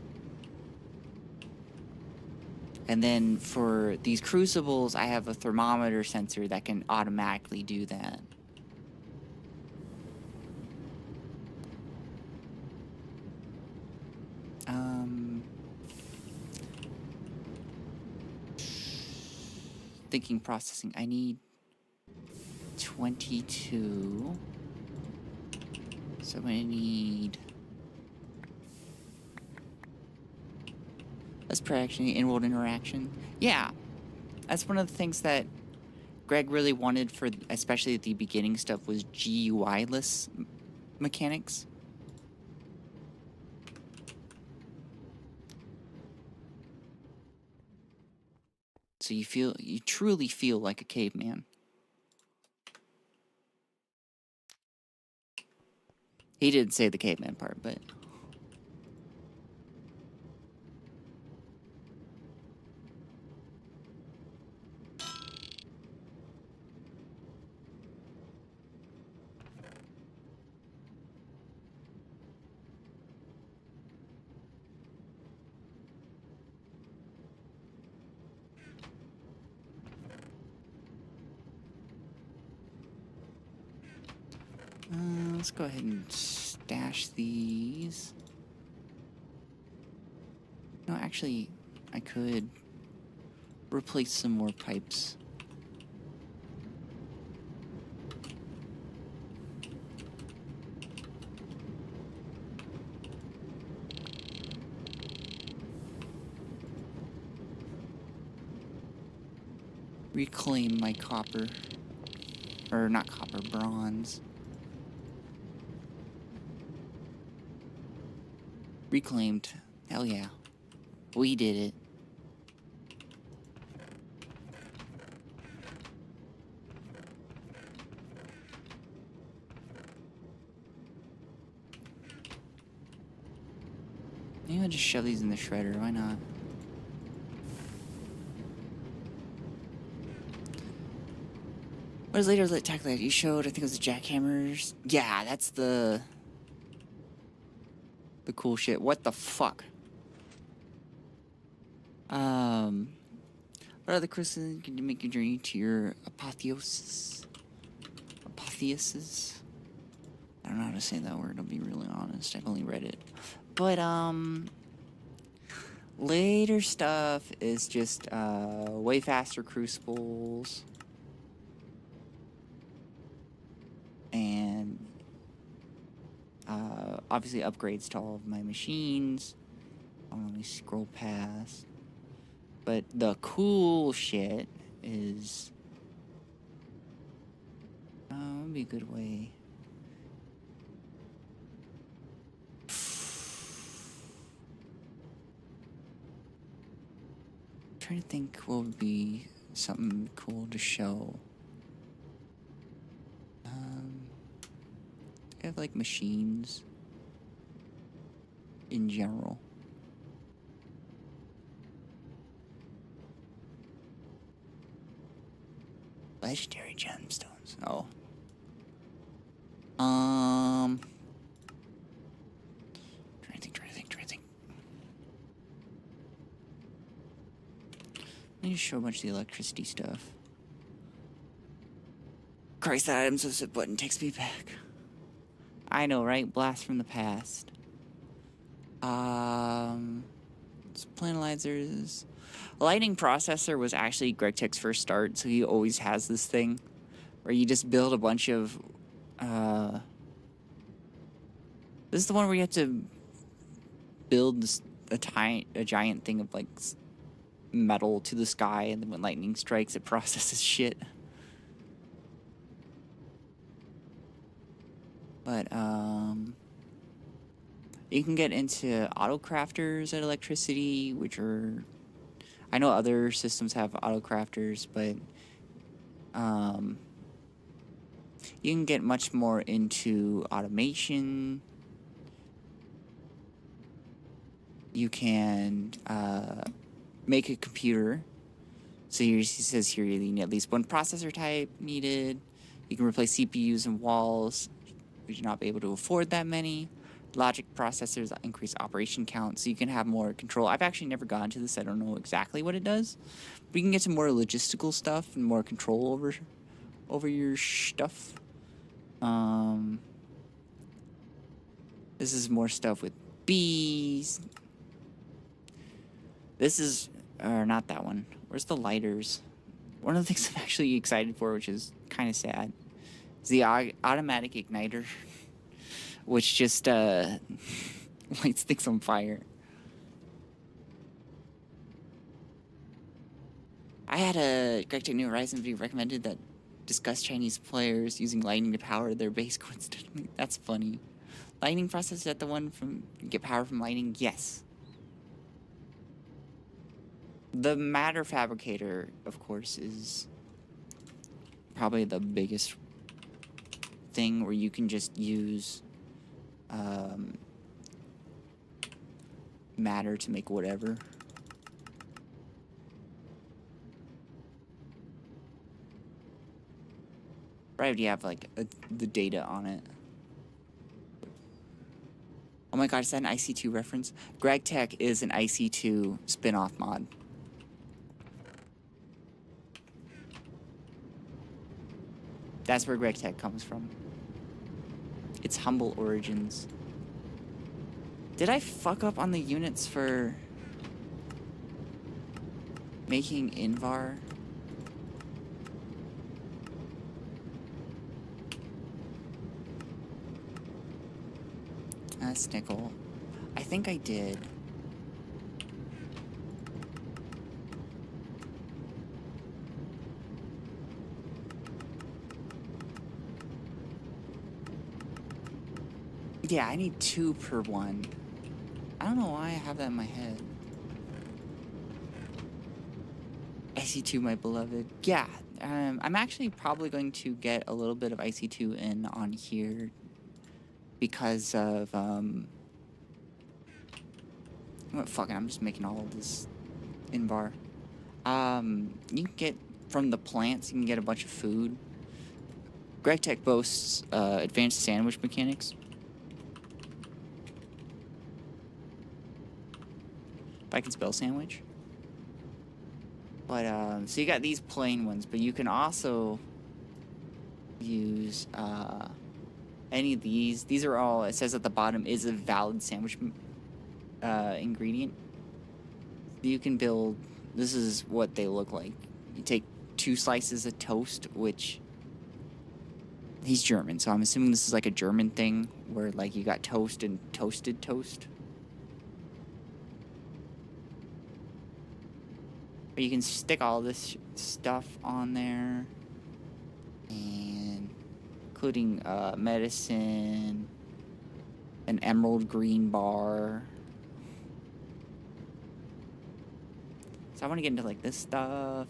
And then for these crucibles, I have a thermometer sensor that can automatically do that. Thinking processing. I need 22. So I'm gonna need... Let's actually in-world interaction. Yeah, that's one of the things that Greg really wanted for, especially at the beginning stuff, was GUI-less mechanics. So you truly feel like a caveman. He didn't say the caveman part, but... let's go ahead and stash these. No, actually, I could replace some more pipes. Reclaim my copper. Or not copper, bronze. Reclaimed. Hell yeah. We did it. Maybe I'll just shove these in the shredder. Why not? What is later lit tech that you showed? I think it was the jackhammers. Yeah, that's the cool shit. What the fuck? What other crystals can you make your journey to your apotheosis? Apotheosis? I don't know how to say that word, I'll be really honest. I've only read it. But, later stuff is just, way faster crucibles. And, obviously upgrades to all of my machines. Let me scroll past. But the cool shit is... would be a good way. trying to think what would be something cool to show. I have like machines in general. Legendary gemstones. Oh. Trying to think. Let me just show a bunch of the electricity stuff. Christ, that item subset button takes me back. I know, right? Blast from the past. Planalizers. Lightning processor was actually Gregtech's first start, so he always has this thing where you just build a bunch of. This is the one where you have to build a giant thing of like metal to the sky, and then when lightning strikes, it processes shit. But you can get into auto crafters at electricity, which are, I know other systems have auto crafters, but you can get much more into automation. You can make a computer. So here he says here you need at least one processor type needed. You can replace CPUs and walls. We should not be able to afford that many. Logic processors increase operation count, so you can have more control. I've actually never gone to this. I don't know exactly what it does. But you can get some more logistical stuff and more control over your stuff. This is more stuff with bees. This is, or not that one. Where's the lighters? One of the things I'm actually excited for, which is kind of sad, is the automatic igniter, which just lights things on fire. I had a Gregtech New Horizons video recommended that discussed Chinese players using lightning to power their base coincidentally. That's funny. Lightning process, is that the one from get power from lightning? Yes. The matter fabricator, of course, is probably the biggest thing where you can just use matter to make whatever. Right, you have like the data on it. Oh my god, is that an IC2 reference? Gregtech is an IC2 spin-off mod. That's where Gregtech comes from. Its humble origins. Did I fuck up on the units for making Invar? That's nickel. I think I did. Yeah, I need 2 per one. I don't know why I have that in my head. IC2, my beloved. Yeah, I'm actually probably going to get a little bit of IC2 in on here because of, what, fuck it, I'm just making all of this Invar. You can get, from the plants, you can get a bunch of food. Gregtech boasts advanced sandwich mechanics. If I can spell sandwich. But, so you got these plain ones, but you can also use, any of these. These are all, it says at the bottom, is a valid sandwich ingredient. You can build, this is what they look like. You take 2 slices of toast, which, he's German, so I'm assuming this is like a German thing, where like you got toast and toasted toast. But you can stick all this stuff on there, and including medicine, an emerald green bar. So I want to get into like this stuff.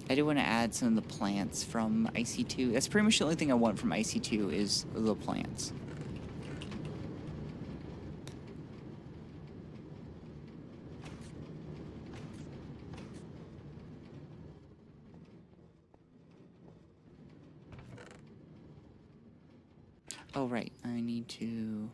I do want to add some of the plants from IC2. That's pretty much the only thing I want from IC2 is the plants. Oh, right. I need to...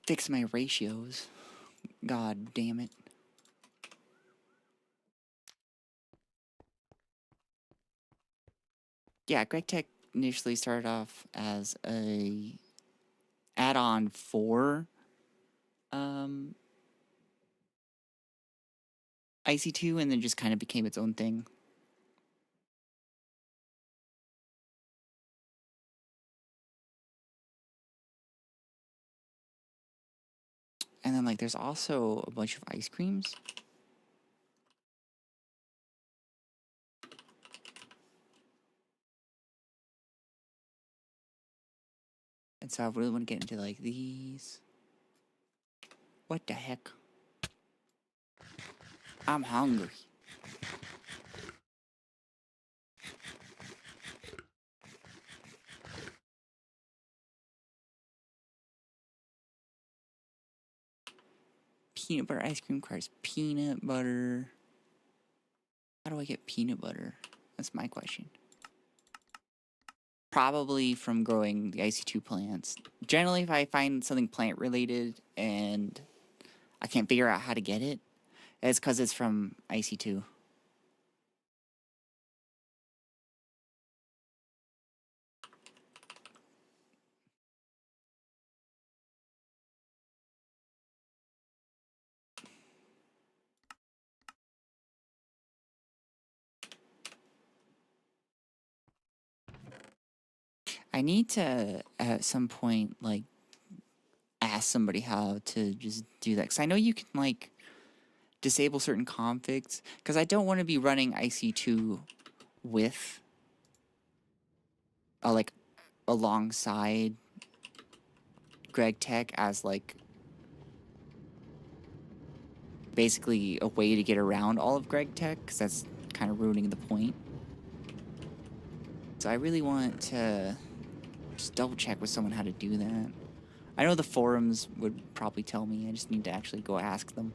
fix my ratios. God damn it. Yeah, Gregtech initially started off as a add-on for IC2 and then just kind of became its own thing. And then, like, there's also a bunch of ice creams. And so I really want to get into, like, these. What the heck? I'm hungry. Peanut butter ice cream requires peanut butter. How do I get peanut butter? That's my question. Probably from growing the IC2 plants. Generally, if I find something plant related and I can't figure out how to get it, it's because it's from IC2. I need to, at some point, like, ask somebody how to just do that. Because I know you can, like, disable certain configs. Because I don't want to be running IC2 with, like, alongside Gregtech as, like, basically a way to get around all of Gregtech. Because that's kind of ruining the point. So I really want to just double check with someone how to do that. I know the forums would probably tell me. I just need to actually go ask them.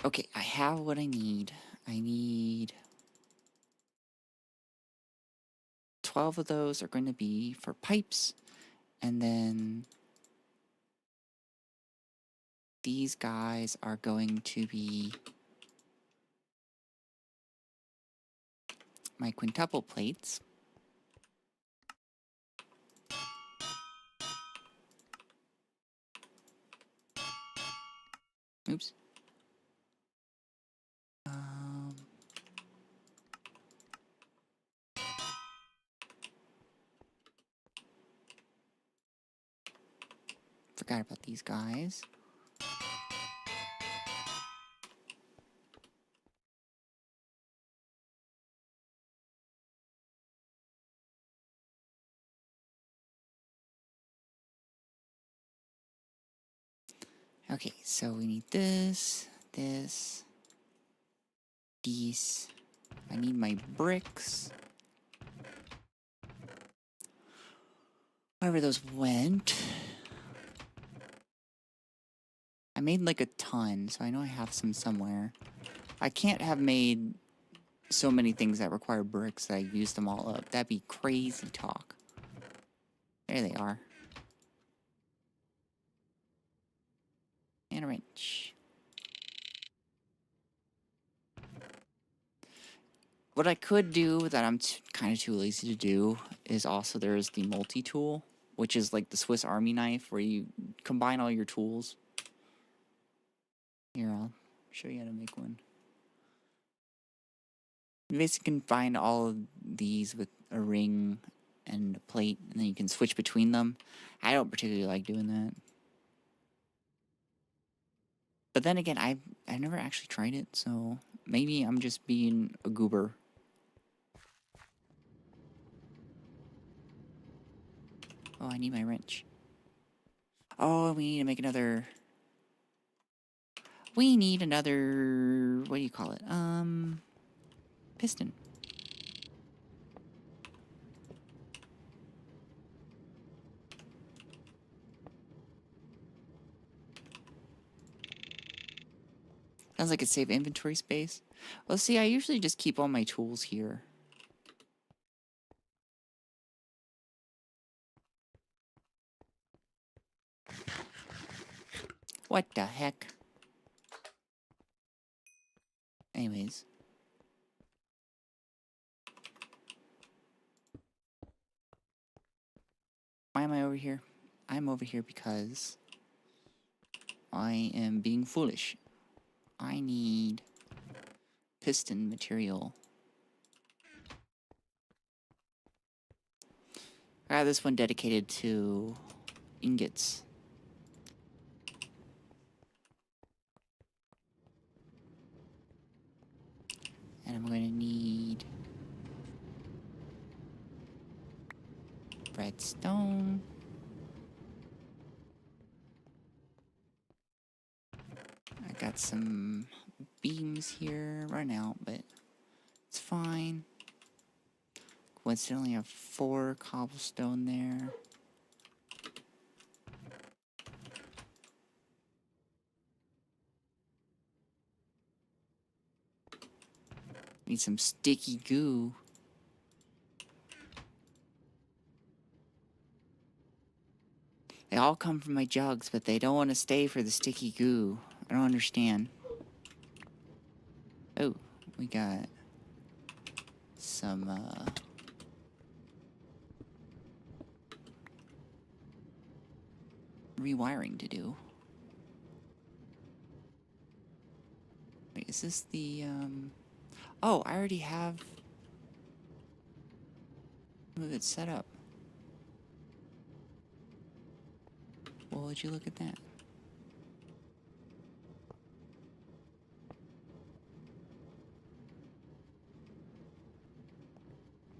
Okay, I have what I need. I need 12 of those are going to be for pipes, and then these guys are going to be my quintuple plates. Oops. Forgot about these guys. Okay, so we need this, this, these. I need my bricks. Wherever those went. I made like a ton, so I know I have some somewhere. I can't have made so many things that require bricks that I used them all up. That'd be crazy talk. There they are. And a wrench. What I could do that I'm kind of too lazy to do is also there's the multi-tool, which is like the Swiss Army knife where you combine all your tools. Here, I'll show you how to make one. You basically can find all of these with a ring and a plate, and then you can switch between them. I don't particularly like doing that. But then again, I've never actually tried it, so maybe I'm just being a goober. Oh, I need my wrench. Oh, we need to make another... We need another... What do you call it? Piston. Sounds like it saved inventory space. Well, see, I usually just keep all my tools here. What the heck? Anyways. Why am I over here? I'm over here because I am being foolish. I need piston material. I got this one dedicated to ingots. And I'm going to need redstone. I got some beams here, run out, but it's fine. Coincidentally, I have 4 cobblestone there. Need some sticky goo. They all come from my jugs, but they don't want to stay for the sticky goo. I don't understand. Oh, we got some, rewiring to do. Wait, is this the, Oh, I already have some of it set up. Well, would you look at that?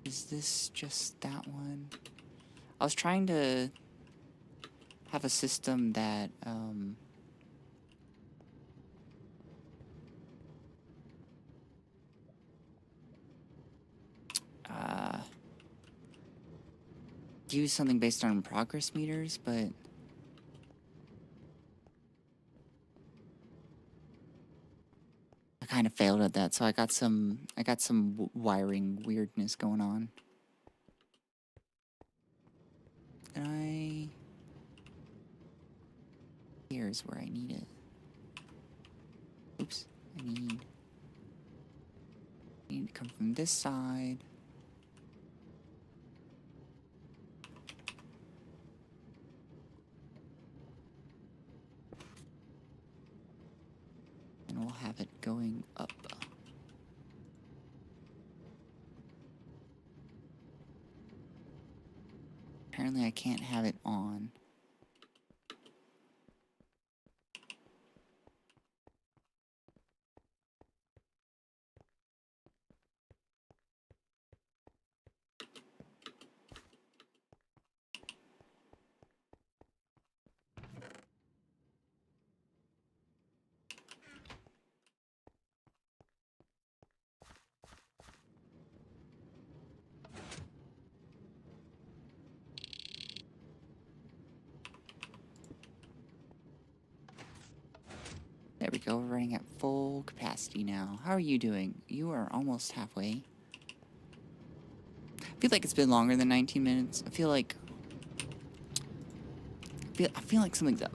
Is this just that one? I was trying to have a system that, use something based on progress meters, but I kind of failed at that, so I got some wiring weirdness going on. Here's where I need it. Oops, I need to come from this side. And we'll have it going up. Apparently I can't have it on. There we go, we're running at full capacity now. How are you doing? You are almost halfway. I feel like it's been longer than 19 minutes. I feel like something's up,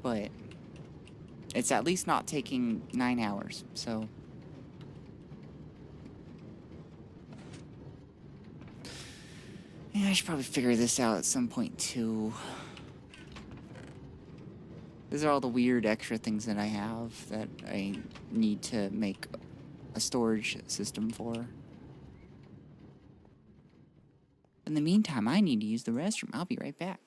but it's at least not taking 9 hours, so Yeah, I should probably figure this out at some point too. These are all the weird extra things that I have that I need to make a storage system for. In the meantime, I need to use the restroom. I'll be right back.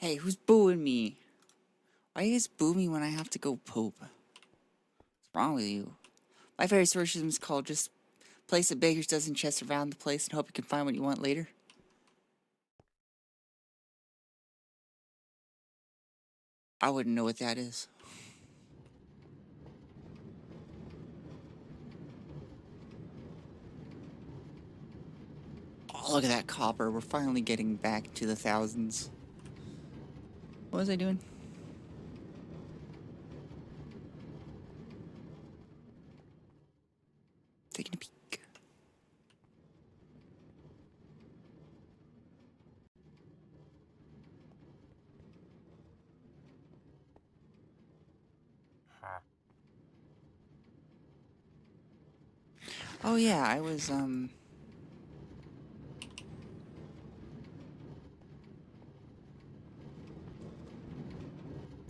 Hey, who's booing me? Why you guys boo me when I have to go poop? What's wrong with you? My favorite storage system is called just place a baker's dozen chests around the place and hope you can find what you want later. I wouldn't know what that is. Oh, look at that copper. We're finally getting back to the thousands. What was I doing? Taking a peek. Oh yeah, I was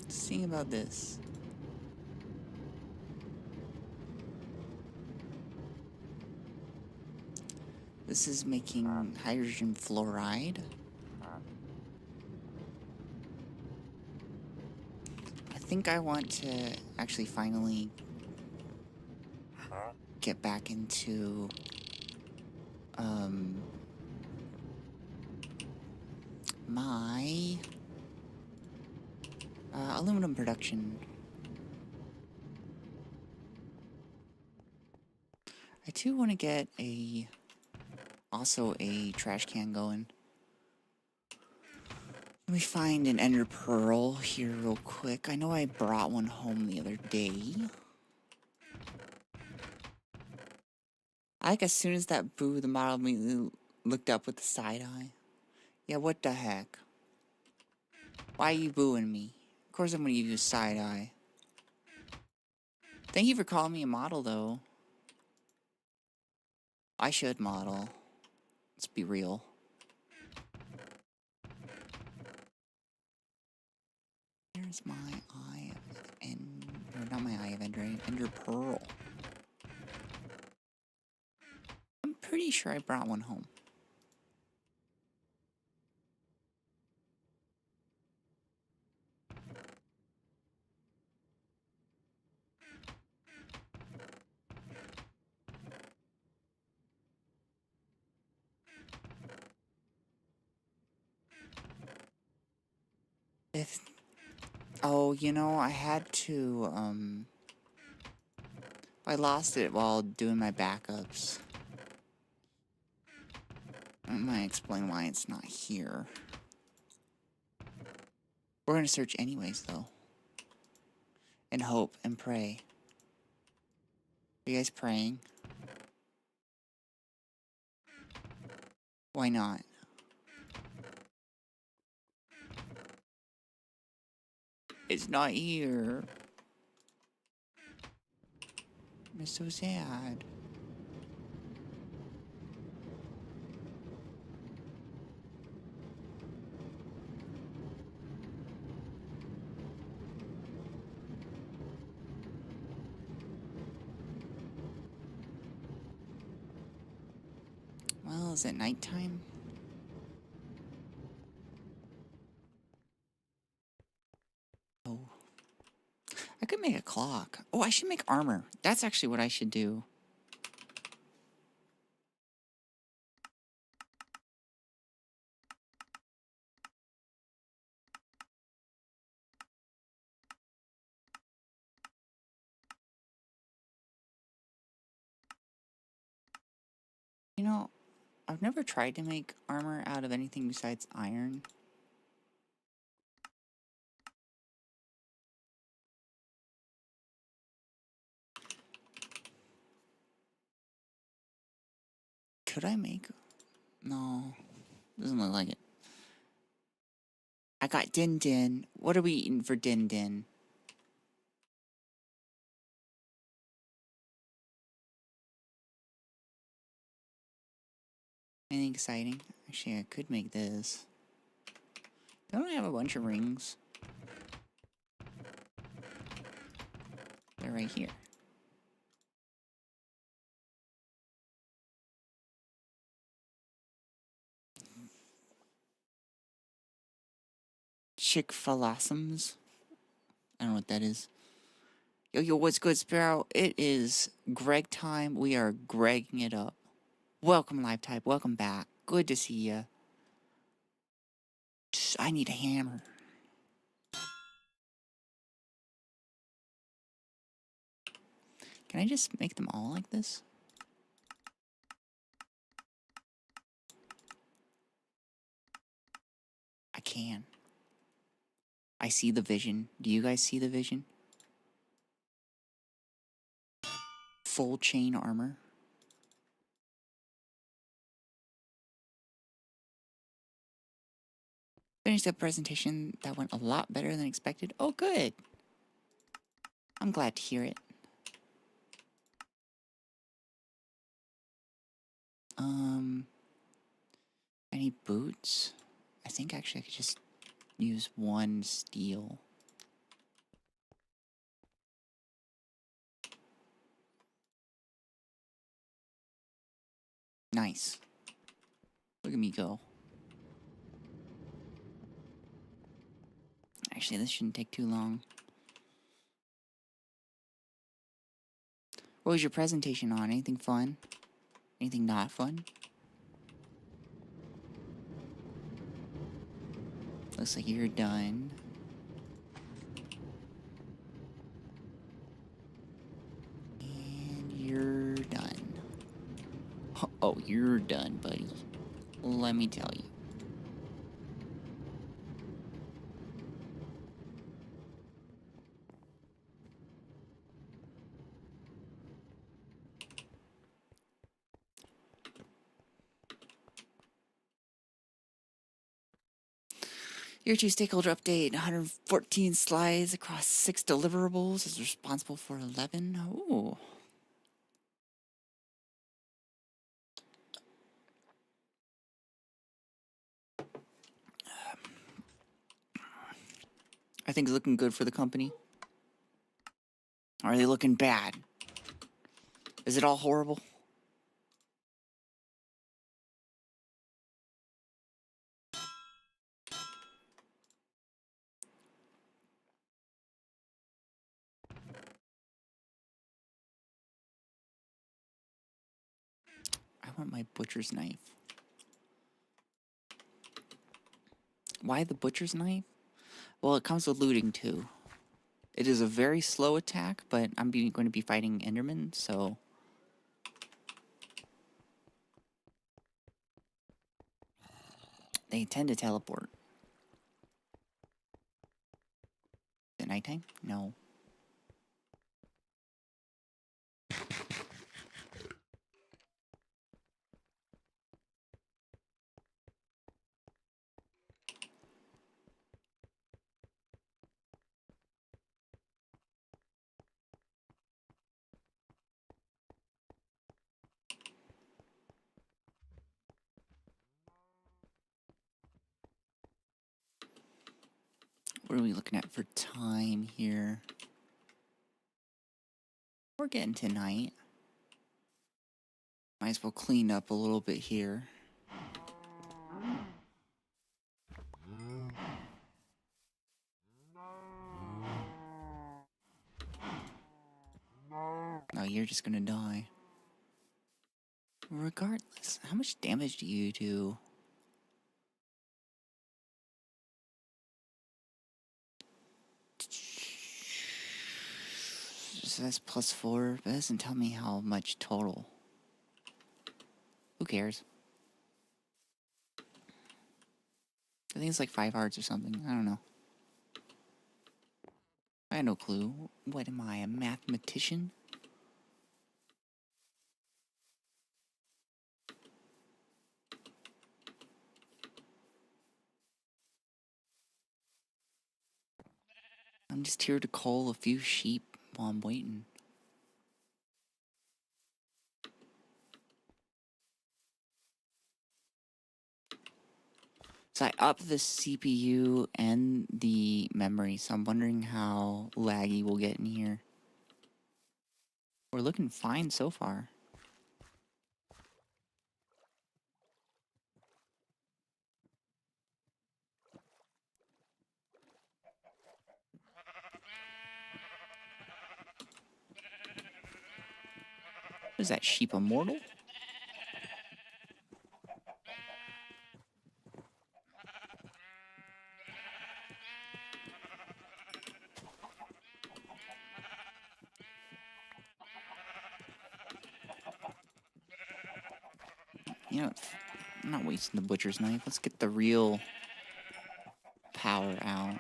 seeing about this. This is making hydrogen fluoride. I think I want to actually finally get back into my aluminum production. I too want to get also a trash can going. Let me find an ender pearl here real quick. I know I brought one home the other day. I like as soon as that boo, the model immediately looked up with the side eye. Yeah, what the heck? Why are you booing me? Of course I'm gonna give you a side eye. Thank you for calling me a model, though. I should model. Let's be real. Here's my eye of or not my eye of ender pearl. I'm pretty sure I brought one home. Oh, you know, I had to, I lost it while doing my backups. I might explain why it's not here. We're gonna search anyways, though. And hope and pray. Are you guys praying? Why not? It's not here. It's so sad. Well, is it nighttime? Oh. I could make a clock. Oh, I should make armor. That's actually what I should do. You know, I've never tried to make armor out of anything besides iron. Could I make... No. Doesn't look like it. I got Din Din. What are we eating for Din Din? Anything exciting? Actually, I could make this. Don't I have a bunch of rings? They're right here. Chick-fil-asums? I don't know what that is. Yo, what's good, Sparrow? It is Greg time. We are Gregging it up. Welcome, Live Type. Welcome back. Good to see ya. I need a hammer. Can I just make them all like this? can. I see the vision. Do you guys see the vision? Full chain armor. Finished the presentation. That went a lot better than expected. Oh, good. I'm glad to hear it. Any boots? I think actually I could just use one steel. Nice. Look at me go. Actually, this shouldn't take too long. What was your presentation on? Anything fun? Anything not fun? Looks like you're done. And you're done. Oh, you're done, buddy. Let me tell you. Year 2 stakeholder update, 114 slides across 6 deliverables, is responsible for 11. Ooh. Are things looking good for the company? Are they looking bad? Is it all horrible? I want my butcher's knife. Why the butcher's knife? Well, it comes with looting too. It is a very slow attack, but I'm going to be fighting Enderman, so... They tend to teleport. Is it nighttime? No. What are we looking at for time here? We're getting to night. Might as well clean up a little bit here. Oh, you're just gonna die. Regardless, how much damage do you do? It says +4, but it doesn't tell me how much total. Who cares? I think it's like 5 hearts or something. I don't know. I have no clue. What am I, a mathematician? I'm just here to cull a few sheep while I'm waiting. So I upped the CPU and the memory, so I'm wondering how laggy we'll get in here. We're looking fine so far. Is that sheep immortal? You know, I'm not wasting the butcher's knife. Let's get the real power out.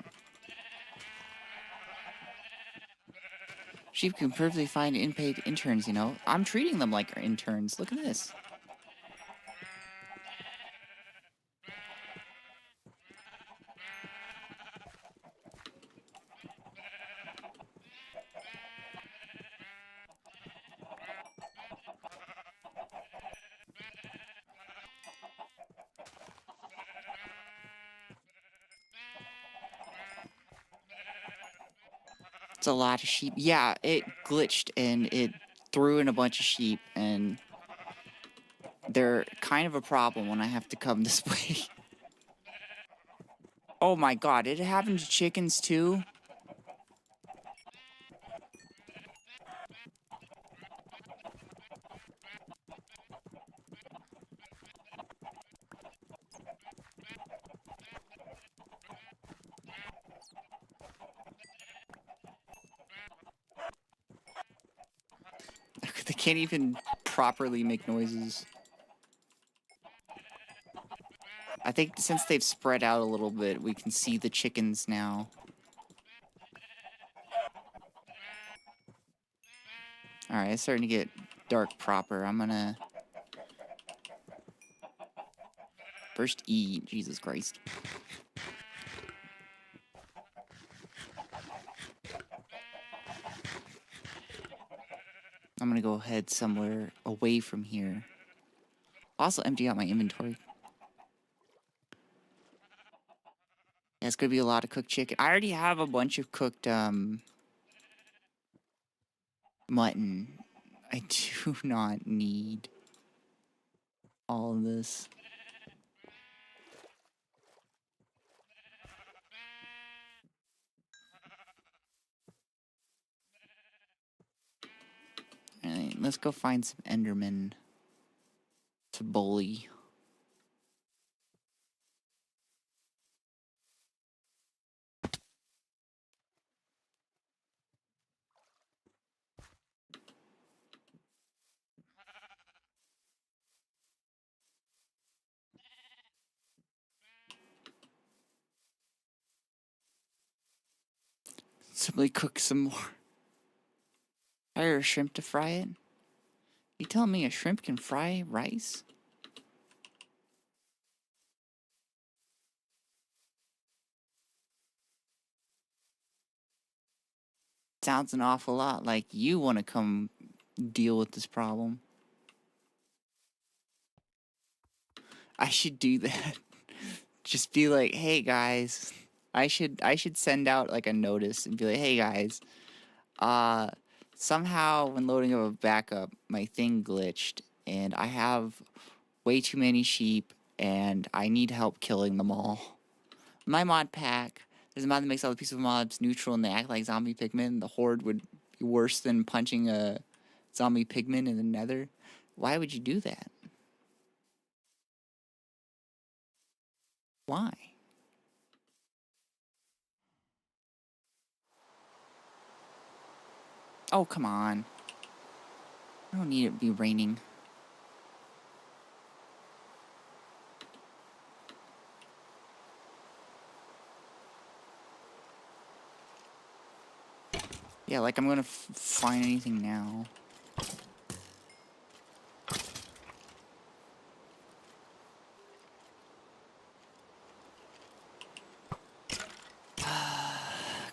Sheep can perfectly find unpaid interns, you know. I'm treating them like interns. Look at this. It's a lot of sheep. Yeah, it glitched and it threw in a bunch of sheep, and they're kind of a problem when I have to come this way. Oh my god, it happened to chickens too? They can't even properly make noises. I think since they've spread out a little bit, we can see the chickens now. Alright, it's starting to get dark proper. I'm gonna... First eat. Jesus Christ. I'm gonna go head somewhere away from here. Also empty out my inventory. Yeah, it's gonna be a lot of cooked chicken. I already have a bunch of cooked, mutton. I do not need all of this. Alright, let's go find some Endermen to bully. Simply cook some more. Hire a shrimp to fry it? You telling me a shrimp can fry rice? Sounds an awful lot like you want to come deal with this problem. I should do that. Just be like, hey guys. I should send out like a notice and be like, hey guys. Somehow when loading up a backup, my thing glitched and I have way too many sheep and I need help killing them all. My mod pack, there's a mod that makes all the pieces of mobs neutral and they act like zombie pigmen. The horde would be worse than punching a zombie pigman in the nether. Why would you do that? Why? Oh, come on. I don't need it to be raining. Yeah, like I'm gonna find anything now.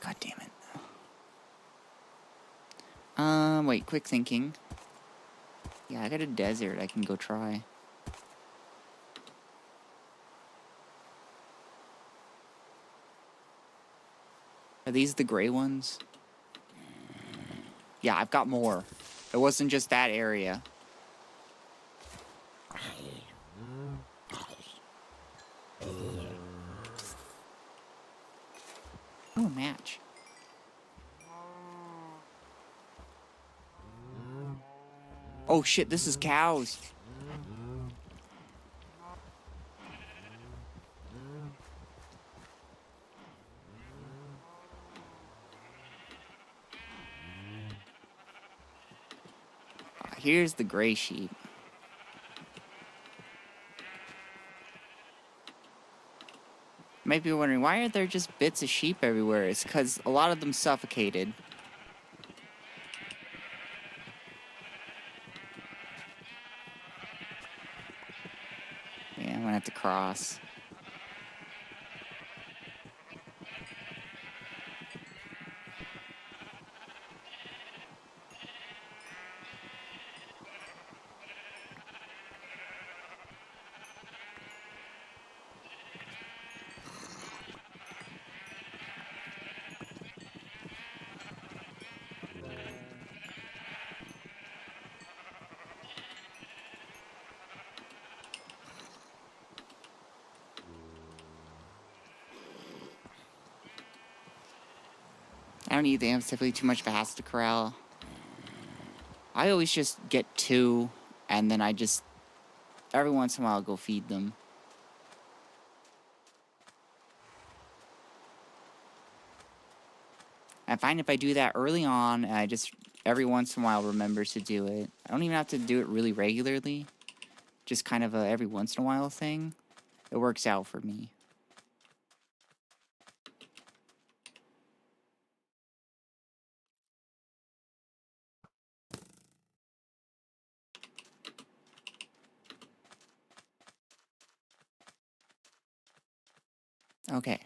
God damn it. Wait, quick thinking. Yeah, I got a desert I can go try. Are these the gray ones? Yeah, I've got more. It wasn't just that area. Oh, a match. Oh shit, this is cows. Here's the gray sheep. You might be wondering, why are there just bits of sheep everywhere? It's because a lot of them suffocated. Yeah, I'm gonna have to cross. I don't eat the ants typically too much of a hassle to corral. I always just get 2, and then I just, every once in a while, go feed them. I find if I do that early on, and I just, every once in a while, remember to do it. I don't even have to do it really regularly. Just kind of a every once in a while thing. It works out for me. Okay.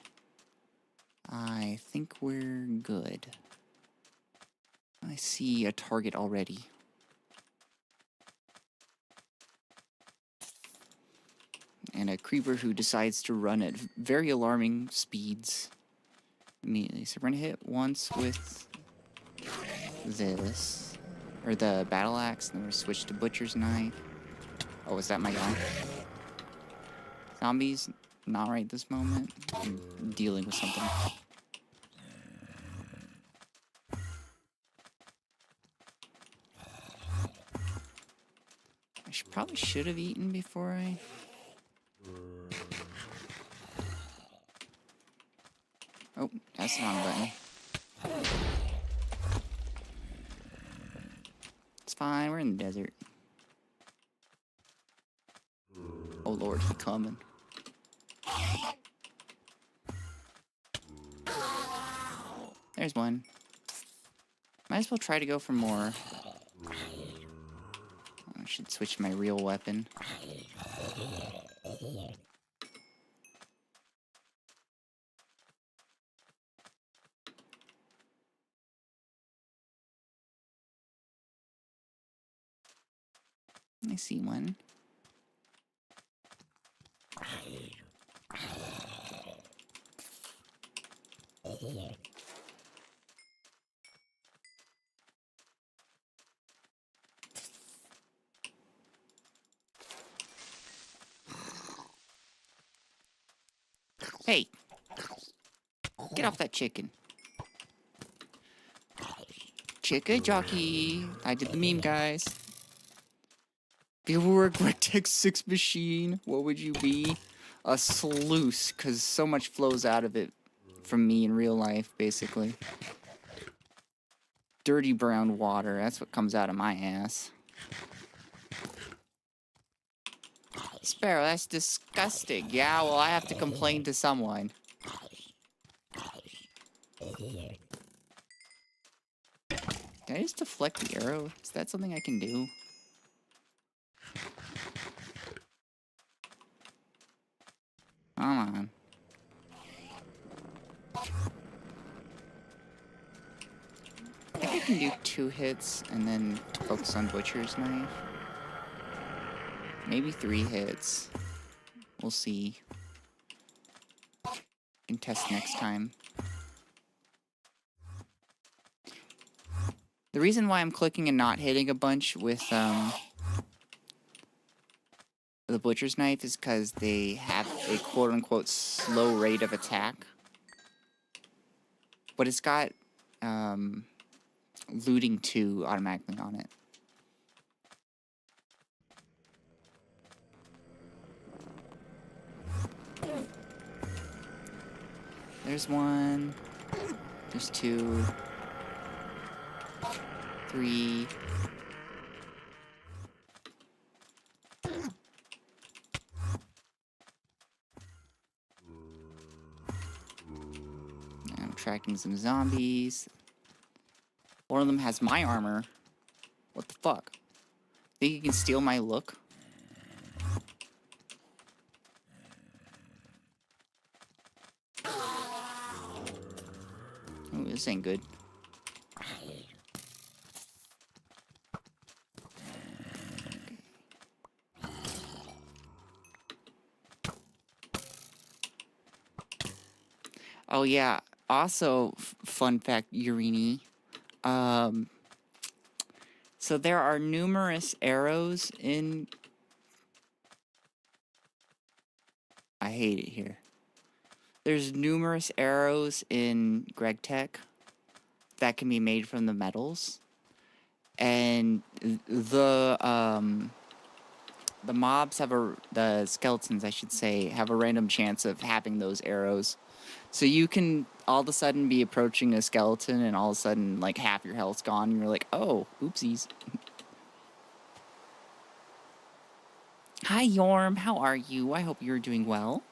I think we're good. I see a target already. And a creeper who decides to run at very alarming speeds immediately. So we're gonna hit once with this, or the battle axe, and then we're gonna switch to butcher's knife. Oh, is that my guy? Zombies, not right this moment. I'm dealing with something. Probably should have eaten before I... Oh, that's the wrong button. It's fine, we're in the desert. Oh lord, he's coming. There's one. Might as well try to go for more. I should switch to my real weapon. I see one. Hey! Get off that chicken. Chicka jockey! I did the meme, guys. If you were a Gregtech 6 machine, what would you be? A sluice, because so much flows out of it from me in real life, basically. Dirty brown water, that's what comes out of my ass. Sparrow, that's disgusting. Yeah, well, I have to complain to someone. Can I just deflect the arrow? Is that something I can do? Come on. I think I can do 2 hits and then focus on Butcher's Knife. Maybe 3 hits. We'll see. Can test next time. The reason why I'm clicking and not hitting a bunch with the Butcher's Knife is because they have a quote-unquote slow rate of attack. But it's got looting 2 automatically on it. There's 1. There's 2. 3. Attracting some zombies. One of them has my armor. What the fuck? Think you can steal my look? Ooh, this ain't good. Oh yeah, also, fun fact, Urini. So there are numerous arrows in... I hate it here. There's numerous arrows in Gregtech that can be made from the metals. And the mobs have the skeletons, I should say, have a random chance of having those arrows. So you can all of a sudden be approaching a skeleton and all of a sudden, like, half your health's gone and you're like, oh, oopsies. Hi, Yorm. How are you? I hope you're doing well.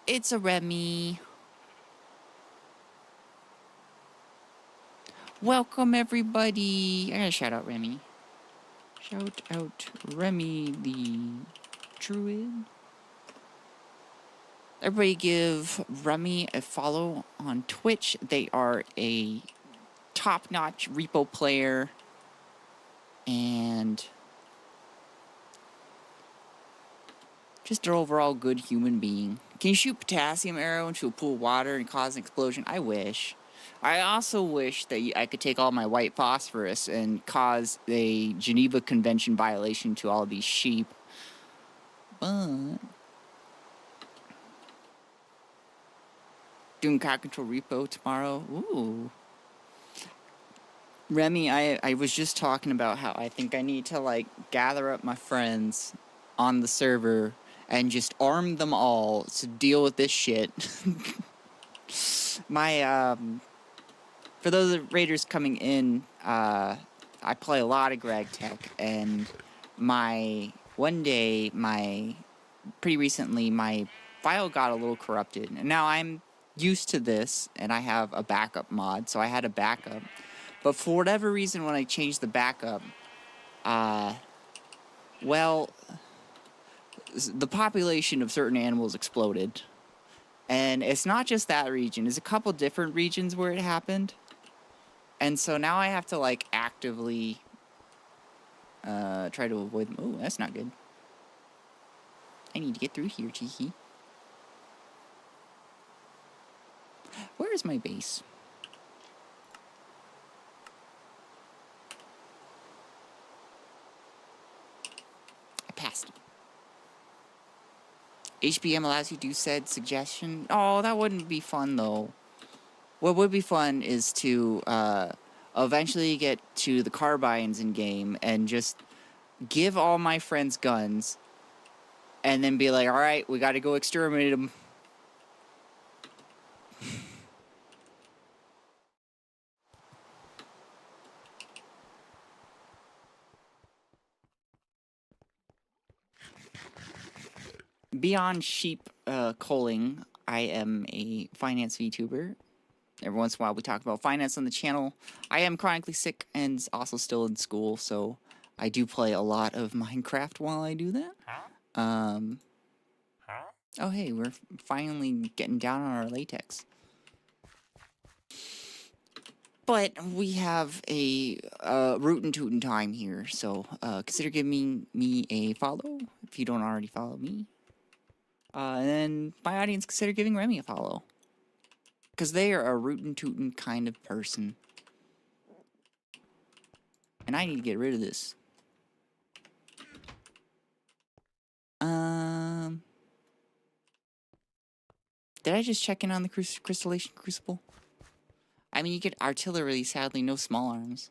It's a Remy. Welcome, everybody. I gotta shout out Remy. Shout out Remy the Druid. Everybody give Remy a follow on Twitch. They are a top-notch repo player and just an overall good human being. Can you shoot potassium arrow into a pool of water and cause an explosion? I wish. I also wish that I could take all my white phosphorus and cause a Geneva Convention violation to all these sheep. But doing cat control repo tomorrow. Ooh. Remy, I was just talking about how I think I need to, like, gather up my friends on the server and just arm them all to deal with this shit. For those raiders coming in, I play a lot of Gregtech, and pretty recently, my file got a little corrupted. And now I'm used to this, and I have a backup mod, so I had a backup. But for whatever reason, when I changed the backup, well, the population of certain animals exploded. And it's not just that region. There's a couple different regions where it happened. And so now I have to, like, actively try to avoid them. Oh, that's not good. I need to get through here, Cheeky. Where is my base? I passed it. HBM allows you to do said suggestion. Oh, that wouldn't be fun, though. What would be fun is to eventually get to the carbines in game and just give all my friends guns and then be like, all right, we got to go exterminate them. Beyond sheep culling, I am a finance VTuber. Every once in a while we talk about finance on the channel. I am chronically sick and also still in school, so I do play a lot of Minecraft while I do that. Oh hey, we're finally getting down on our latex. But we have a rootin' tootin' time here, so consider giving me a follow if you don't already follow me. And then my audience, consider giving Remy a follow. Because they are a rootin' tootin' kind of person. And I need to get rid of this. Did I just check in on the crystallization crucible? I mean, you get artillery, sadly, no small arms.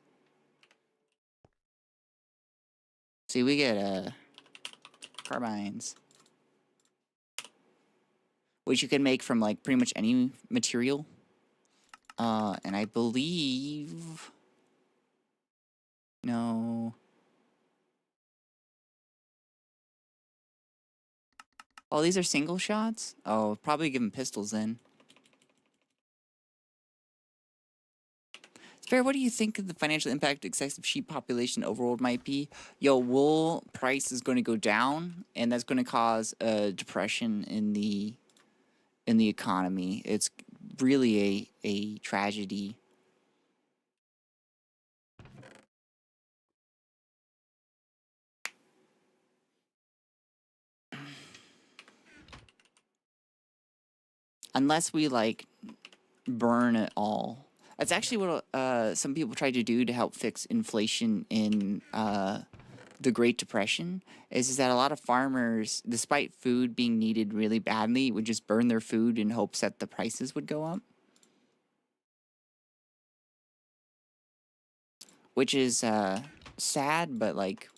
See, we get, carbines. Which you can make from, like, pretty much any material. And I believe... No... Oh, these are single shots? Oh, probably give them pistols then. Sparrow, what do you think the financial impact of excessive sheep population overall might be? Yo, wool price is going to go down, and that's going to cause a depression in the economy. It's really a tragedy. Unless we like burn it all. That's actually what some people tried to do to help fix inflation in the Great Depression. Is that a lot of farmers, despite food being needed really badly, would just burn their food in hopes that the prices would go up. Which is sad, but like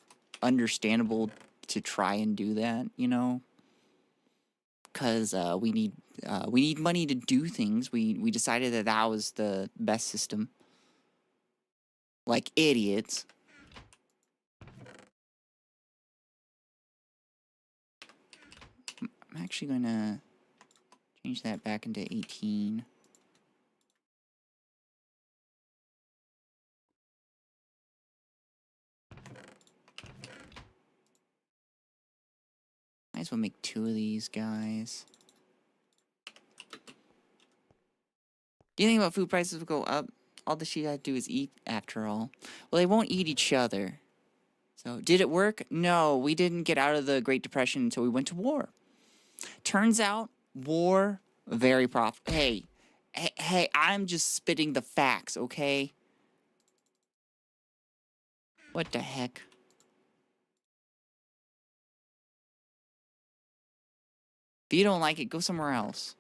understandable to try and do that, you know, because we need money to do things. We decided that that was the best system. Like idiots. I'm actually gonna change that back into 18. Might as well make 2 of these guys. Do you think about food prices will go up? All the sheep have to do is eat, after all. Well, they won't eat each other. So, did it work? No, we didn't get out of the Great Depression until we went to war. Turns out, war, very profitable. Hey, I'm just spitting the facts, okay? What the heck? If you don't like it, go somewhere else.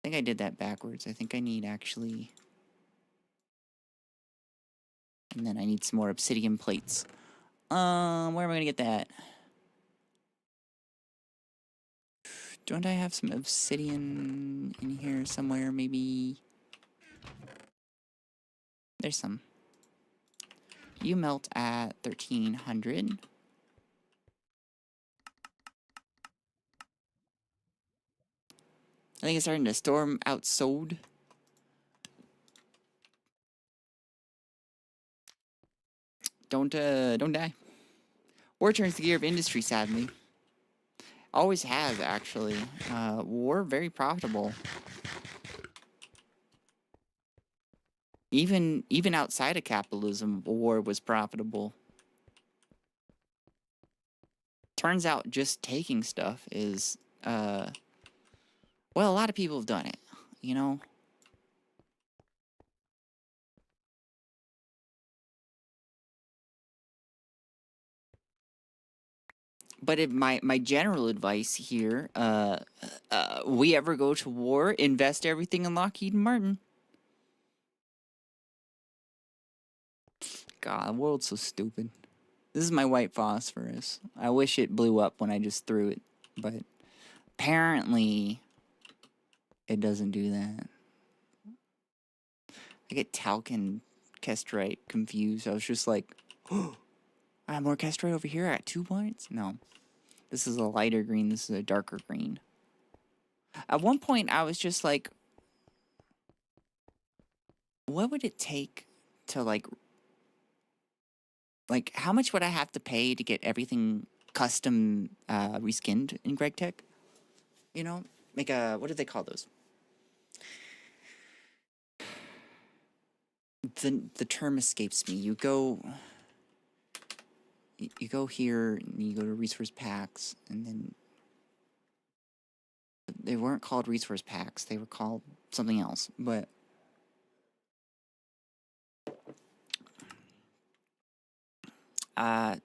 I think I did that backwards. I think I need actually... And then I need some more obsidian plates. Where am I gonna get that? Don't I have some obsidian in here somewhere, maybe? There's some. You melt at 1300. I think it's starting to storm outside. Don't die. War turns the gear of industry, sadly. Always has, actually. War, very profitable. Even outside of capitalism, war was profitable. Turns out just taking stuff is, well, a lot of people have done it, you know? But if my general advice here, we ever go to war, invest everything in Lockheed Martin. God, the world's so stupid. This is my white phosphorus. I wish it blew up when I just threw it, but apparently it doesn't do that. I get talc and kestrite confused. I was just like, oh, I have more kestrite over here. I got 2 points? No. This is a lighter green. This is a darker green. At one point, I was just like, what would it take to, like, how much would I have to pay to get everything custom reskinned in Gregtech? You know? Make a, what do they call those? The term escapes me. You go here, and you go to resource packs, and then they weren't called resource packs. They were called something else, but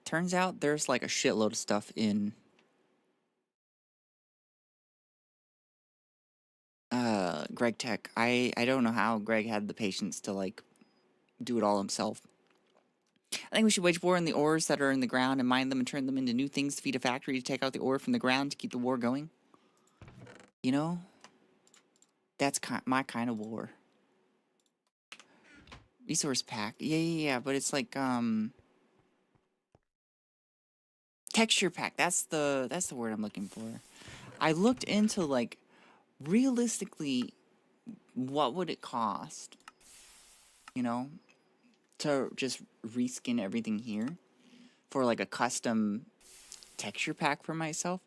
turns out there's like a shitload of stuff in Gregtech. I don't know how Greg had the patience to like do it all himself. I think we should wage war on the ores that are in the ground and mine them and turn them into new things to feed a factory to take out the ore from the ground to keep the war going. You know? That's my kind of war. Resource pack. Yeah, but it's like, texture pack. That's the word I'm looking for. I looked into, like, realistically, what would it cost, you know, to just reskin everything here for, like, a custom texture pack for myself.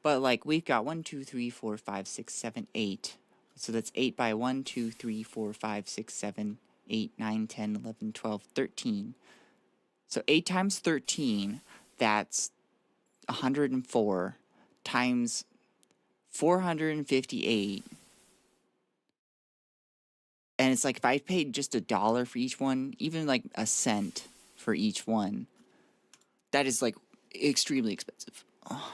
But, like, we've got 1, 2, 3, 4, 5, 6, 7, 8. So that's 8 by 1, 2, 3, 4, 5, 6, 7, 8, 9, 10, 11, 12, 13. So 8 times 13, that's 104 times 458. And it's like if I paid just $1 for each one, even like a cent for each one, that is like extremely expensive. Oh.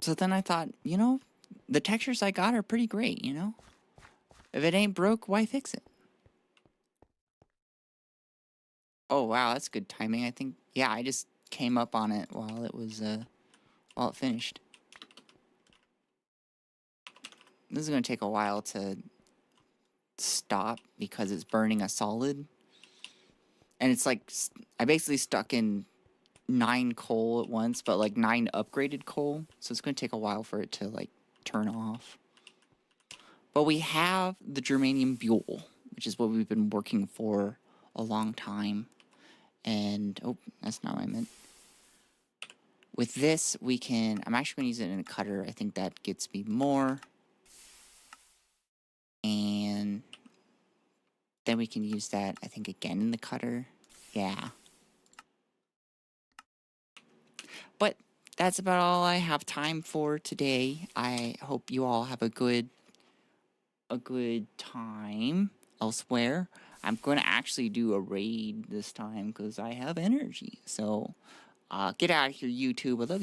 So then I thought, you know, the textures I got are pretty great, you know? If it ain't broke, why fix it? Oh, wow, that's good timing, I think. Yeah, I just came up on it while it was, while it finished. This is going to take a while to stop because it's burning a solid. And it's like, I basically stuck in 9 coal at once, but like 9 upgraded coal. So it's going to take a while for it to like turn off. But we have the germanium buell, which is what we've been working for a long time. And, oh, that's not what I meant. With this, we can, I'm actually going to use it in a cutter. I think that gets me more. And then we can use that, I think, again in the cutter. Yeah. But that's about all I have time for today. I hope you all have a good time elsewhere. I'm going to actually do a raid this time because I have energy. So, get out of here, YouTube. I love you.